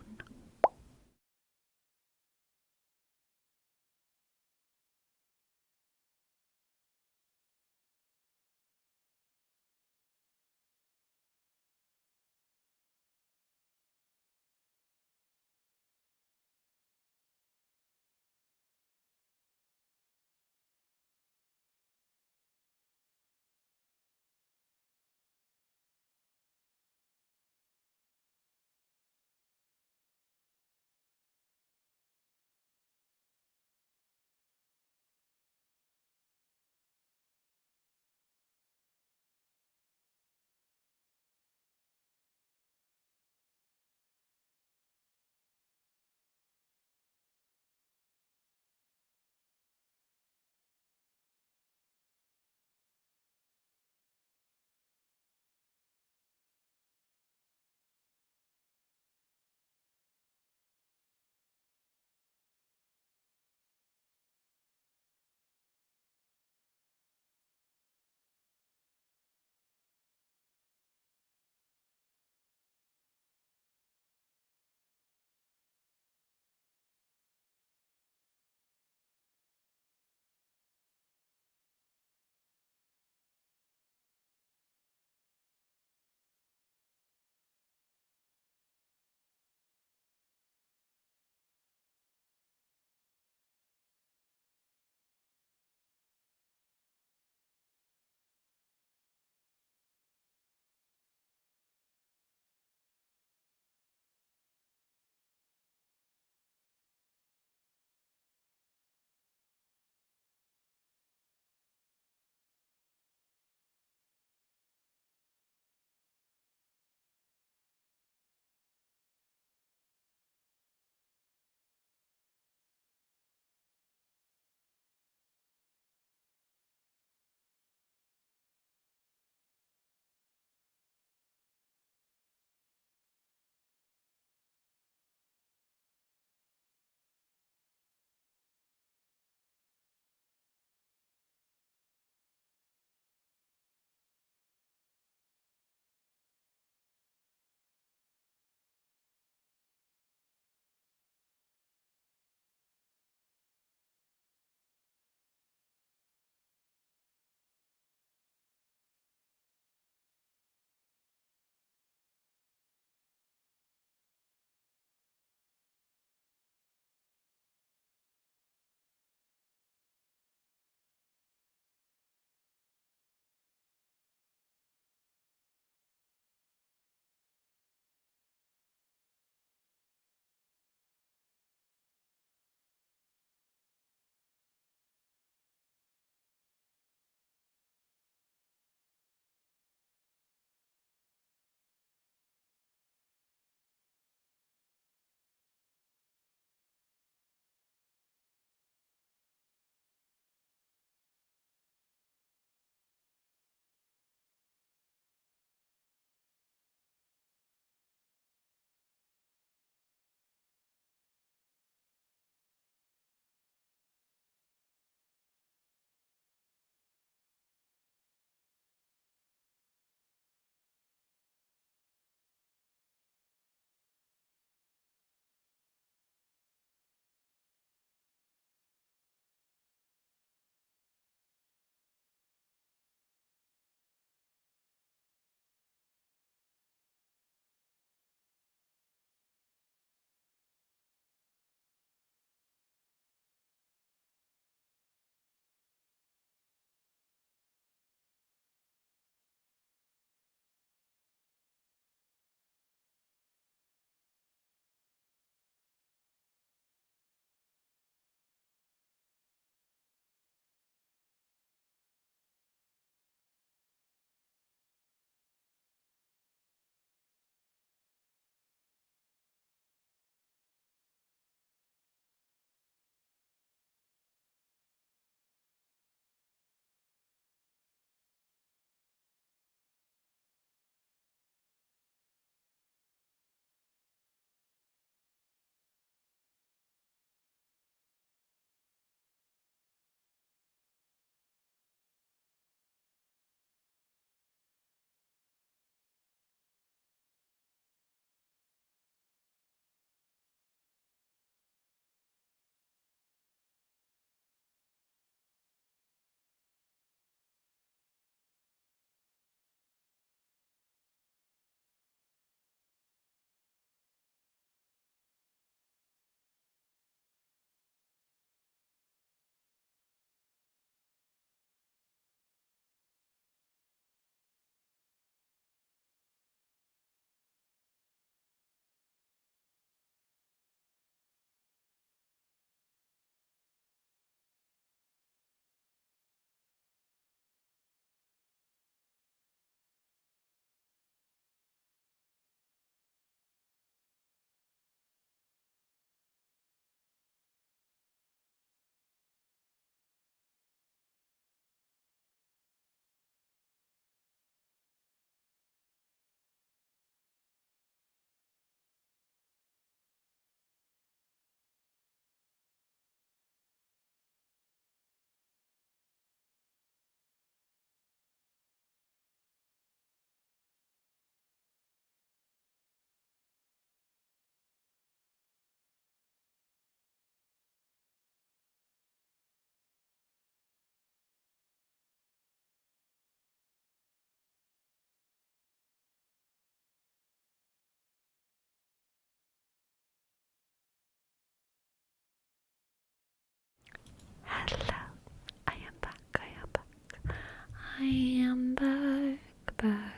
I am back, back,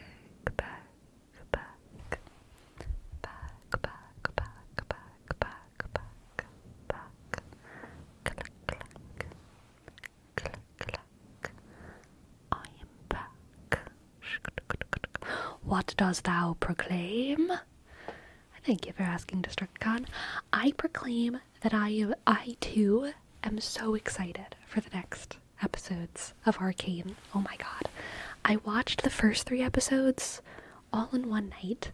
back, back, back, back, back, back, back, back, back. Click, click, click, click. I am back. What dost thou proclaim? Thank you for asking, Destructicon. I proclaim that I too am so excited for the next episodes of Arcane. Oh my god. I watched the first 3 episodes all in one night.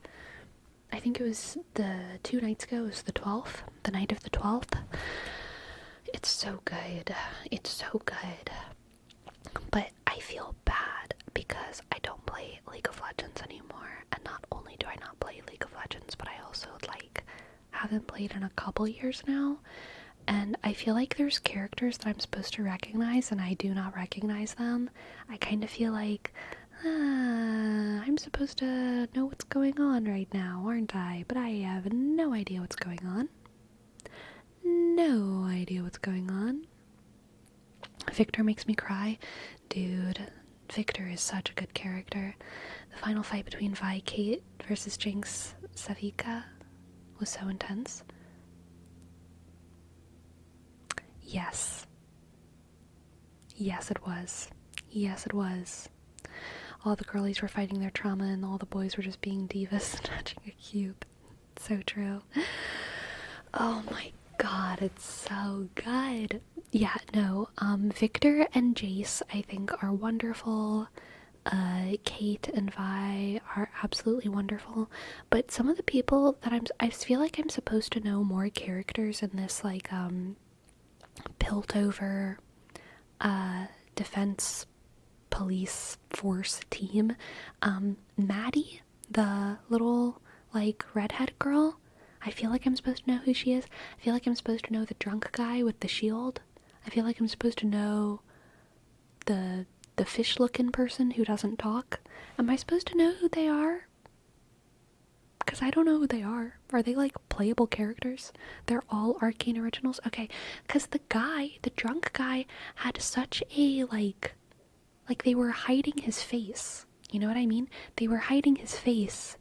I think it was the 2 nights ago. It was the 12th, the night of the 12th. It's so good. It's so good. But I feel bad because I don't play League of Legends anymore. And not only do I not play League of Legends, but I also haven't played in a couple years now. And I feel like there's characters that I'm supposed to recognize and I do not recognize them. I kind of feel like, I'm supposed to know what's going on right now, aren't I? But I have no idea what's going on. No idea what's going on. Victor makes me cry. Dude, Victor is such a good character. The final fight between Vi Kate versus Jinx Savika was so intense. Yes. Yes, it was. Yes, it was. All the girlies were fighting their trauma and all the boys were just being divas and touching a cube. So true. Oh my god, it's so good. Yeah, no, Victor and Jace, I think, are wonderful. Kate and Vi are absolutely wonderful. But some of the people that I feel like I'm supposed to know more characters in this, like, built over, defense police force team. Maddie, the little, like, redhead girl, I feel like I'm supposed to know who she is. I feel like I'm supposed to know the drunk guy with the shield. I feel like I'm supposed to know the fish-looking person who doesn't talk. Am I supposed to know who they are? Because I don't know who they are. Are they, like, playable characters? They're all Arcane originals? Okay, because the drunk guy, had such a, like, they were hiding his face. You know what I mean? They were hiding his face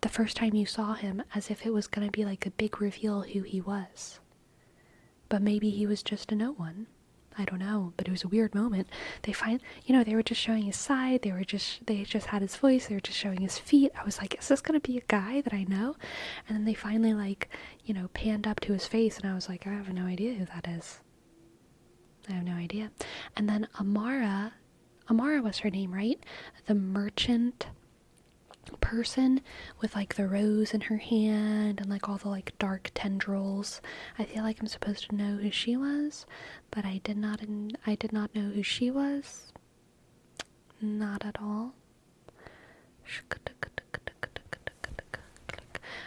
the first time you saw him, as if it was gonna be, like, a big reveal who he was. But maybe he was just a no one. I don't know, but it was a weird moment. They were just showing his side, they just had his voice, they were just showing his feet. I was like, is this gonna be a guy that I know? And then they finally, like, panned up to his face, and I was like, I have no idea who that is. I have no idea. And then Amara was her name, right? The merchant person with, like, the rose in her hand and, like, all the, like, dark tendrils. I feel like I'm supposed to know who she was, but I did not know who she was. Not at all.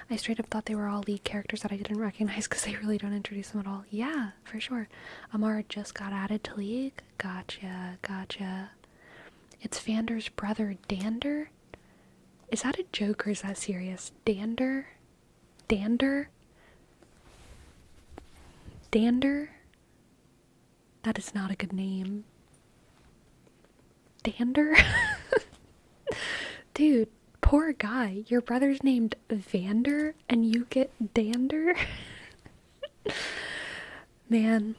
I straight up thought they were all lead characters that I didn't recognize because they really don't introduce them at all. Yeah, for sure. Amara just got added to League. Gotcha. It's Vander's brother, Dander? Is that a joke or is that serious? Dander? That is not a good name. Dander? Dude, poor guy. Your brother's named Vander and you get Dander? Man,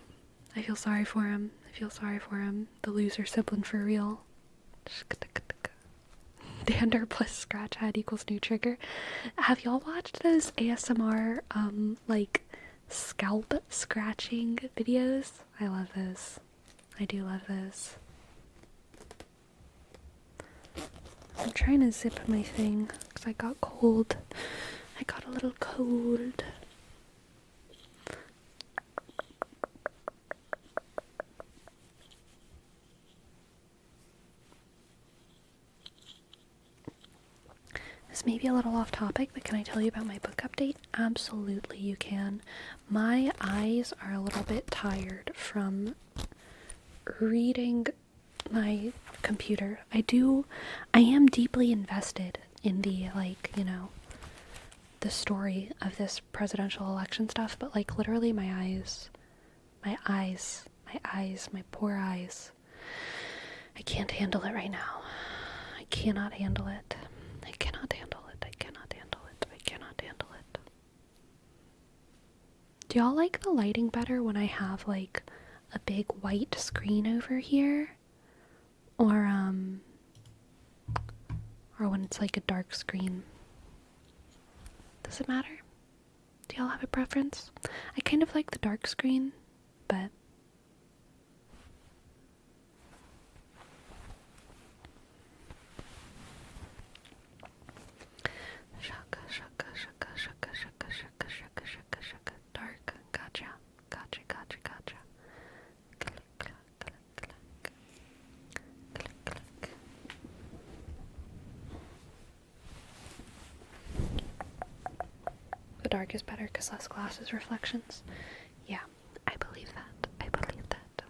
I feel sorry for him. The loser sibling for real. Dander plus scratch head equals new trigger. Have y'all watched those ASMR, like, scalp scratching videos? I love those. I do love those. I'm trying to zip my thing because I got cold. I got a little cold. This may be a little off topic, but can I tell you about my book update? Absolutely, you can. My eyes are a little bit tired from reading my computer. I am deeply invested in the, like, the story of this presidential election stuff, but, like, literally my poor eyes, I can't handle it right now. cannot handle it. I cannot handle it. I cannot handle it. I cannot handle it. Do y'all like the lighting better when I have like a big white screen over here? Or when it's like a dark screen? Does it matter? Do y'all have a preference? I kind of like the dark screen, but shaka shaka shaka shaka shaka shaka shaka shaka shaka dark. Gotcha. Gotcha, gotcha, gotcha. Click, click, click, click. Click, click. The dark is better because less glasses reflections. Yeah, I believe that. I believe that.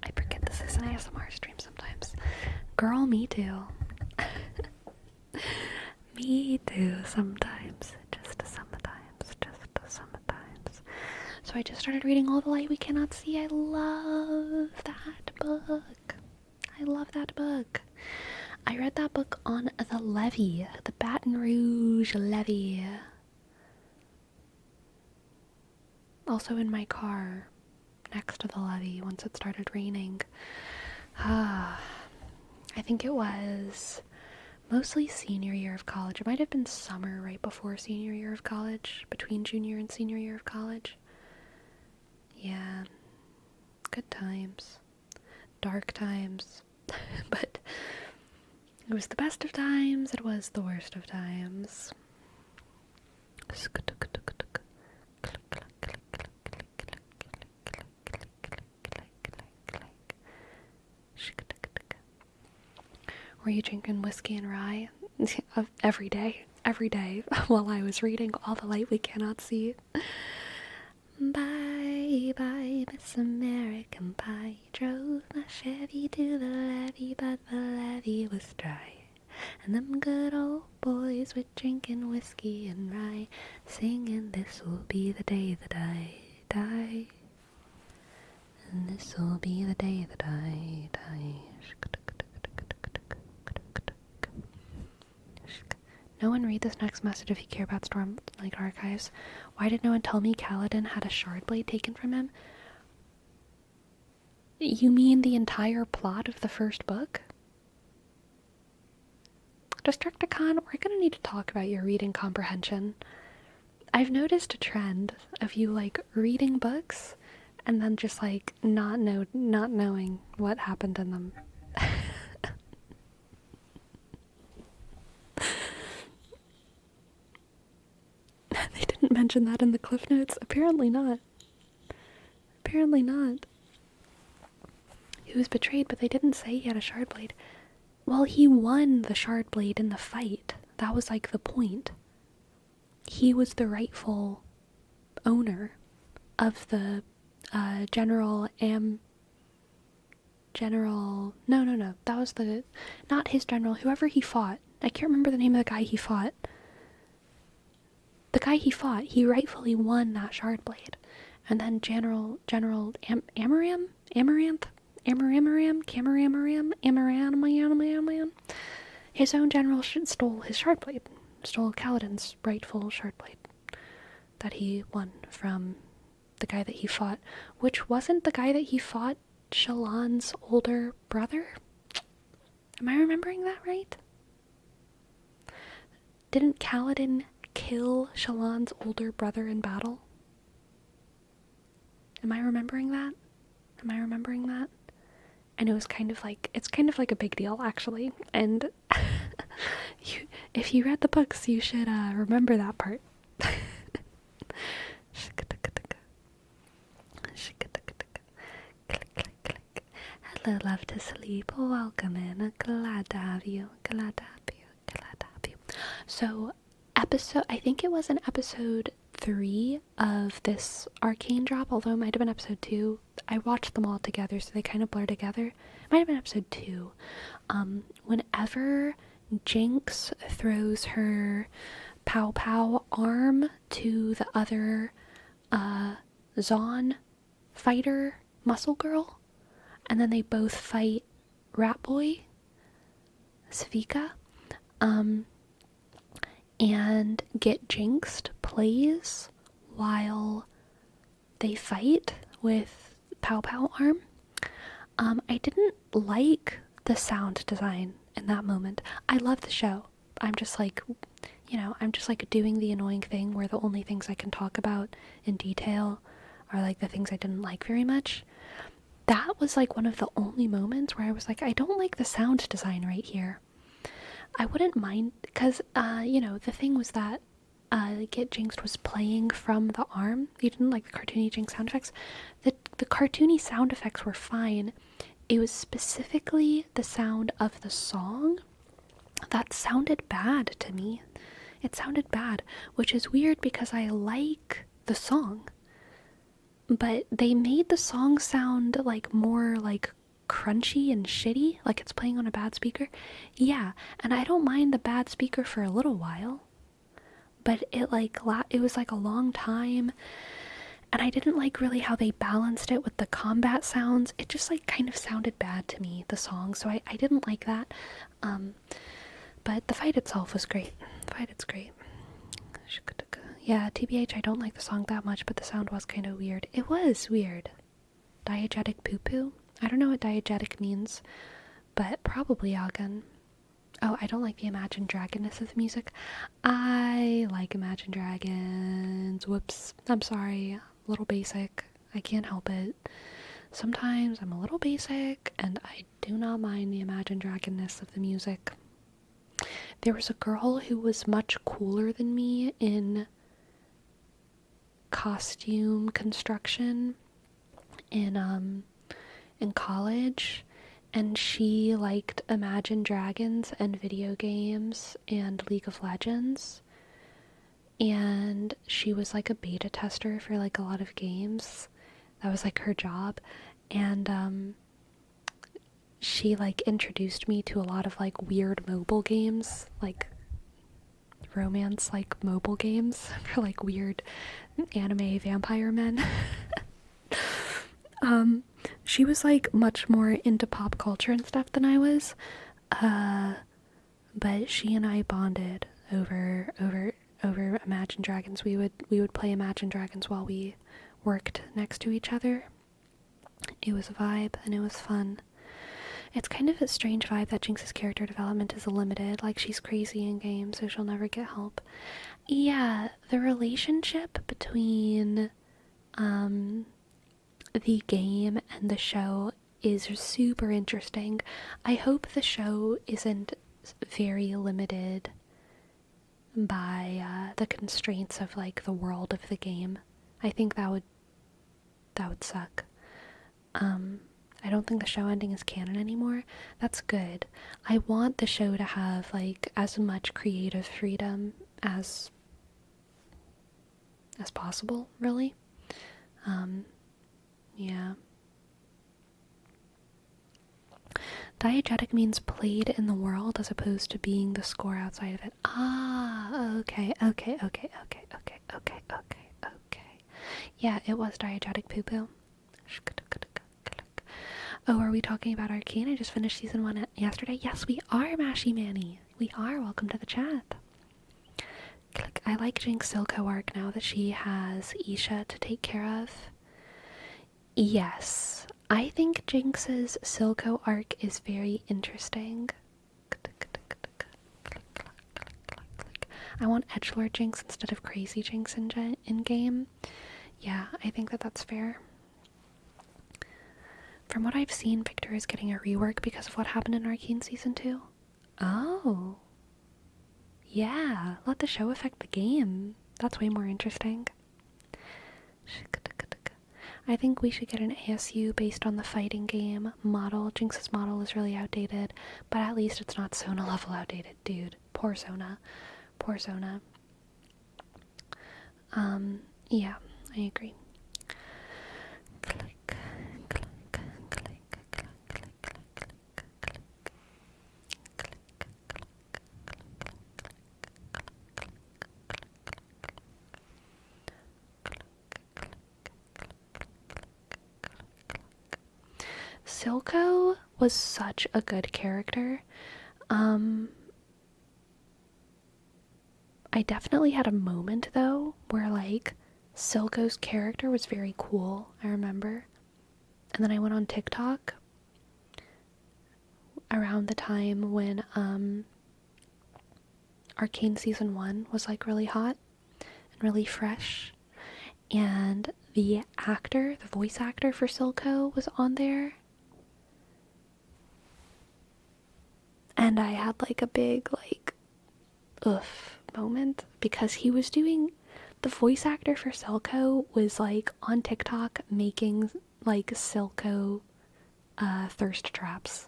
I forget this is an ASMR stream sometimes. Girl, me too. Me too, sometimes. Just sometimes. Just sometimes. So I just started reading All the Light We Cannot See. I love that book. I love that book. I read that book on the levee, the Baton Rouge levee. Also in my car, next to the levee, once it started raining. I think it was mostly senior year of college. It might have been summer right before senior year of college, between junior and senior year of college. Yeah, good times. Dark times. But it was the best of times, it was the worst of times. Were you drinking whiskey and rye? Every day while I was reading All the Light We Cannot See. Bye, bye, Miss American Pie. Drove my Chevy to the levee, but the levee was dry. And them good old boys were drinking whiskey and rye, singing, this will be the day that I die. And this will be the day that I die. No one read this next message if you care about Stormlight Archives. Why did no one tell me Kaladin had a shard blade taken from him? You mean the entire plot of the first book? Destructicon, we're gonna need to talk about your reading comprehension. I've noticed a trend of you, like, reading books and then just, like, not knowing what happened in them. They didn't mention that in the Cliff Notes. Apparently not. Apparently not. He was betrayed, but they didn't say he had a shard blade. Well, he won the shard blade in the fight. That was like the point. He was the rightful owner of the No. That was not his general, whoever he fought. I can't remember the name of the guy he fought. The guy he fought, he rightfully won that shard blade. And then General Amaram? Amaranth? Amaram? His own general stole his shard blade. Stole Kaladin's rightful shard blade. That he won from the guy that he fought. Which wasn't the guy that he fought Shallan's older brother? Am I remembering that right? Didn't Kaladin kill Shallan's older brother in battle? Am I remembering that? And it was it's kind of like a big deal, actually. And if you read the books, you should remember that part. Hello, love to sleep. Welcome in. Glad to have you. So, I think it was in episode 3 of this Arcane drop, although it might have been episode 2. I watched them all together, so they kind of blur together. It might have been episode 2. Whenever Jinx throws her pow arm to the other Zon fighter muscle girl, and then they both fight Rat Boy, Svika. And Get Jinxed plays while they fight with Pow Pow Arm. I didn't like the sound design in that moment. I love the show. I'm just like, I'm just like doing the annoying thing where the only things I can talk about in detail are like the things I didn't like very much. That was like one of the only moments where I was like, I don't like the sound design right here. I wouldn't mind, because, the thing was that Get Jinxed was playing from the arm. You didn't like the cartoony Jinx sound effects. The cartoony sound effects were fine. It was specifically the sound of the song that sounded bad to me. It sounded bad, which is weird because I like the song. But they made the song sound like more like crunchy and shitty, like it's playing on a bad speaker. Yeah, and I don't mind the bad speaker for a little while. But it was like a long time, and I didn't like really how they balanced it with the combat sounds. It just like kind of sounded bad to me, the song, so I didn't like that. But the fight itself was great. The fight is great. Yeah, TBH, I don't like the song that much, but the sound was kind of weird. It was weird. Diegetic poo-poo? I don't know what diegetic means, but probably Agan. Oh, I don't like the Imagine Dragonness of the music. I like Imagine Dragons. Whoops. I'm sorry. A little basic. I can't help it. Sometimes I'm a little basic, and I do not mind the Imagine Dragonness of the music. There was a girl who was much cooler than me in costume construction in college, and she liked Imagine Dragons and video games and League of Legends, and she was like a beta tester for like a lot of games. That was like her job, and she like introduced me to a lot of like weird mobile games, like romance like mobile games for like weird anime vampire men. She was like much more into pop culture and stuff than I was, but she and I bonded over Imagine Dragons. We would play Imagine Dragons while we worked next to each other. It was a vibe and it was fun. It's kind of a strange vibe that Jinx's character development is limited, like she's crazy in game, so she'll never get help. Yeah, the relationship between the game and the show is super interesting. I hope the show isn't very limited by the constraints of like the world of the game. I think that would suck. I don't think the show ending is canon anymore. That's good. I want the show to have like as much creative freedom as possible, really. Yeah. Diegetic means played in the world as opposed to being the score outside of it. Ah, okay. Yeah, it was diegetic poo-poo. Oh, are we talking about Arcane? I just finished season 1 yesterday. Yes, we are, Mashy Manny. We are. Welcome to the chat. Click. I like Jinx Silco arc now that she has Isha to take care of. Yes, I think Jinx's Silco arc is very interesting. I want edgelord Jinx instead of crazy Jinx in game. Yeah, I think that's fair. From what I've seen, Victor is getting a rework because of what happened in Arcane Season 2. Oh. Yeah, let the show affect the game. That's way more interesting. I think we should get an ASU based on the fighting game model. Jinx's model is really outdated, but at least it's not Sona level outdated, dude. Poor Sona. Poor Sona. Yeah, I agree. Click. Silco was such a good character. Um, I definitely had a moment though where like Silco's character was very cool, I remember. And then I went on TikTok around the time when Arcane season 1 was like really hot and really fresh. And the actor, the voice actor for Silco was on there. And I had like a big like oof moment because he was doing the voice actor for Silco was like on TikTok making like Silco thirst traps.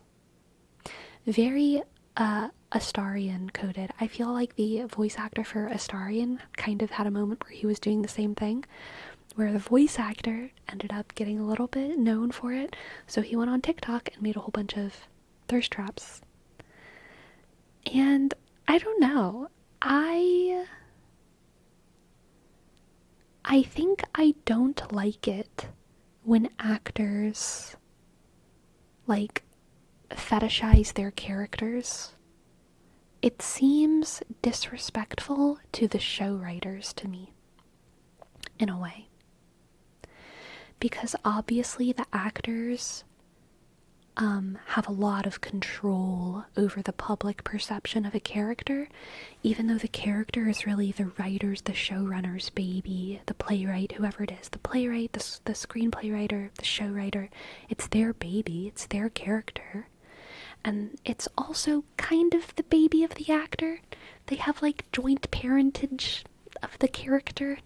Very Astarion coded. I feel like the voice actor for Astarion kind of had a moment where he was doing the same thing, where the voice actor ended up getting a little bit known for it, so he went on TikTok and made a whole bunch of thirst traps. And I don't know. I think I don't like it when actors like fetishize their characters. It seems disrespectful to the show writers to me, in a way. Because obviously the actors have a lot of control over the public perception of a character, even though the character is really the writer's, the showrunner's baby, the playwright, whoever it is, the playwright, the screenplay writer, the show writer. It's their baby, it's their character. And it's also kind of the baby of the actor. They have like joint parentage of the character.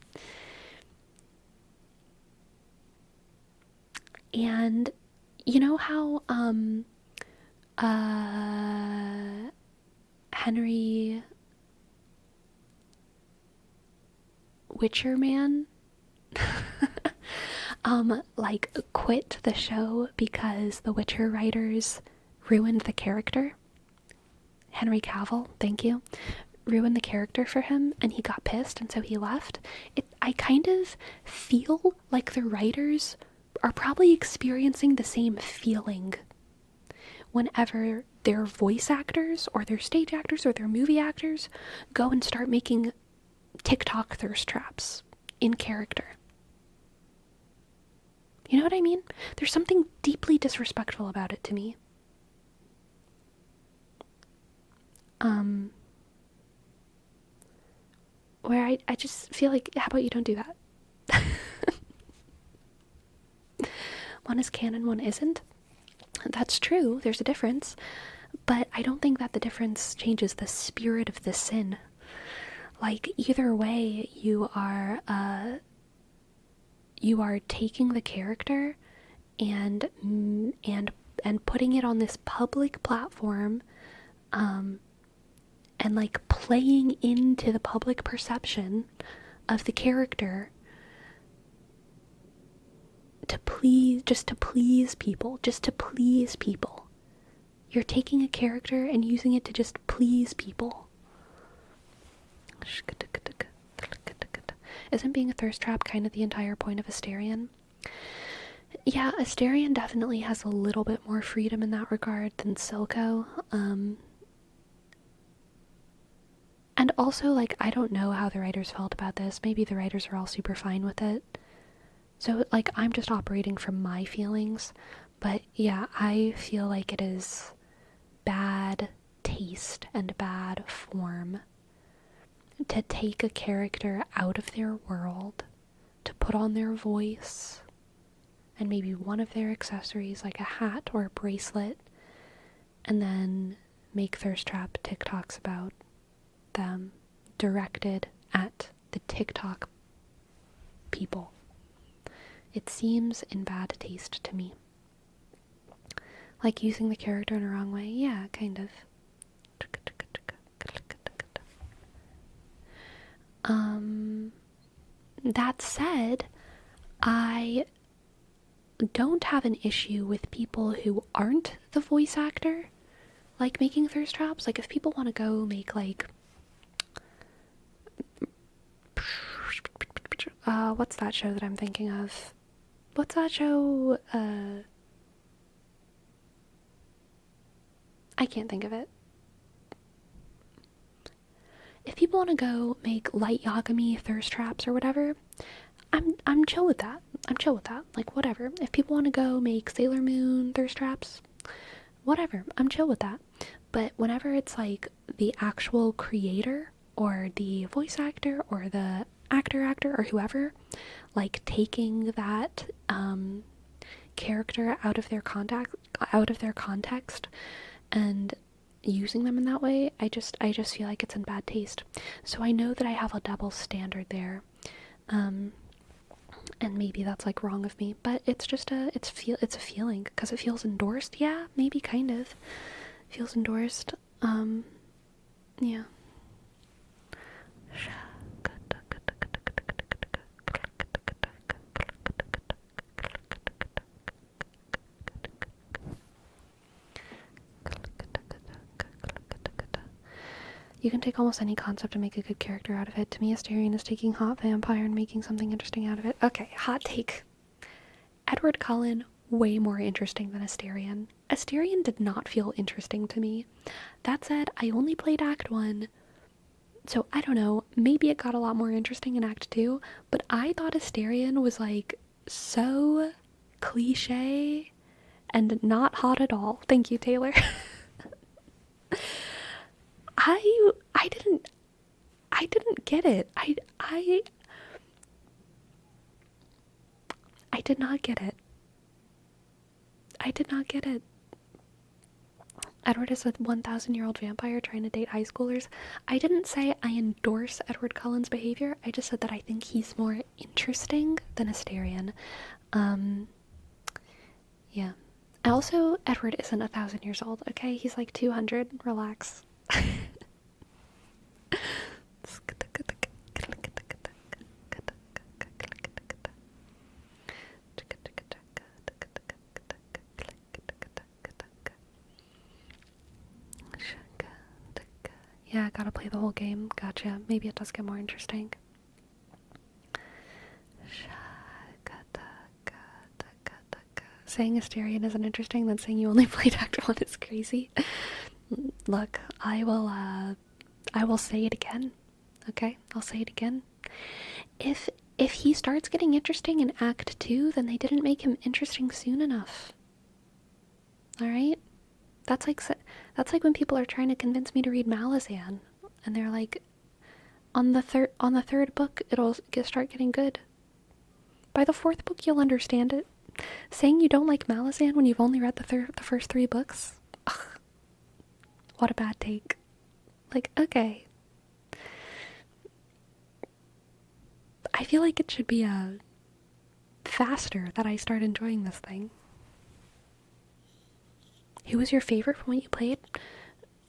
And you know how Henry Witcherman like quit the show because the Witcher writers ruined the character. Henry Cavill, thank you, ruined the character for him, and he got pissed, and so he left. I kind of feel like the writers are probably experiencing the same feeling whenever their voice actors or their stage actors or their movie actors go and start making TikTok thirst traps in character. You know what I mean? There's something deeply disrespectful about it to me. Where I just feel like, how about you don't do that? One is canon, one isn't. That's true, there's a difference. But I don't think that the difference changes the spirit of the sin. Like, either way, you are taking the character and putting it on this public platform, and like playing into the public perception of the character to please people. You're taking a character and using it to just please people. Isn't being a thirst trap kind of the entire point of Astarion? Yeah, Astarion definitely has a little bit more freedom in that regard than Silco. And also, like, I don't know how the writers felt about this. Maybe the writers are all super fine with it. So, like, I'm just operating from my feelings. But yeah, I feel like it is bad taste and bad form to take a character out of their world, to put on their voice, and maybe one of their accessories, like a hat or a bracelet, and then make thirst trap TikToks about them directed at the TikTok people. It seems in bad taste to me. Like using the character in a wrong way. Yeah, kind of. That said, I don't have an issue with people who aren't the voice actor, like making thirst traps. Like if people want to go make like what's that show that I'm thinking of? What's that show? I can't think of it. if people want to go make light Yagami thirst traps or whatever, I'm chill with that. I'm chill with that. Like, whatever. If people want to go make Sailor Moon thirst traps, whatever. I'm chill with that. But whenever it's like the actual creator or the voice actor or the actor or whoever, like taking that character out of their context and using them in that way, I just feel like it's in bad taste. So I know that I have a double standard there. And maybe that's like wrong of me, but it's just it's a feeling because it feels endorsed. Yeah, maybe kind of feels endorsed. Yeah. You can take almost any concept and make a good character out of it. To me, Astarion is taking hot vampire and making something interesting out of it. Okay, hot take. Edward Cullen, way more interesting than Astarion. Astarion did not feel interesting to me. That said, I only played Act 1, so I don't know, maybe it got a lot more interesting in Act 2, but I thought Astarion was like so cliche and not hot at all. Thank you, Taylor. I didn't get it. I did not get it. I did not get it. Edward is a 1,000-year-old vampire trying to date high schoolers. I didn't say I endorse Edward Cullen's behavior. I just said that I think he's more interesting than Astarion. Yeah. Also, Edward isn't 1,000 years old, okay? He's like 200. Relax. Yeah, gotta play the whole game. Gotcha. Maybe it does get more interesting. Saying Astarion isn't interesting, then saying you only played Act 1 is crazy. Look, I will say it again. Okay? I'll say it again. If he starts getting interesting in Act 2, then they didn't make him interesting soon enough. Alright? That's like when people are trying to convince me to read Malazan, and they're like, on the third book, it'll start getting good. By the fourth book, you'll understand it. Saying you don't like Malazan when you've only read the first 3 books? Ugh. What a bad take. Like, okay. I feel like it should be faster that I start enjoying this thing. Who was your favorite from what you played?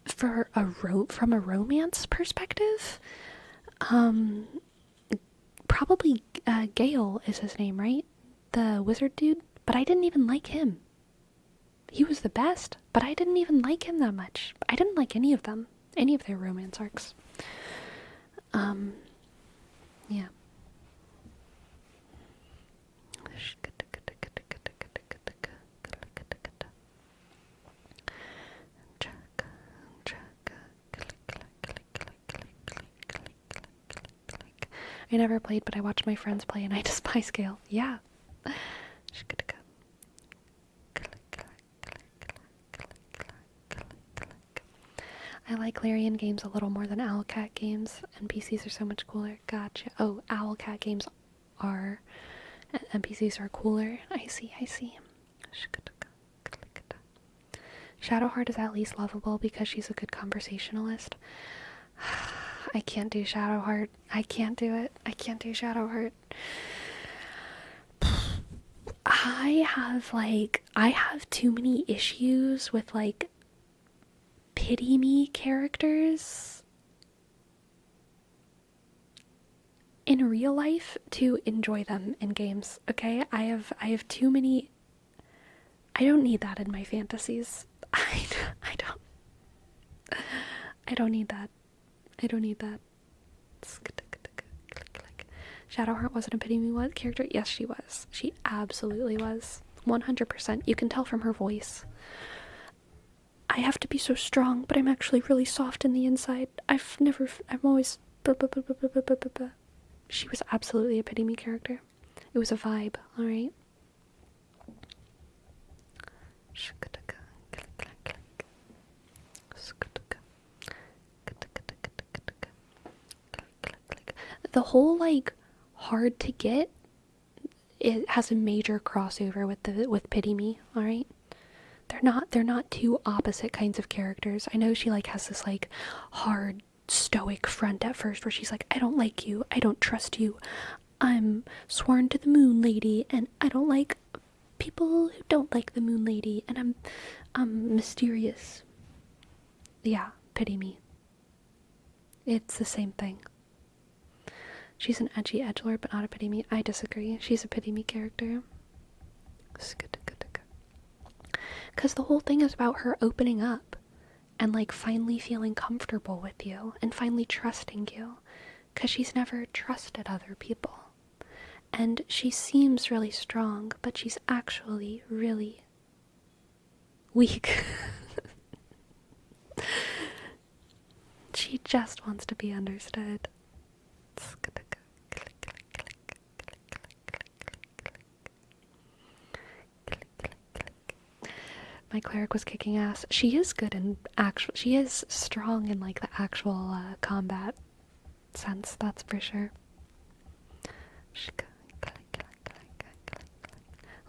From a romance perspective? Probably Gale is his name, right? The wizard dude? But I didn't even like him. He was the best, but I didn't even like him that much. I didn't like any of them. Any of their romance arcs. Yeah. I never played, but I watched my friends play and I despise Gale. Yeah. I like Larian games a little more than Owlcat games. NPCs are so much cooler. Gotcha. Oh, Owlcat games are... NPCs are cooler. I see. Shadowheart is at least lovable because she's a good conversationalist. I can't do Shadowheart. I can't do it. I can't do Shadowheart. I have too many issues with, like, pity me characters in real life to enjoy them in games, okay? I have too many... I don't need that in my fantasies. I don't need that. I don't need that. Shadowheart wasn't a pity me character? Yes, she was. She absolutely was. 100%. You can tell from her voice. I have to be so strong, but I'm actually really soft in the inside. I'm always blah, blah, blah, blah, blah, blah, blah, blah. She was absolutely a pity me character. It was a vibe, alright? The whole, like, hard to get, it has a major crossover with Pity Me, alright? They're not two opposite kinds of characters. I know she, like, has this, like, hard stoic front at first where she's like, I don't like you, I don't trust you, I'm sworn to the moon lady, and I don't like people who don't like the moon lady, and I'm mysterious. Yeah, Pity Me. It's the same thing. She's an edgy edgelord, but not a pity me. I disagree. She's a pity me character. Because the whole thing is about her opening up and, like, finally feeling comfortable with you and finally trusting you. Because she's never trusted other people. And she seems really strong, but she's actually really weak. She just wants to be understood. My cleric was kicking ass. She is good in actual. She is strong in, like, the actual combat sense. That's for sure.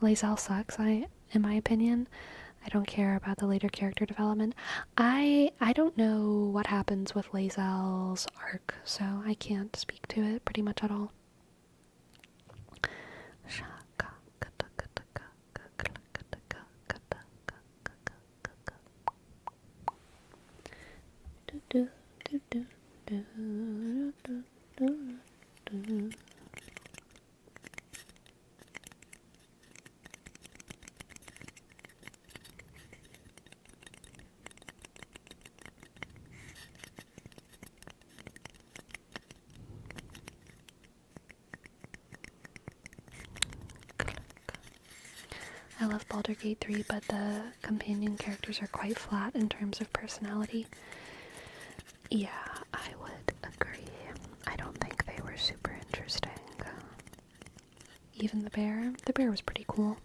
Lae'zel sucks. In my opinion, I don't care about the later character development. I don't know what happens with Lae'zel's arc, so I can't speak to it pretty much at all. I love Baldur's Gate 3, but the companion characters are quite flat in terms of personality. Yeah, I would agree. I don't think they were super interesting. Even the bear was pretty cool.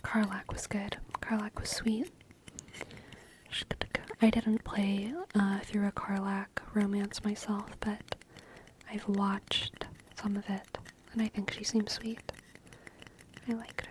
Karlach was good. Karlach was sweet. I didn't play through a Karlach romance myself, but I've watched some of it, and I think she seems sweet. I liked her.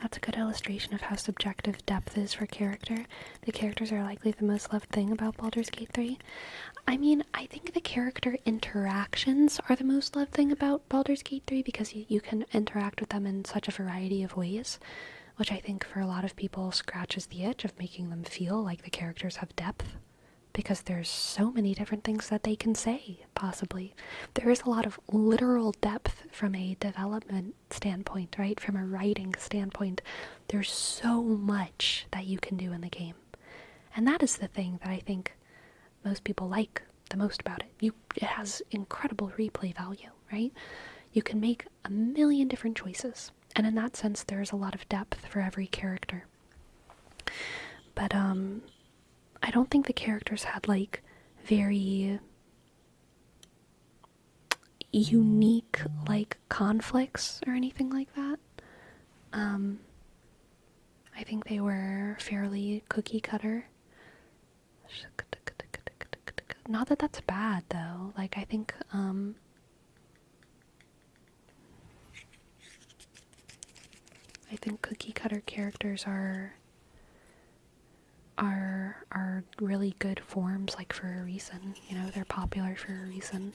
That's a good illustration of how subjective depth is for character. The characters are likely the most loved thing about Baldur's Gate 3. I mean, I think the character interactions are the most loved thing about Baldur's Gate 3 because you can interact with them in such a variety of ways, which I think for a lot of people scratches the itch of making them feel like the characters have depth. Because there's so many different things that they can say, possibly. There is a lot of literal depth from a development standpoint, right? From a writing standpoint. There's so much that you can do in the game. And that is the thing that I think most people like the most about it. It has incredible replay value, right? You can make a million different choices. And in that sense, there's a lot of depth for every character. But, I don't think the characters had, like, very unique, like, conflicts or anything like that. I think they were fairly cookie cutter. not that that's bad though. Like I think cookie cutter characters are really good forms, like for a reason. You know, they're popular for a reason.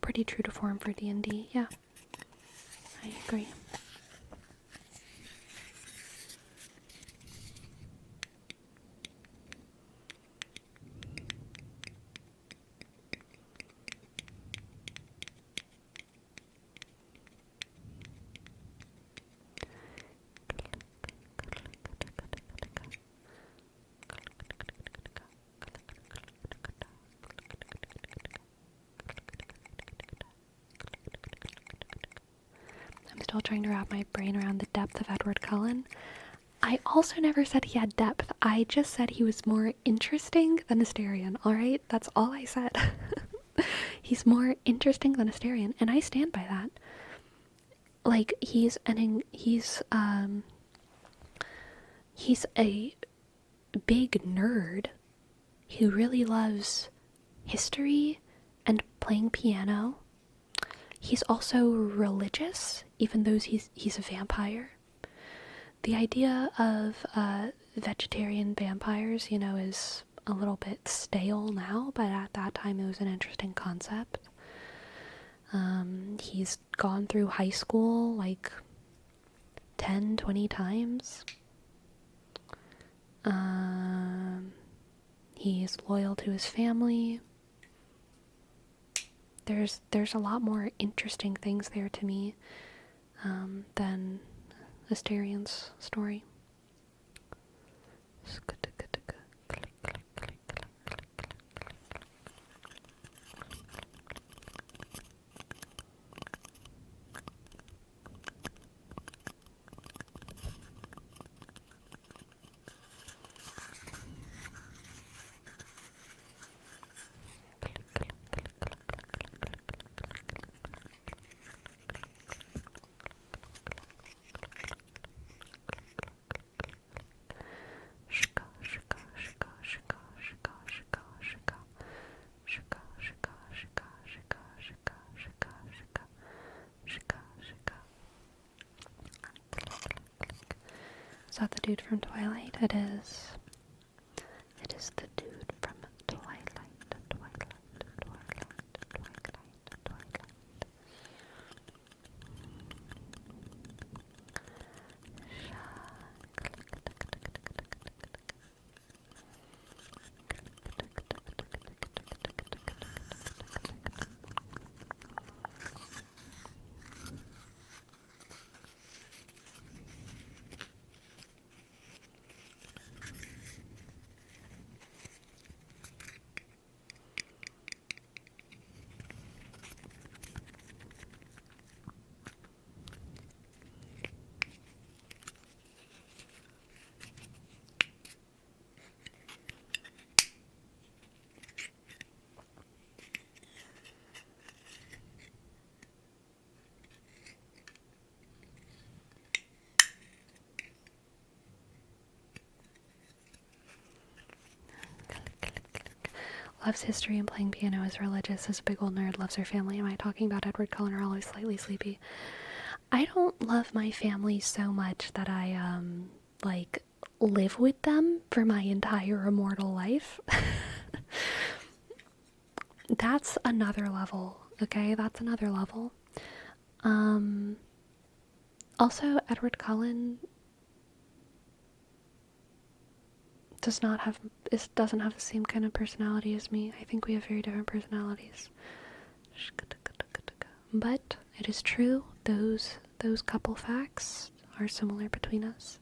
Pretty true to form for D&D, yeah. I agree. I'm still trying to wrap my brain around the depth of Edward Cullen. I also never said he had depth. I just said he was more interesting than Astarion, alright? That's all I said. He's more interesting than Astarion, and I stand by that. Like, he's a big nerd who really loves history and playing piano. He's also religious, even though he's a vampire. The idea of vegetarian vampires, you know, is a little bit stale now, but at that time it was an interesting concept. He's gone through high school like 10, 20 times. He's loyal to his family. There's a lot more interesting things there to me than Astarion's story. Is that the dude from Twilight? It is. It is the dude from Twilight. Loves history and playing piano, is religious, is a big old nerd, loves her family. Am I talking about Edward Cullen or always slightly sleepy? I don't love my family so much that I, like, live with them for my entire immortal life. That's another level, okay? That's another level. Also, Edward Cullen doesn't have the same kind of personality as me. I think we have very different personalities. But it is true, those couple facts are similar between us.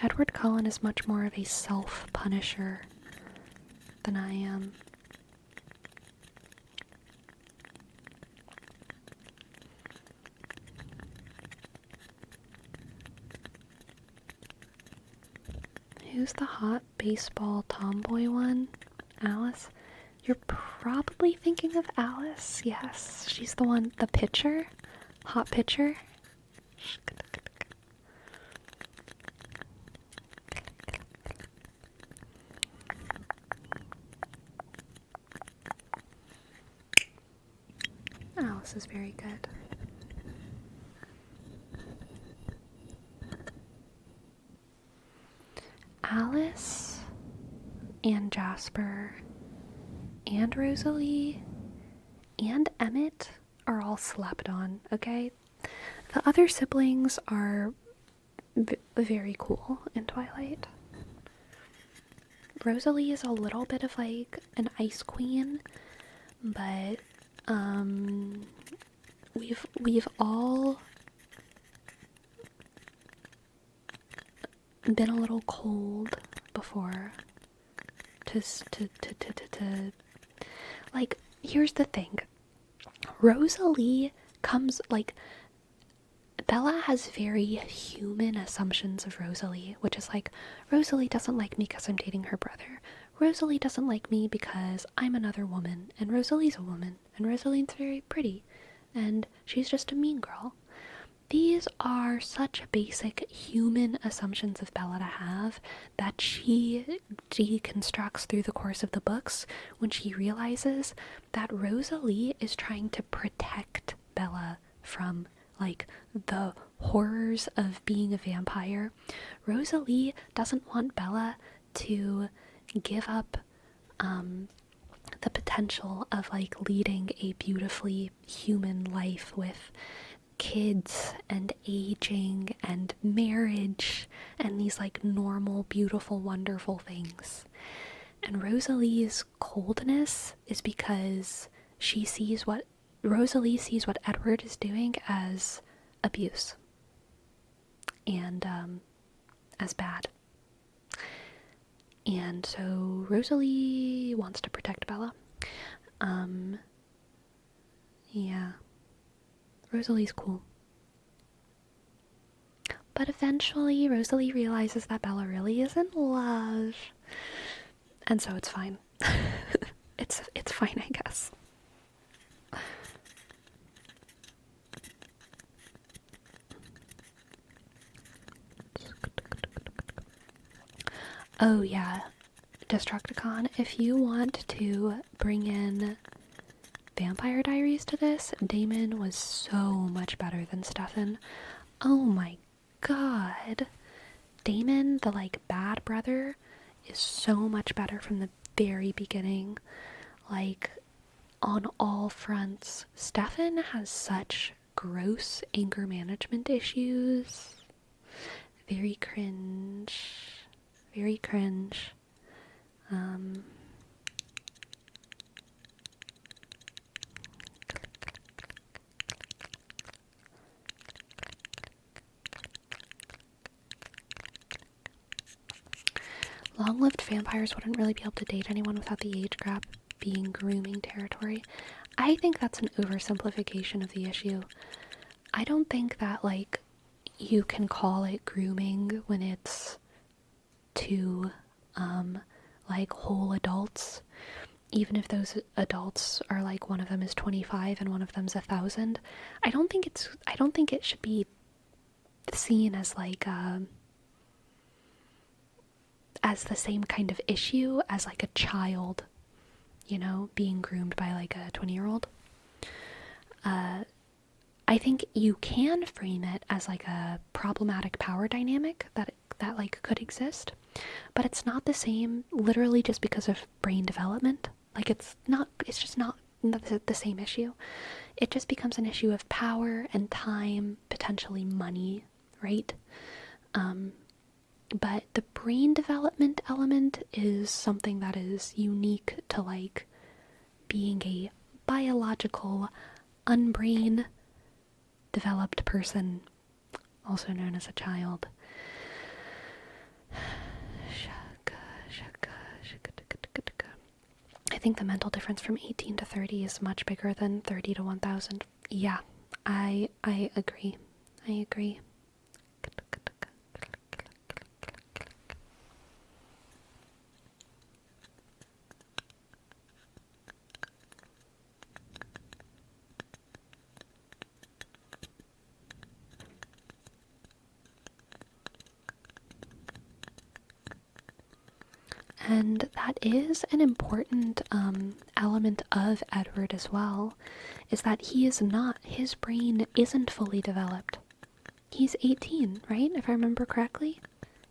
Edward Cullen is much more of a self-punisher than I am. Who's the hot baseball tomboy one? Alice? You're probably thinking of Alice. Yes, she's the one, the pitcher. Hot pitcher. Alice is very good. Alice and Jasper and Rosalie and Emmett are all slept on, okay? The other siblings are very cool in Twilight. Rosalie is a little bit of like an ice queen, but we've all been a little cold before to like, here's the thing. Rosalie comes, like, Bella has very human assumptions of Rosalie, which is like, Rosalie doesn't like me because I'm dating her brother. Rosalie doesn't like me because I'm another woman, and Rosalie's a woman, and Rosalie's very pretty, and she's just a mean girl. These are such basic human assumptions of Bella to have that she deconstructs through the course of the books when she realizes that Rosalie is trying to protect Bella from, like, the horrors of being a vampire. Rosalie doesn't want Bella to give up the potential of, like, leading a beautifully human life with kids and aging and marriage and these, like, normal, beautiful, wonderful things. And Rosalie's coldness is because Rosalie sees what Edward is doing as abuse and as bad. And so Rosalie wants to protect Bella. Yeah. Rosalie's cool. But eventually Rosalie realizes that Bella really is in love. And so it's fine. It's fine, I guess. Oh yeah, Destructicon, if you want to bring in Vampire Diaries to this, Damon was so much better than Stefan. Oh my god. Damon, the, like, bad brother, is so much better from the very beginning. Like, on all fronts. Stefan has such gross anger management issues. Very cringe. Very cringe. Long-lived vampires wouldn't really be able to date anyone without the age gap being grooming territory. I think that's an oversimplification of the issue. I don't think that, like, you can call it grooming when it's two, like, whole adults. Even if those adults are, like, one of them is 25 and one of them's 1,000. I don't think it should be seen as, like, as the same kind of issue as, like, a child, you know, being groomed by, like, a 20-year-old. I think you can frame it as, like, a problematic power dynamic that like could exist, but it's not the same literally just because of brain development. Like, it's just not the same issue. It just becomes an issue of power and time, potentially money, right? But the brain development element is something that is unique to, like, being a biological, unbrain developed person, also known as a child. think the mental difference from 18 to 30 is much bigger than 30 to 1000. Yeah, I agree. I agree. And that is an important element of Edward as well, is that his brain isn't fully developed. He's 18, right? If I remember correctly.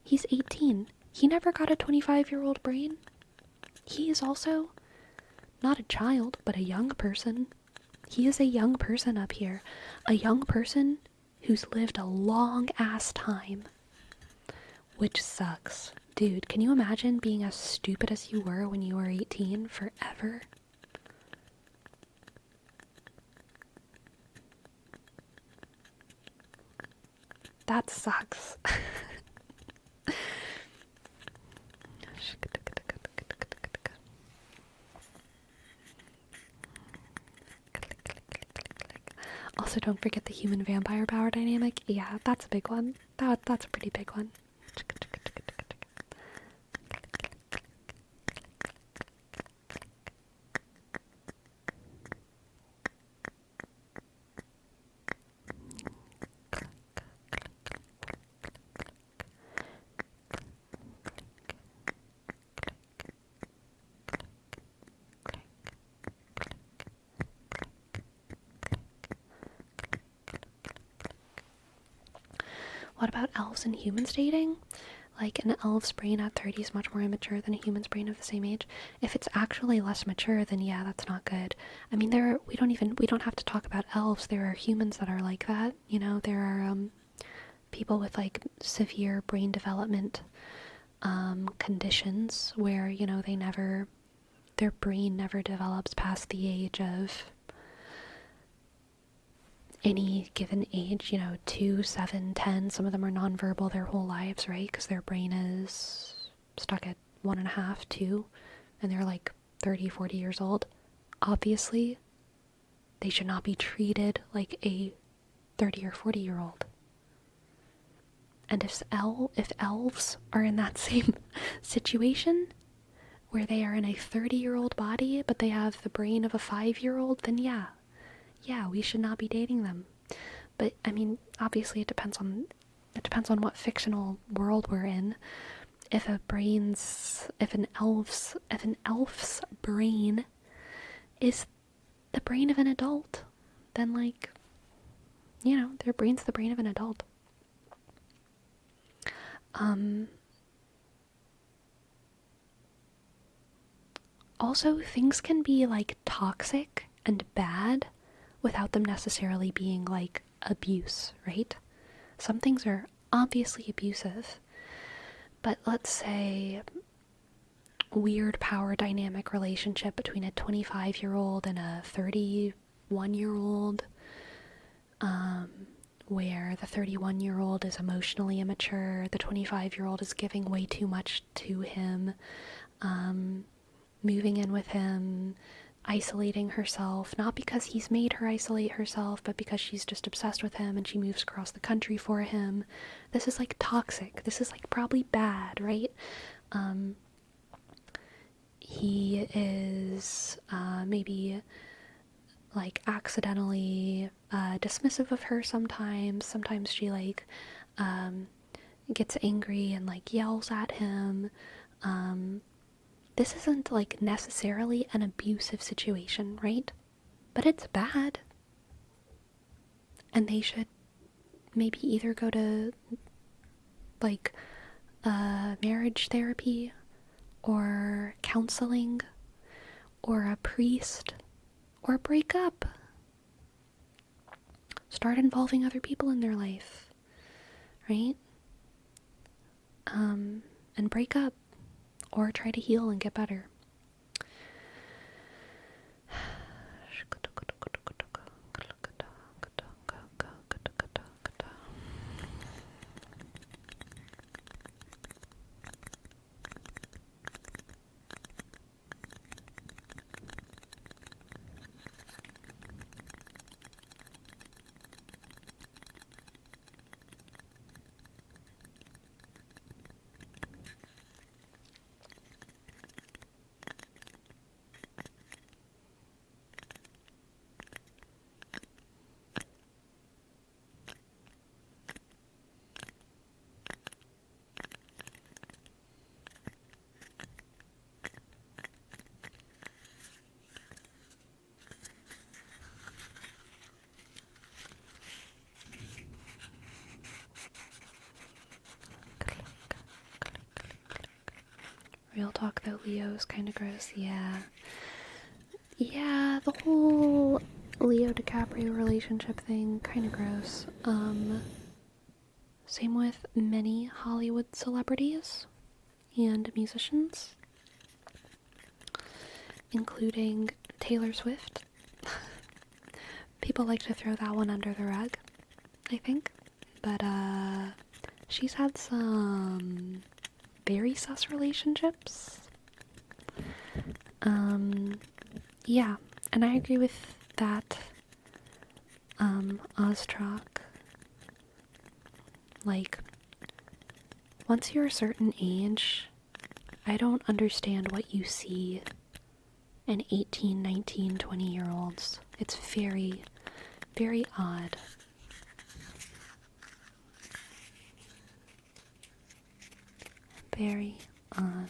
He's 18. He never got a 25-year-old brain. He is also not a child, but a young person. He is a young person up here. A young person who's lived a long-ass time. Which sucks. Dude, can you imagine being as stupid as you were when you were 18 forever? That sucks. Also, don't forget the human vampire power dynamic. Yeah, that's a big one. That's a pretty big one. What about elves and humans dating? Like, an elf's brain at 30 is much more immature than a human's brain of the same age. If it's actually less mature, then yeah, that's not good. I mean, we don't have to talk about elves. There are humans that are like that. You know, there are people with like severe brain development conditions where, you know, their brain never develops past the age of any given age, you know, 2, 7, 10. Some of them are nonverbal their whole lives, right? Because their brain is stuck at 1.5, 2, and they're like 30, 40 years old. Obviously, they should not be treated like a 30 or 40-year-old. And if elves are in that same situation, where they are in a 30-year-old body, but they have the brain of a 5-year-old, then yeah, we should not be dating them. But I mean, obviously it depends on what fictional world we're in. If an elf's brain is the brain of an adult, then, like, you know, their brain's the brain of an adult. Also, things can be like toxic and bad without them necessarily being like abuse, right? Some things are obviously abusive, but let's say weird power dynamic relationship between a 25-year-old and a 31-year-old, where the 31-year-old is emotionally immature, the 25-year-old is giving way too much to him, moving in with him, isolating herself, not because he's made her isolate herself, but because she's just obsessed with him and she moves across the country for him. This is like toxic. This is like probably bad, right? He is maybe like accidentally dismissive of her sometimes. Sometimes she like gets angry and like yells at him. This isn't like necessarily an abusive situation, right? But it's bad. And they should maybe either go to like marriage therapy or counseling or a priest or break up. Start involving other people in their life, right? And break up. Or try to heal and get better. Real talk though, Leo is kind of gross. Yeah. Yeah, the whole Leo DiCaprio relationship thing, kind of gross. Same with many Hollywood celebrities and musicians, including Taylor Swift. People like to throw that one under the rug, I think. But, she's had some very sus relationships. Yeah, and I agree with that, Oztrock. Like, once you're a certain age, I don't understand what you see in 18, 19, 20-year-olds. It's very, very odd. Very odd.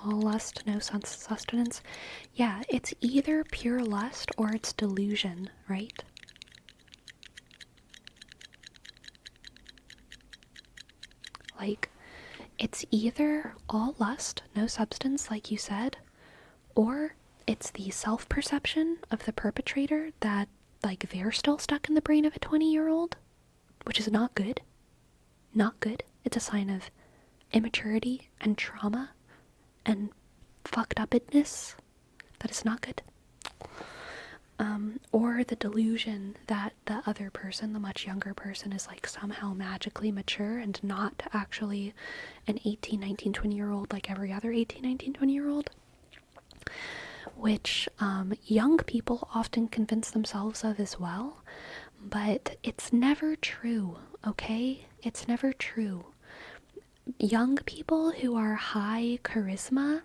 All lust, no sustenance. Yeah, it's either pure lust or it's delusion, right? Like, it's either all lust, no substance, like you said, or it's the self-perception of the perpetrator that, like, they're still stuck in the brain of a 20-year-old, which is not good. Not good. It's a sign of immaturity and trauma and fucked upness. That is not good. Or the delusion that the other person, the much younger person, is like somehow magically mature and not actually an 18, 19, 20-year-old like every other 18, 19, 20-year-old. Which young people often convince themselves of as well. But it's never true, okay? It's never true. Young people who are high charisma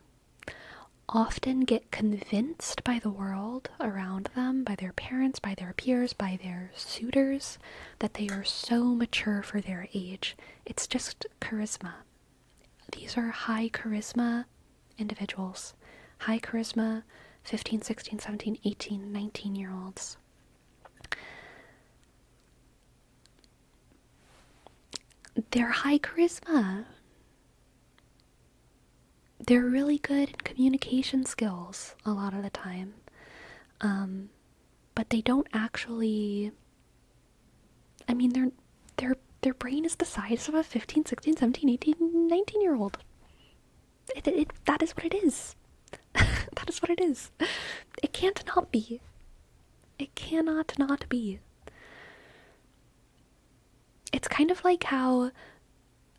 often get convinced by the world around them, by their parents, by their peers, by their suitors, that they are so mature for their age. It's just charisma. These are high charisma individuals. High charisma 15, 16, 17, 18, 19-year-olds. They're high charisma. They're really good in communication skills a lot of the time. But they don't actually, I mean, their brain is the size of a 15, 16, 17, 18, 19-year-old. That is what it is. That is what it is. It can't not be. It cannot not be. It's kind of like how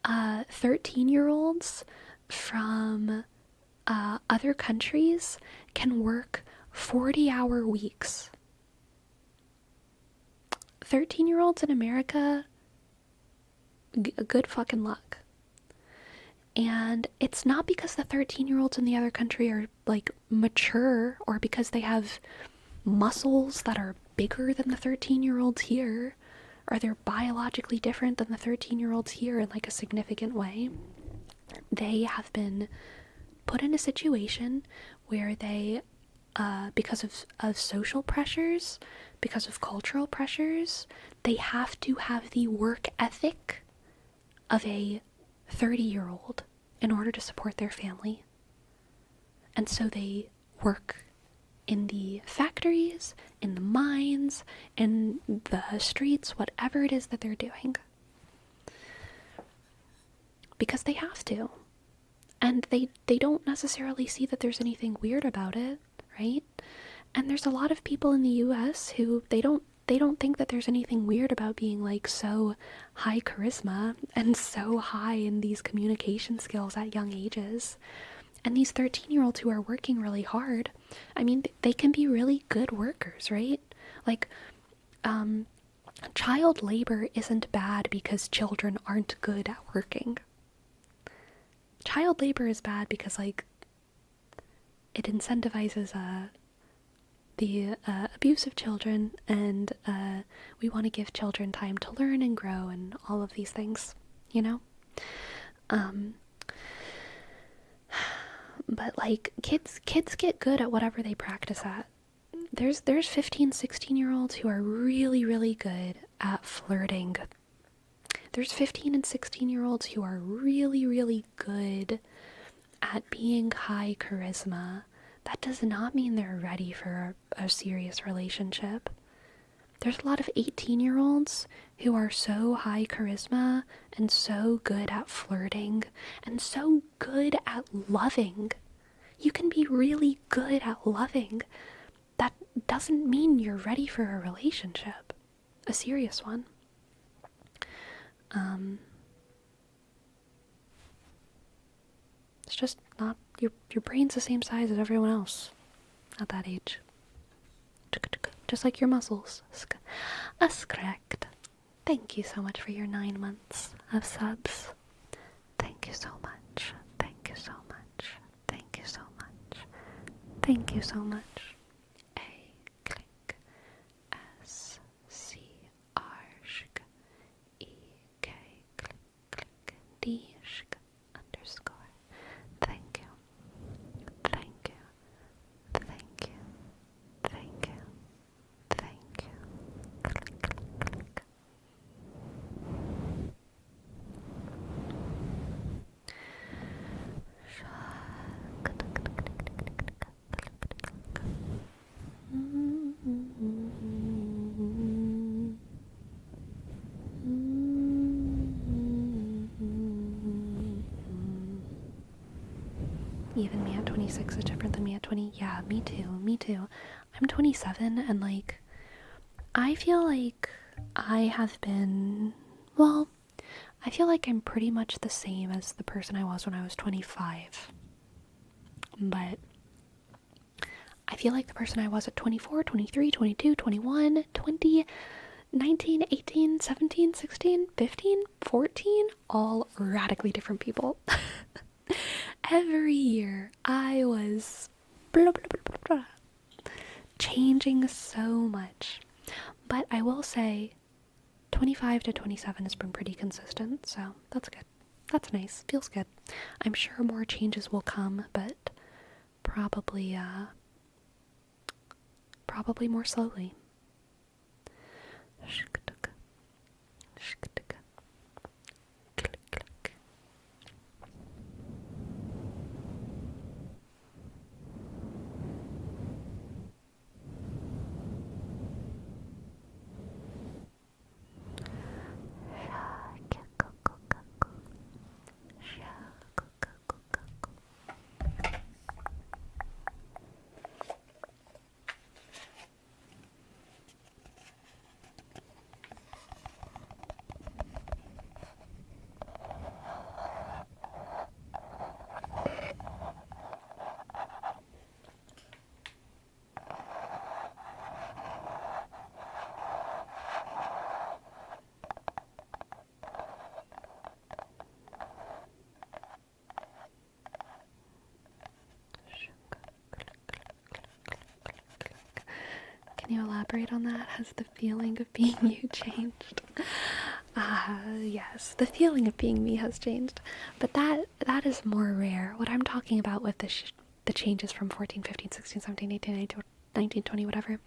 13-year-olds from other countries can work 40-hour weeks. 13-year-olds in America, good fucking luck. And it's not because the 13-year-olds in the other country are, like, mature, or because they have muscles that are bigger than the 13-year-olds here, or they're biologically different than the 13-year-olds here in, like, a significant way. They have been put in a situation where they, because of social pressures, because of cultural pressures, they have to have the work ethic of a 30-year-old in order to support their family. And so they work in the factories, in the mines, in the streets, whatever it is that they're doing. Because they have to. And they don't necessarily see that there's anything weird about it, right? And there's a lot of people in the US who they don't think that there's anything weird about being, like, so high charisma and so high in these communication skills at young ages. And these 13-year-olds who are working really hard, I mean, they can be really good workers, right? Like, child labor isn't bad because children aren't good at working. Child labor is bad because, like, it incentivizes the abuse of children, and we want to give children time to learn and grow and all of these things, you know? But, like, kids get good at whatever they practice at. There's 15, 16-year-olds who are really, really good at flirting. There's 15 and 16-year-olds who are really, really good at being high charisma. That does not mean they're ready for a serious relationship. There's a lot of 18-year-olds who are so high charisma and so good at flirting and so good at loving. You can be really good at loving. That doesn't mean you're ready for a relationship, a serious one. It's just not, your brain's the same size as everyone else at that age. Just like your muscles. That's correct. Thank you so much for your 9 months of subs. Thank you so much. Thank you so much. Thank you so much. Thank you so much. A click S C R sh E K click click D sh underscore. Thank you. Thank you. Thank you. Thank you. Thank you. Click, click, click. Even me at 26 is different than me at 20. Yeah, me too. I'm 27 and like, I feel like I have been, well, I feel like I'm pretty much the same as the person I was when I was 25. But I feel like the person I was at 24, 23, 22, 21, 20, 19, 18, 17, 16, 15, 14, all radically different people. Every year I was blah, blah, blah, blah, blah, changing so much. But I will say 25 to 27 has been pretty consistent, so that's good. That's nice. Feels good. I'm sure more changes will come, but probably more slowly. Can you elaborate on that? Has the feeling of being you changed? Yes, the feeling of being me has changed, but that is more rare. What I'm talking about with the changes from 14, 15, 16, 17, 18, 19, 20, whatever.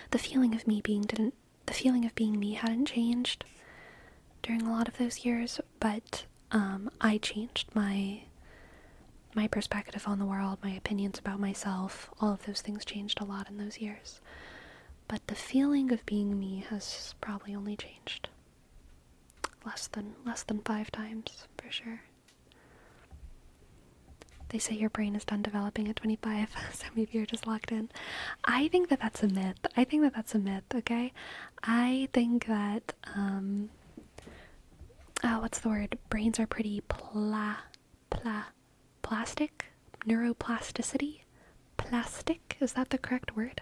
The feeling of being me hadn't changed during a lot of those years, but I changed my perspective on the world, my opinions about myself, all of those things changed a lot in those years. But the feeling of being me has probably only changed less than 5 times, for sure. They say your brain is done developing at 25, so maybe you're just locked in. I think that that's a myth. Okay? I think that, what's the word? Brains are pretty plastic? Neuroplasticity? Plastic? Is that the correct word?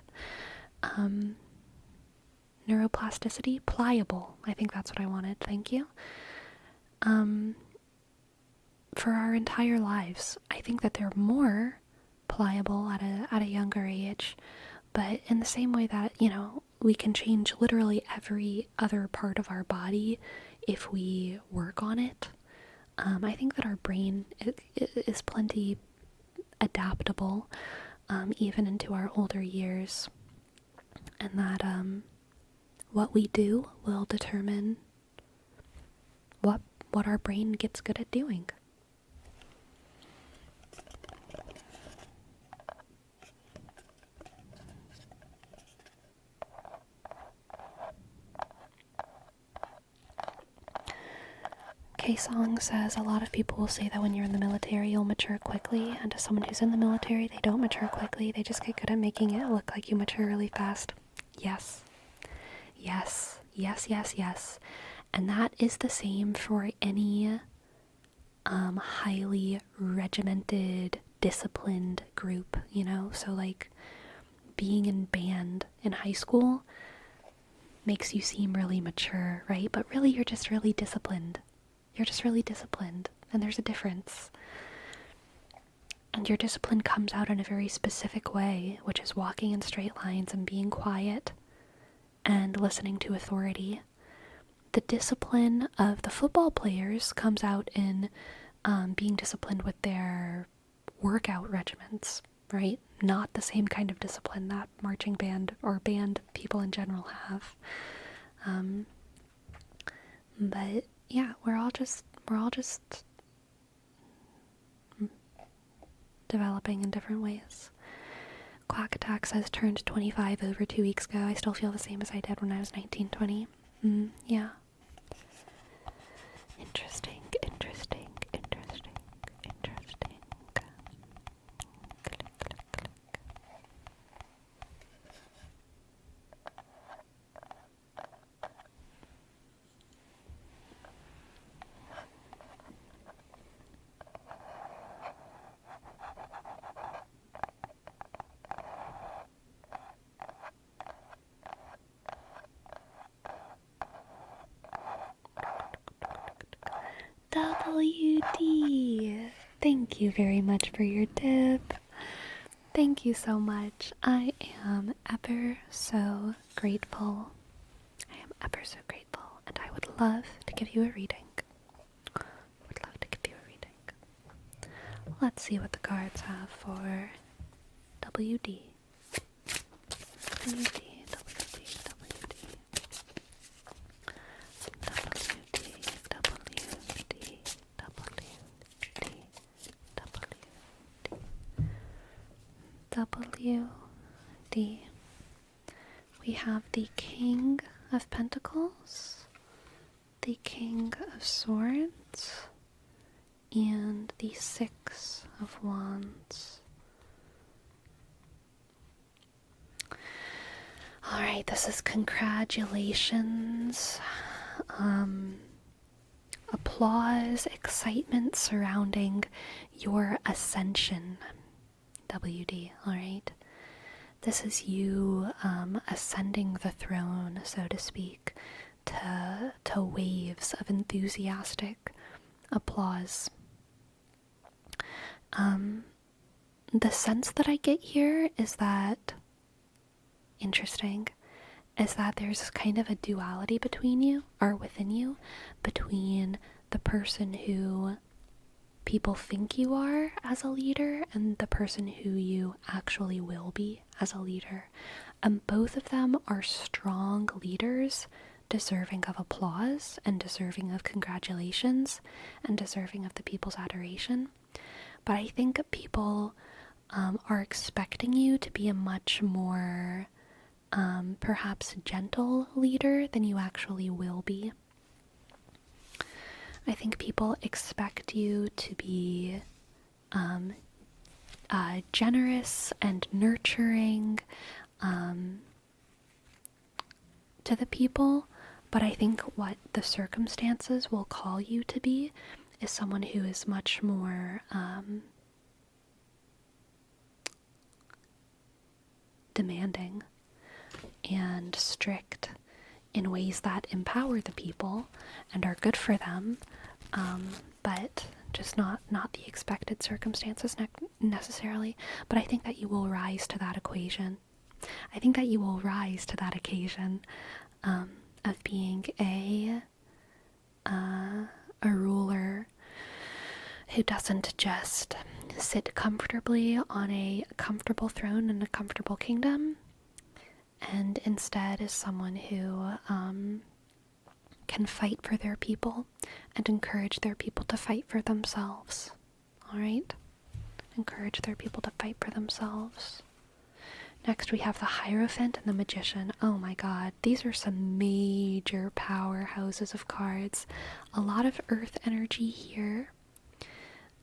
Neuroplasticity? Pliable. I think that's what I wanted. Thank you. For our entire lives, I think that they're more pliable at a younger age, but in the same way that, we can change literally every other part of our body if we work on it. I think that our brain is plenty adaptable. even into our older years, and that what we do will determine what our brain gets good at doing. K-Song says a lot of people will say that when you're in the military you'll mature quickly, and to someone who's in the military, they don't mature quickly, they just get good at making it look like you mature really fast. Yes. Yes. Yes, yes, yes. And that is the same for any highly regimented, disciplined group, you know? So like being in band in high school makes you seem really mature, right? But really you're just really disciplined. You're just really disciplined, and there's a difference. And your discipline comes out in a very specific way, which is walking in straight lines and being quiet and listening to authority. The discipline of the football players comes out in being disciplined with their workout regimens, right? Not the same kind of discipline that marching band or band people in general have. But yeah, we're all just developing in different ways. Quack Attack says turned 25 over 2 weeks ago. I still feel the same as I did when I was 19, 20. Yeah. Interesting. WD, thank you very much for your tip. Thank you so much. I am ever so grateful. And I would love to give you a reading. Let's see what the cards have for WD. WD. We have the King of Pentacles, the King of Swords, and the Six of Wands. Alright, this is congratulations, applause, excitement surrounding your ascension, WD, alright? This is you ascending the throne, so to speak, to waves of enthusiastic applause. The sense that I get here is that, interesting, is that there's kind of a duality between you, or within you, between the person who people think you are as a leader and the person who you actually will be as a leader. And both of them are strong leaders, deserving of applause and deserving of congratulations and deserving of the people's adoration. But I think people are expecting you to be a much more perhaps gentle leader than you actually will be. I think people expect you to be generous and nurturing to the people, but I think what the circumstances will call you to be is someone who is much more demanding and strict in ways that empower the people and are good for them, but just not the expected circumstances necessarily. But I think that you will rise to that equation. I think that you will rise to that occasion of being a ruler who doesn't just sit comfortably on a comfortable throne in a comfortable kingdom, and instead is someone who can fight for their people and encourage their people to fight for themselves. Alright? Encourage their people to fight for themselves. Next we have the Hierophant and the Magician. Oh my god, these are some major powerhouses of cards. A lot of earth energy here.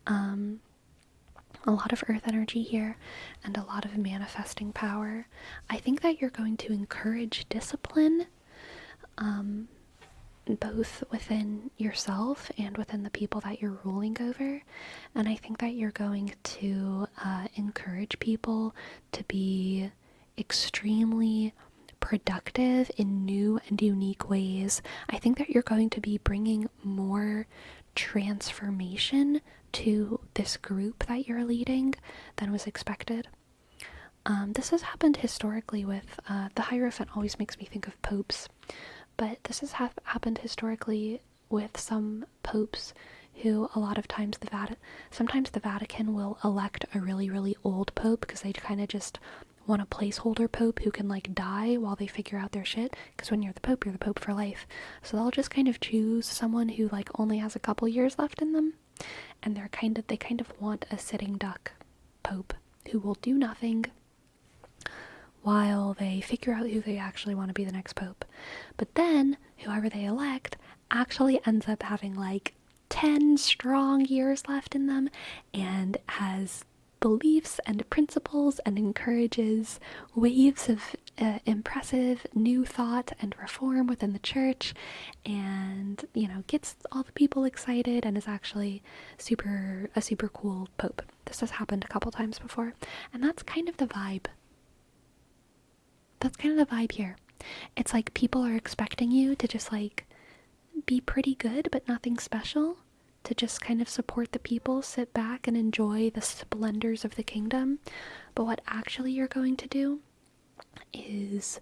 A lot of earth energy here, and a lot of manifesting power. I think that you're going to encourage discipline, both within yourself and within the people that you're ruling over. And I think that you're going to encourage people to be extremely productive in new and unique ways. I think that you're going to be bringing more transformation to this group that you're leading than was expected. This has happened historically with the Hierophant always makes me think of popes, but this has happened historically with some popes who a lot of times sometimes the Vatican will elect a really, really old pope because they kind of just want a placeholder pope who can like die while they figure out their shit, because when you're the pope for life. So they'll just kind of choose someone who like only has a couple years left in them, and they kind of want a sitting duck pope who will do nothing while they figure out who they actually want to be the next pope. But then whoever they elect actually ends up having like 10 strong years left in them and has beliefs and principles and encourages waves of impressive new thought and reform within the church, and gets all the people excited and is actually a super cool pope. This has happened a couple times before, and that's kind of the vibe. That's kind of the vibe here. It's like people are expecting you to just like be pretty good but nothing special, to just kind of support the people, sit back and enjoy the splendors of the kingdom. But what actually you're going to do is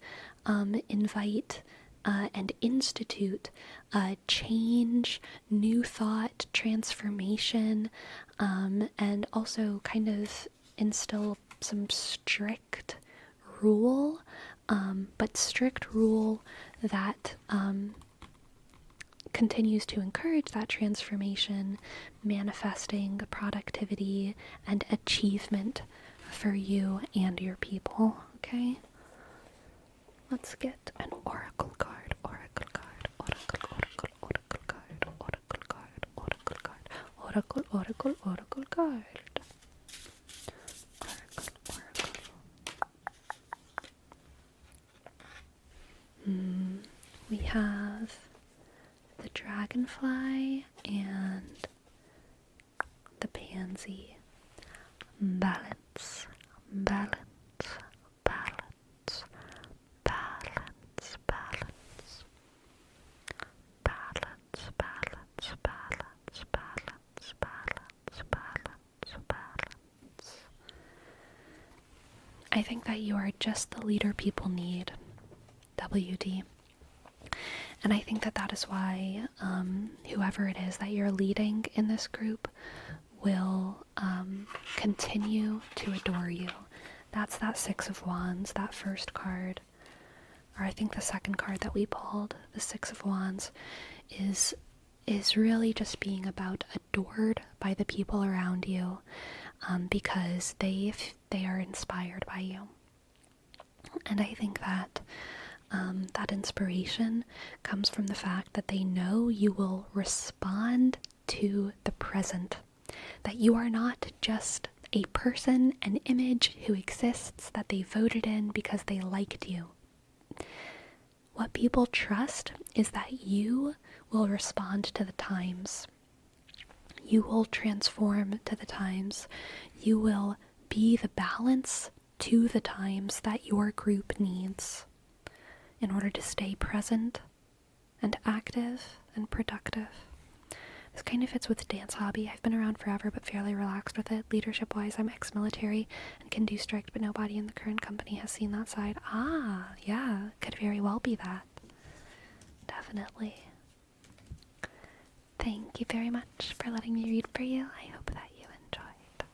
invite and institute change, new thought, transformation, and also kind of instill some strict rule, but strict rule that continues to encourage that transformation, manifesting productivity and achievement for you and your people. Okay? Let's get an oracle card. Oracle card. Oracle, oracle, oracle card. Oracle card. Oracle card. Oracle, oracle, oracle card. Oracle, oracle. We have the dragonfly and the pansy. Balance, balance, balance, balance, balance, balance, balance, balance, balance, balance, balance, balance. I think that you are just the leader people need, WD. And I think that that is why whoever it is that you're leading in this group will continue to adore you. That's that Six of Wands, that first card. Or I think the second card that we pulled, the Six of Wands, is really just being about adored by the people around you, because they are inspired by you. And I think that that inspiration comes from the fact that they know you will respond to the present, that you are not just a person, an image who exists that they voted in because they liked you. What people trust is that you will respond to the times. You will transform to the times. You will be the balance to the times that your group needs in order to stay present and active and productive. This kind of fits with dance hobby. I've been around forever but fairly relaxed with it. Leadership-wise, I'm ex-military and can do strict, but nobody in the current company has seen that side. Ah, yeah, could very well be that. Definitely. Thank you very much for letting me read for you. I hope that you enjoyed.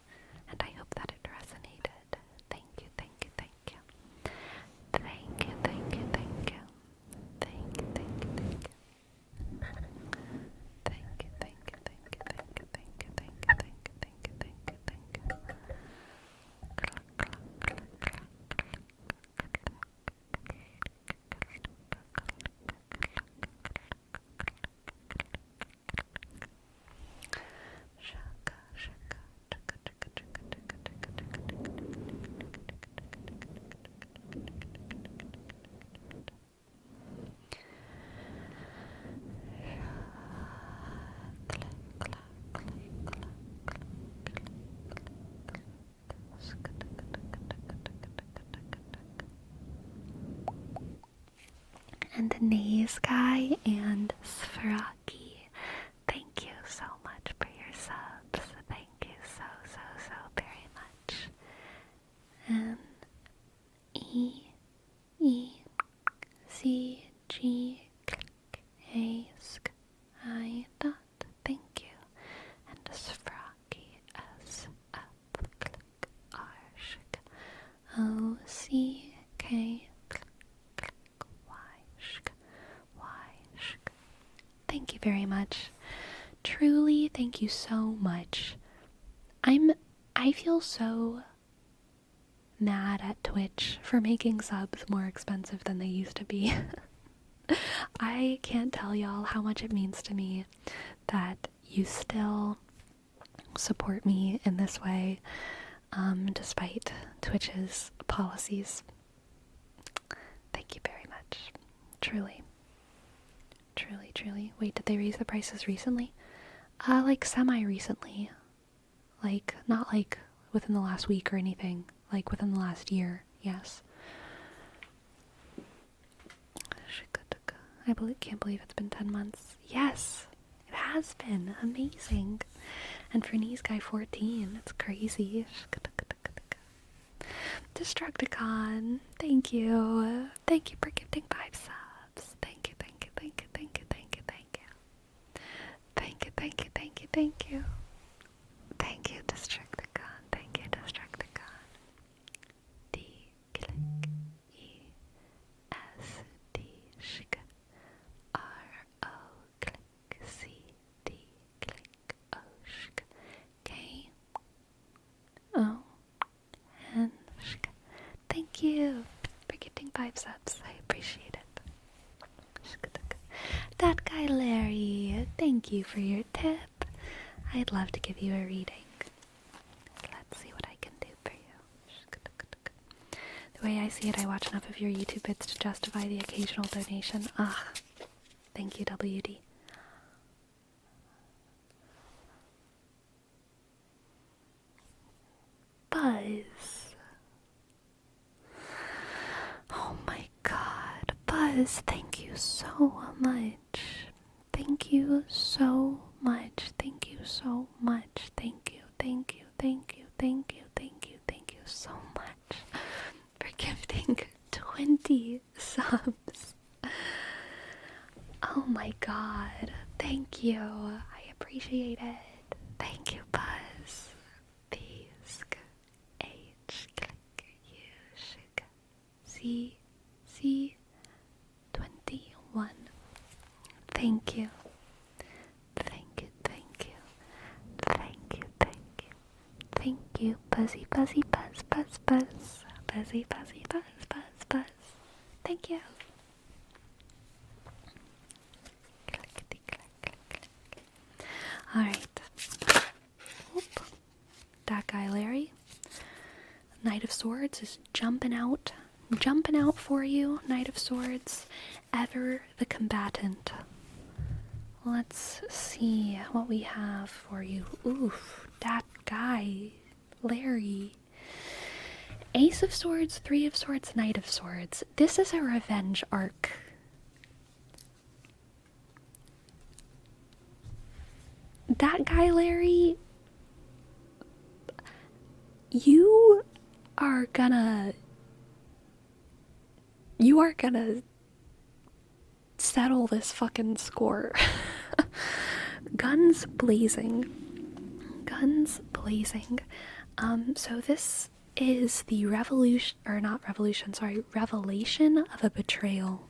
and Naze Guy and Sfaraki. Thank you so much for your subs. Thank you so very much. And E-E-C-G-A-S-K-I dot. Thank you. And Sfrocky S-F-R-O-C-K Thank you very much. Truly, thank you so much. I feel so mad at Twitch for making subs more expensive than they used to be. I can't tell y'all how much it means to me that you still support me in this way, despite Twitch's policies. Thank you very much. Truly. Wait, did they raise the prices recently? Like semi-recently. Like, not like within the last week or anything. Like within the last year, yes. I can't believe it's been 10 months. Yes, it has been. Amazing. And for Knees Guy 14, it's crazy. Destructicon, thank you. Thank you for gifting 5 subs. Thank you. Thank you, Destructicon. Thank you, Destructicon. D-D-D-K-R-O-C-K-O-N-Sh. Thank you for gifting 5 subs. I appreciate it. That guy Larry, thank you for your tip. I'd love to give you a reading. Let's see what I can do for you. The way I see it, I watch enough of your YouTube vids to justify the occasional donation. Thank you, WD. Buzz. Oh my god. Buzz, thank you so much. Thank you so much. Thank you so much. Thank you so much for gifting 20 subs. Oh my god. Thank you. I appreciate it. Thank you, Buzz. Pisk. H. Click. U. Shik. C. 21. Thank you. Thank you, Buzzy, Buzz. Buzzy, Buzz. Thank you. Alright. That guy, Larry. Knight of Swords is jumping out for you. Knight of Swords, ever the combatant. Let's see what we have for you. Oof, that guy, Larry. Ace of Swords, 3 of Swords, Knight of Swords. This is a revenge arc. That guy, Larry, you are gonna settle this fucking score. Guns blazing. So this is the revelation of a betrayal.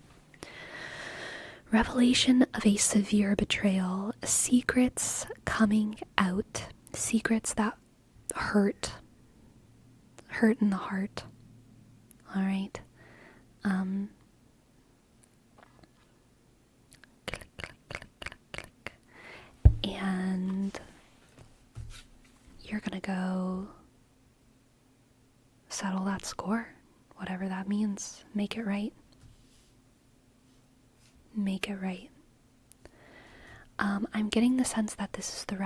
Revelation of a severe betrayal. Secrets coming out. Secrets that hurt in the heart. Alright. And you're gonna go settle that score, whatever that means. Make it right. I'm getting the sense that this is the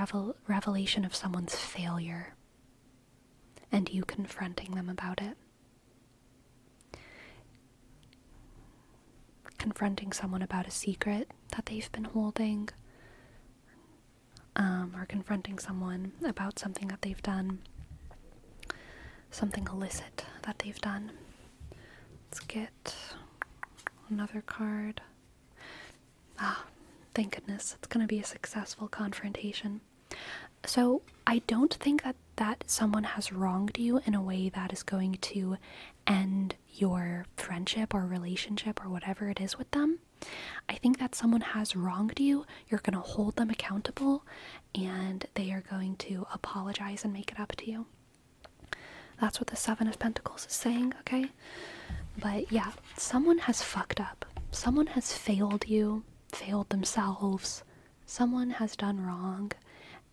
revelation of someone's failure and you confronting them about it. confronting someone about a secret that they've been holding, or confronting someone about something that they've done, something illicit that they've done. Let's get another card. Thank goodness. It's going to be a successful confrontation. So I don't think that someone has wronged you in a way that is going to end your friendship or relationship or whatever it is with them. I think that someone has wronged you. You're going to hold them accountable, and they are going to apologize and make it up to you. That's what the Seven of Pentacles is saying, okay? But yeah, someone has fucked up. Someone has failed you, failed themselves. Someone has done wrong,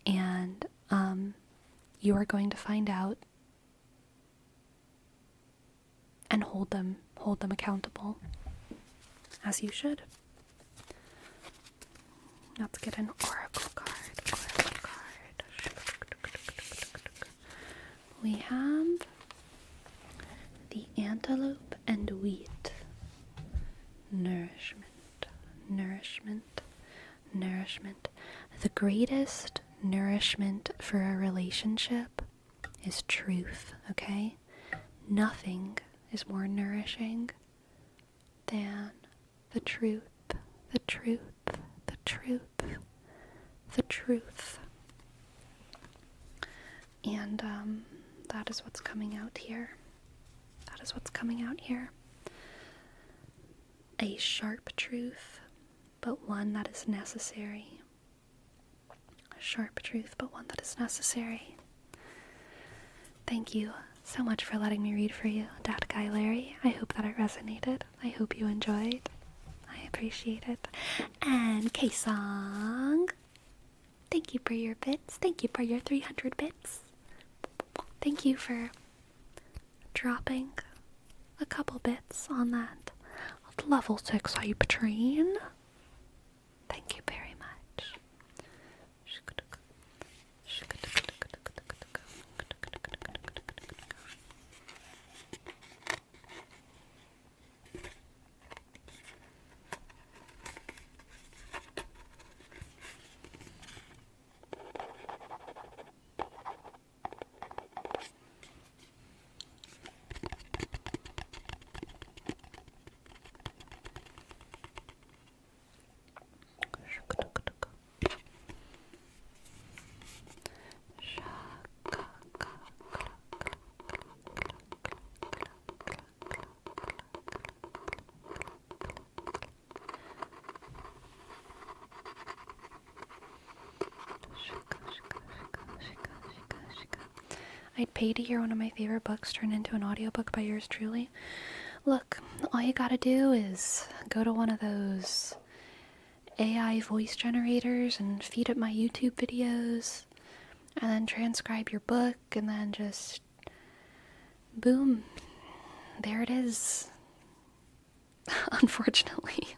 and you are going to find out and hold them accountable, as you should. Let's get an oracle card. We have the antelope and wheat. Nourishment. The greatest nourishment for a relationship is truth, okay? Nothing is more nourishing than the truth. And that is what's coming out here. A sharp truth, but one that is necessary. A sharp truth, but one that is necessary. Thank you so much for letting me read for you, Dat Guy Larry. I hope that it resonated. I hope you enjoyed. I appreciate it. And K-Song, thank you for your bits. Thank you for your 300 bits. Thank you for dropping a couple bits on that level 6 hype train. Thank you very much. I'd pay to hear one of my favorite books turned into an audiobook by yours truly. Look, all you gotta do is go to one of those AI voice generators and feed it my YouTube videos, and then transcribe your book, and then just boom, there it is. Unfortunately.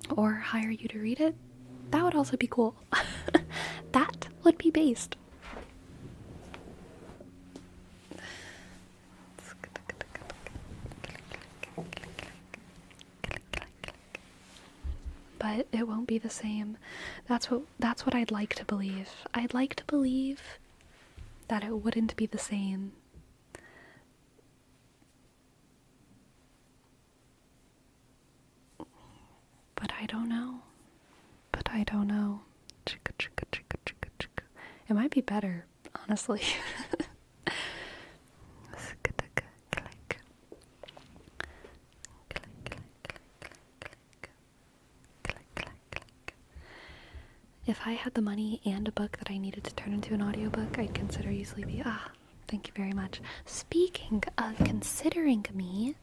Or hire you to read it. That would also be cool. That would be based. But it won't be the same. That's what I'd like to believe. I'd like to believe that it wouldn't be the same. But I don't know. It might be better, honestly. If I had the money and a book that I needed to turn into an audiobook, I'd consider you Sleepy. Thank you very much. Speaking of considering me,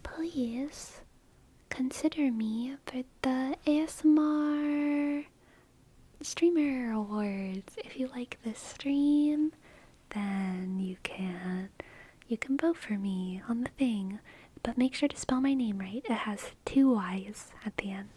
please consider me for the ASMR Streamer Awards. If you like this stream, then you can vote for me on the thing. But make sure to spell my name right. It has 2 Y's at the end.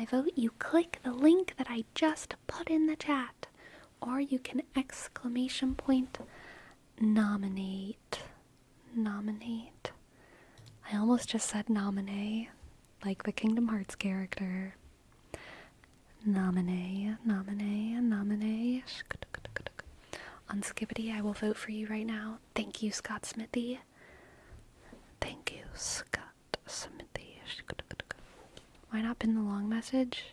my vote, you click the link that I just put in the chat. Or you can exclamation point nominate. Nominate. I almost just said nominate, like the Kingdom Hearts character. Nominate, nominate, nominate. On Skibbity, I will vote for you right now. Thank you, Scott Smithy. Thank you, Scott Smithy. Why not pin the long message?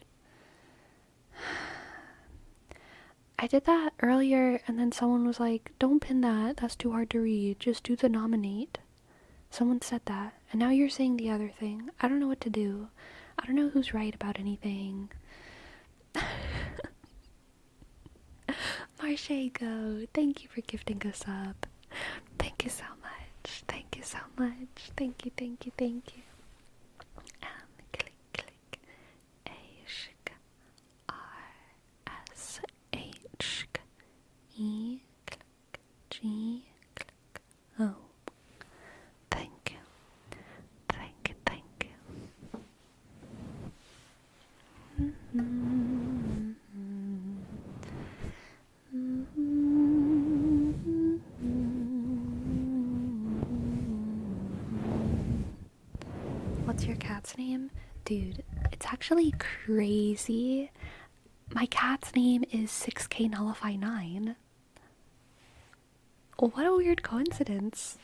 I did that earlier, and then someone was like, don't pin that, that's too hard to read, just do the nominate. Someone said that, and now you're saying the other thing. I don't know what to do. I don't know who's right about anything. Marshego, thank you for gifting us up. Thank you so much. Thank you so much. Thank you, thank you, thank you. Click, click. A-sh-k, R-S-H-K-E, click, G, click, O. Thank you. Thank you, thank you. What's your cat's name? Dude, it's actually crazy. My cat's name is 6K Nullify 9. What a weird coincidence.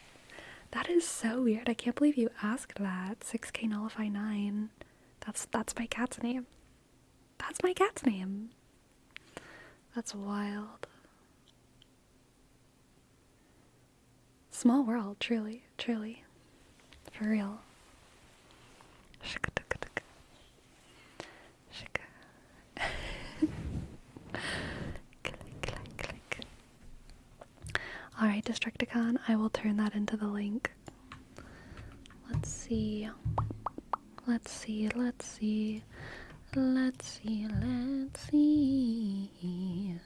That is so weird. I can't believe you asked that. 6K Nullify 9. That's my cat's name. That's my cat's name. That's wild. Small world, truly, truly. For real. Alright, Destructicon, I will turn that into the link. Let's see. Let's see, let's see. Let's see, let's see.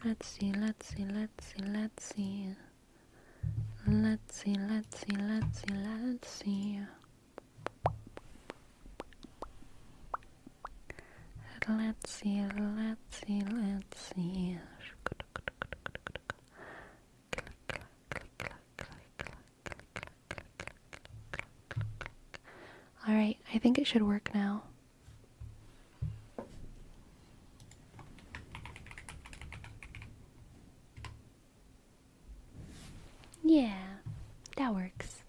Let's see, let's see, let's see, let's see. Let's see, let's see, let's see, let's see. Let's see, let's see, let's see. Alright, I think it should work now. Yeah, that works.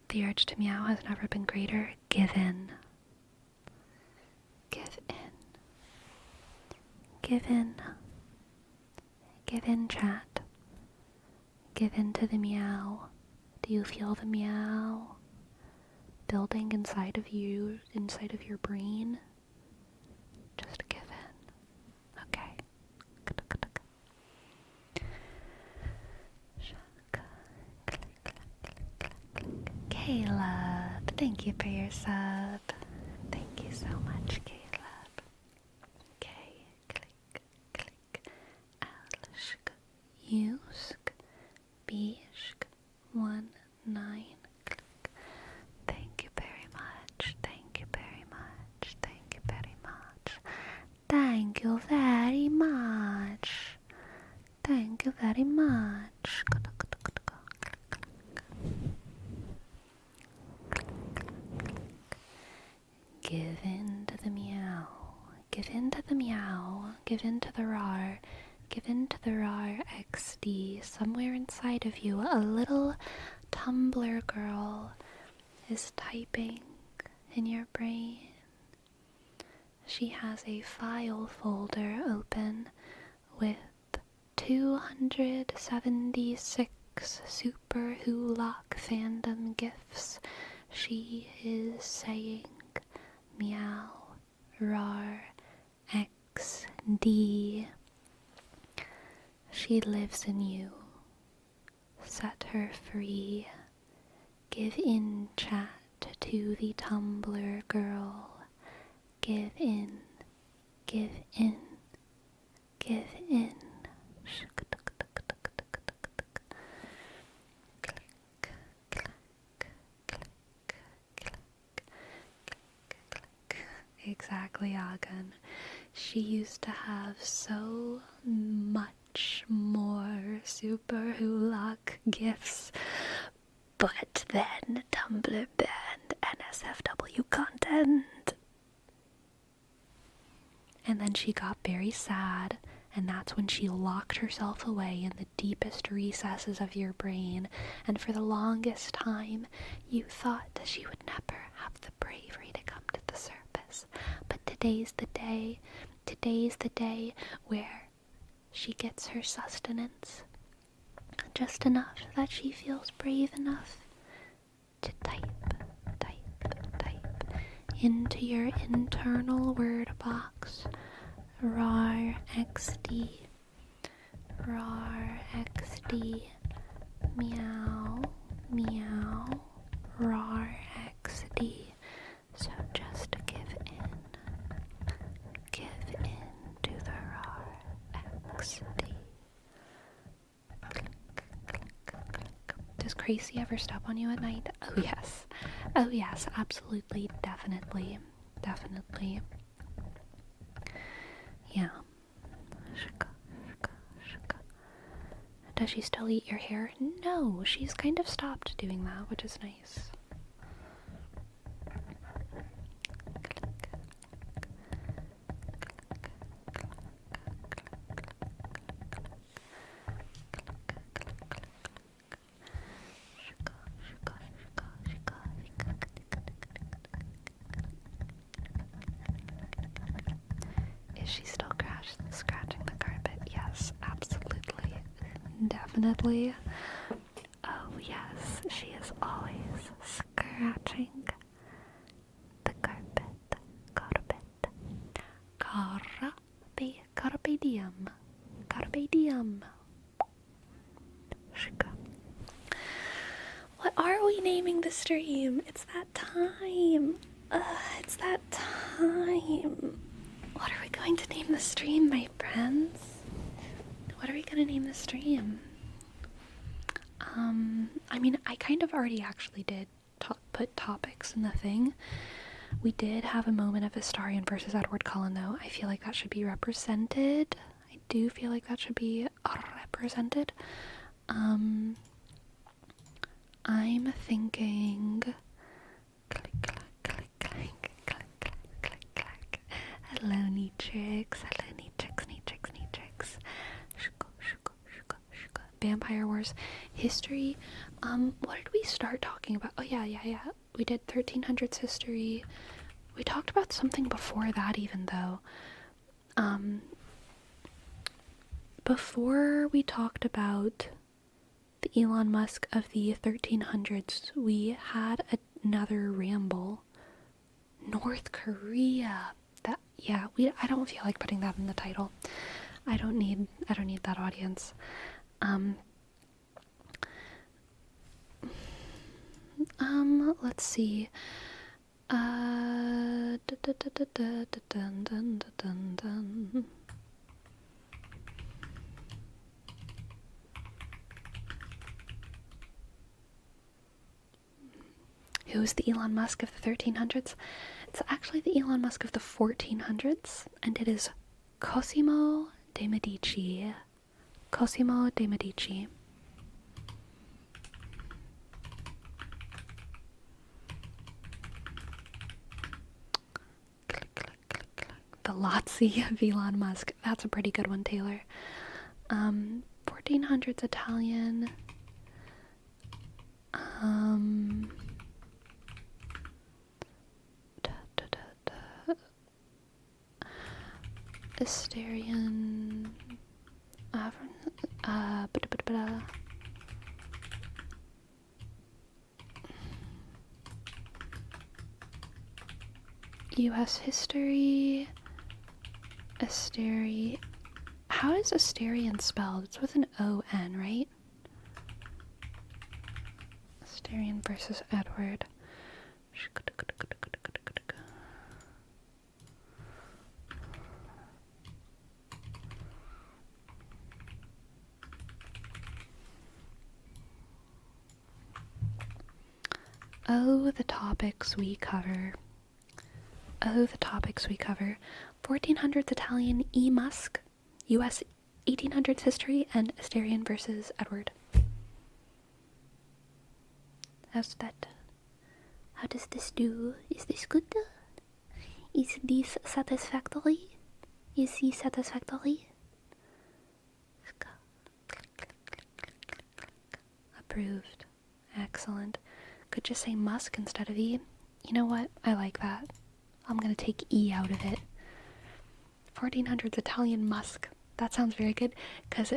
The urge to meow has never been greater. Give in. Give in. Give in. Give in, chat. Give in to the meow. Do you feel the meow building inside of you, inside of your brain? Just give in. Okay. Caleb, thank you for your sub. Thank you so much, Caleb. Okay, click, click, Alshk, Usk, Bishk, 19, click. Thank you very much, thank you very much, thank you very much. Thank you very much. Thank you very much. Give in to the meow. Give in to the meow. Give in to the roar. Give in to the roar XD. Somewhere inside of you, a little Tumblr girl is typing in your brain. She has a file folder open with 276 Super Hulock fandom gifs. She is saying meow, roar, XD. She lives in you. Set her free. Give in, chat, to the Tumblr girl. Give in. Give in. Give in. Exactly, Agan. She used to have so much more super Hulak gifts, but then Tumblr banned NSFW content. And then she got very sad, and that's when she locked herself away in the deepest recesses of your brain, and for the longest time you thought that she would never have the bravery to come to the surface. But today's the day where she gets her sustenance, just enough that she feels brave enough to type into your internal word box rar xd meow meow rar xd. So just give in to the rar xd. Does Crazy ever step on you at night? Oh yes, absolutely, definitely. Yeah. Does she still eat your hair? No, she's kind of stopped doing that, which is nice. Is she still scratching the carpet? Yes, absolutely. Definitely. Oh yes, she is always scratching the carpet. Carpe diem. What are we naming the stream? It's that time. It's that time. What are we going to name the stream, my friends? What are we going to name the stream? I mean, I kind of already actually did put topics in the thing. We did have a moment of Astarion versus Edward Cullen, though. I feel like that should be represented. I do feel like that should be represented. I'm thinking... Hello, Neatrix. Vampire Wars history. What did we start talking about? Oh yeah. We did 1300s history. We talked about something before that even though. Before we talked about the Elon Musk of the 1300s, we had another ramble. North Korea. I don't feel like putting that in the title. I don't need that audience. Let's see. Who's the Elon Musk of the 1300s? It's actually the Elon Musk of the 1400s, and it is Cosimo de Medici. The Lazzi of Elon Musk. That's a pretty good one, Taylor. 1400s Italian. Astarion. U.S. history. Astarion. How is Astarion spelled? It's with an O-N, right? Astarion versus Edward. Oh, the topics we cover. Oh, the topics we cover. 1400s Italian E. Musk, US 1800s history, and Astarion versus Edward. How's that? How does this do? Is this good? Is this satisfactory? Is he satisfactory? Approved. Excellent. Could just say Musk instead of E. You know what? I like that. I'm gonna take E out of it. 1400s Italian Musk. That sounds very good, because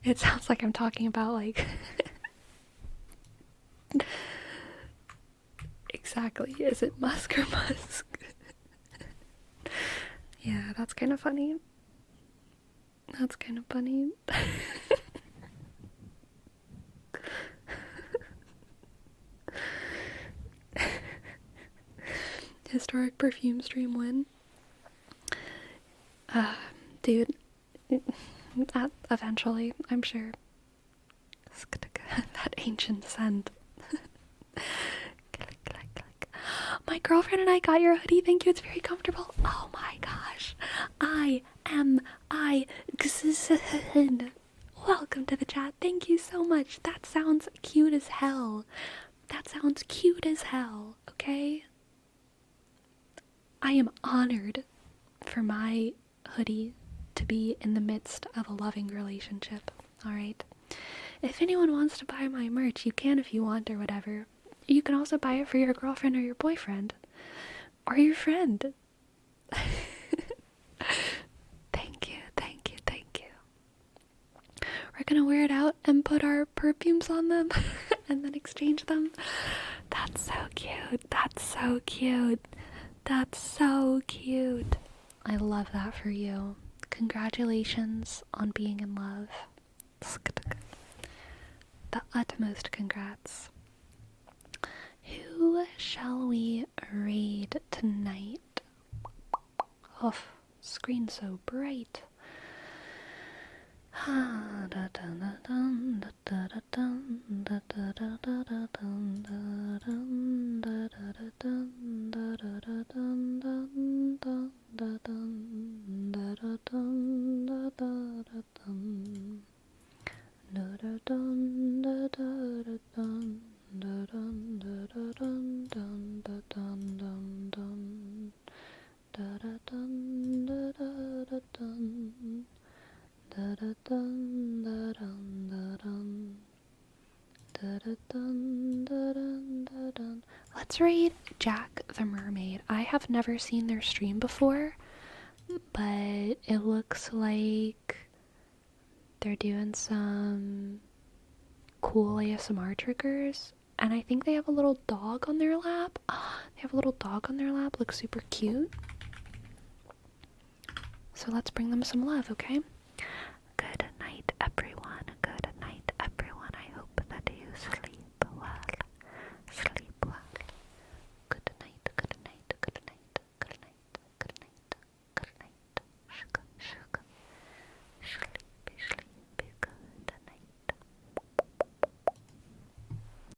it sounds like I'm talking about, like... Exactly. Is it Musk or Musk? Yeah, that's kind of funny. That's kind of funny. Historic perfume stream win. Dude, eventually, I'm sure. That ancient scent. My girlfriend and I got your hoodie. Thank you. It's very comfortable. Oh my gosh. Welcome to the chat. Thank you so much. That sounds cute as hell. That sounds cute as hell. Okay? I am honored for my hoodie to be in the midst of a loving relationship. Alright? If anyone wants to buy my merch, you can if you want or whatever. You can also buy it for your girlfriend or your boyfriend. Or your friend. Thank you, thank you, thank you. We're gonna wear it out and put our perfumes on them and then exchange them. That's so cute. That's so cute. That's so cute. I love that for you. Congratulations on being in love. The utmost congrats. Who shall we raid tonight? Oh, screen so bright. Let's raid Jack the Mermaid. I have never seen their stream before, but it looks like they're doing some cool ASMR triggers, and I think they have a little dog on their lap. They have a little dog on their lap, looks super cute. So let's bring them some love, okay? Good night, everyone.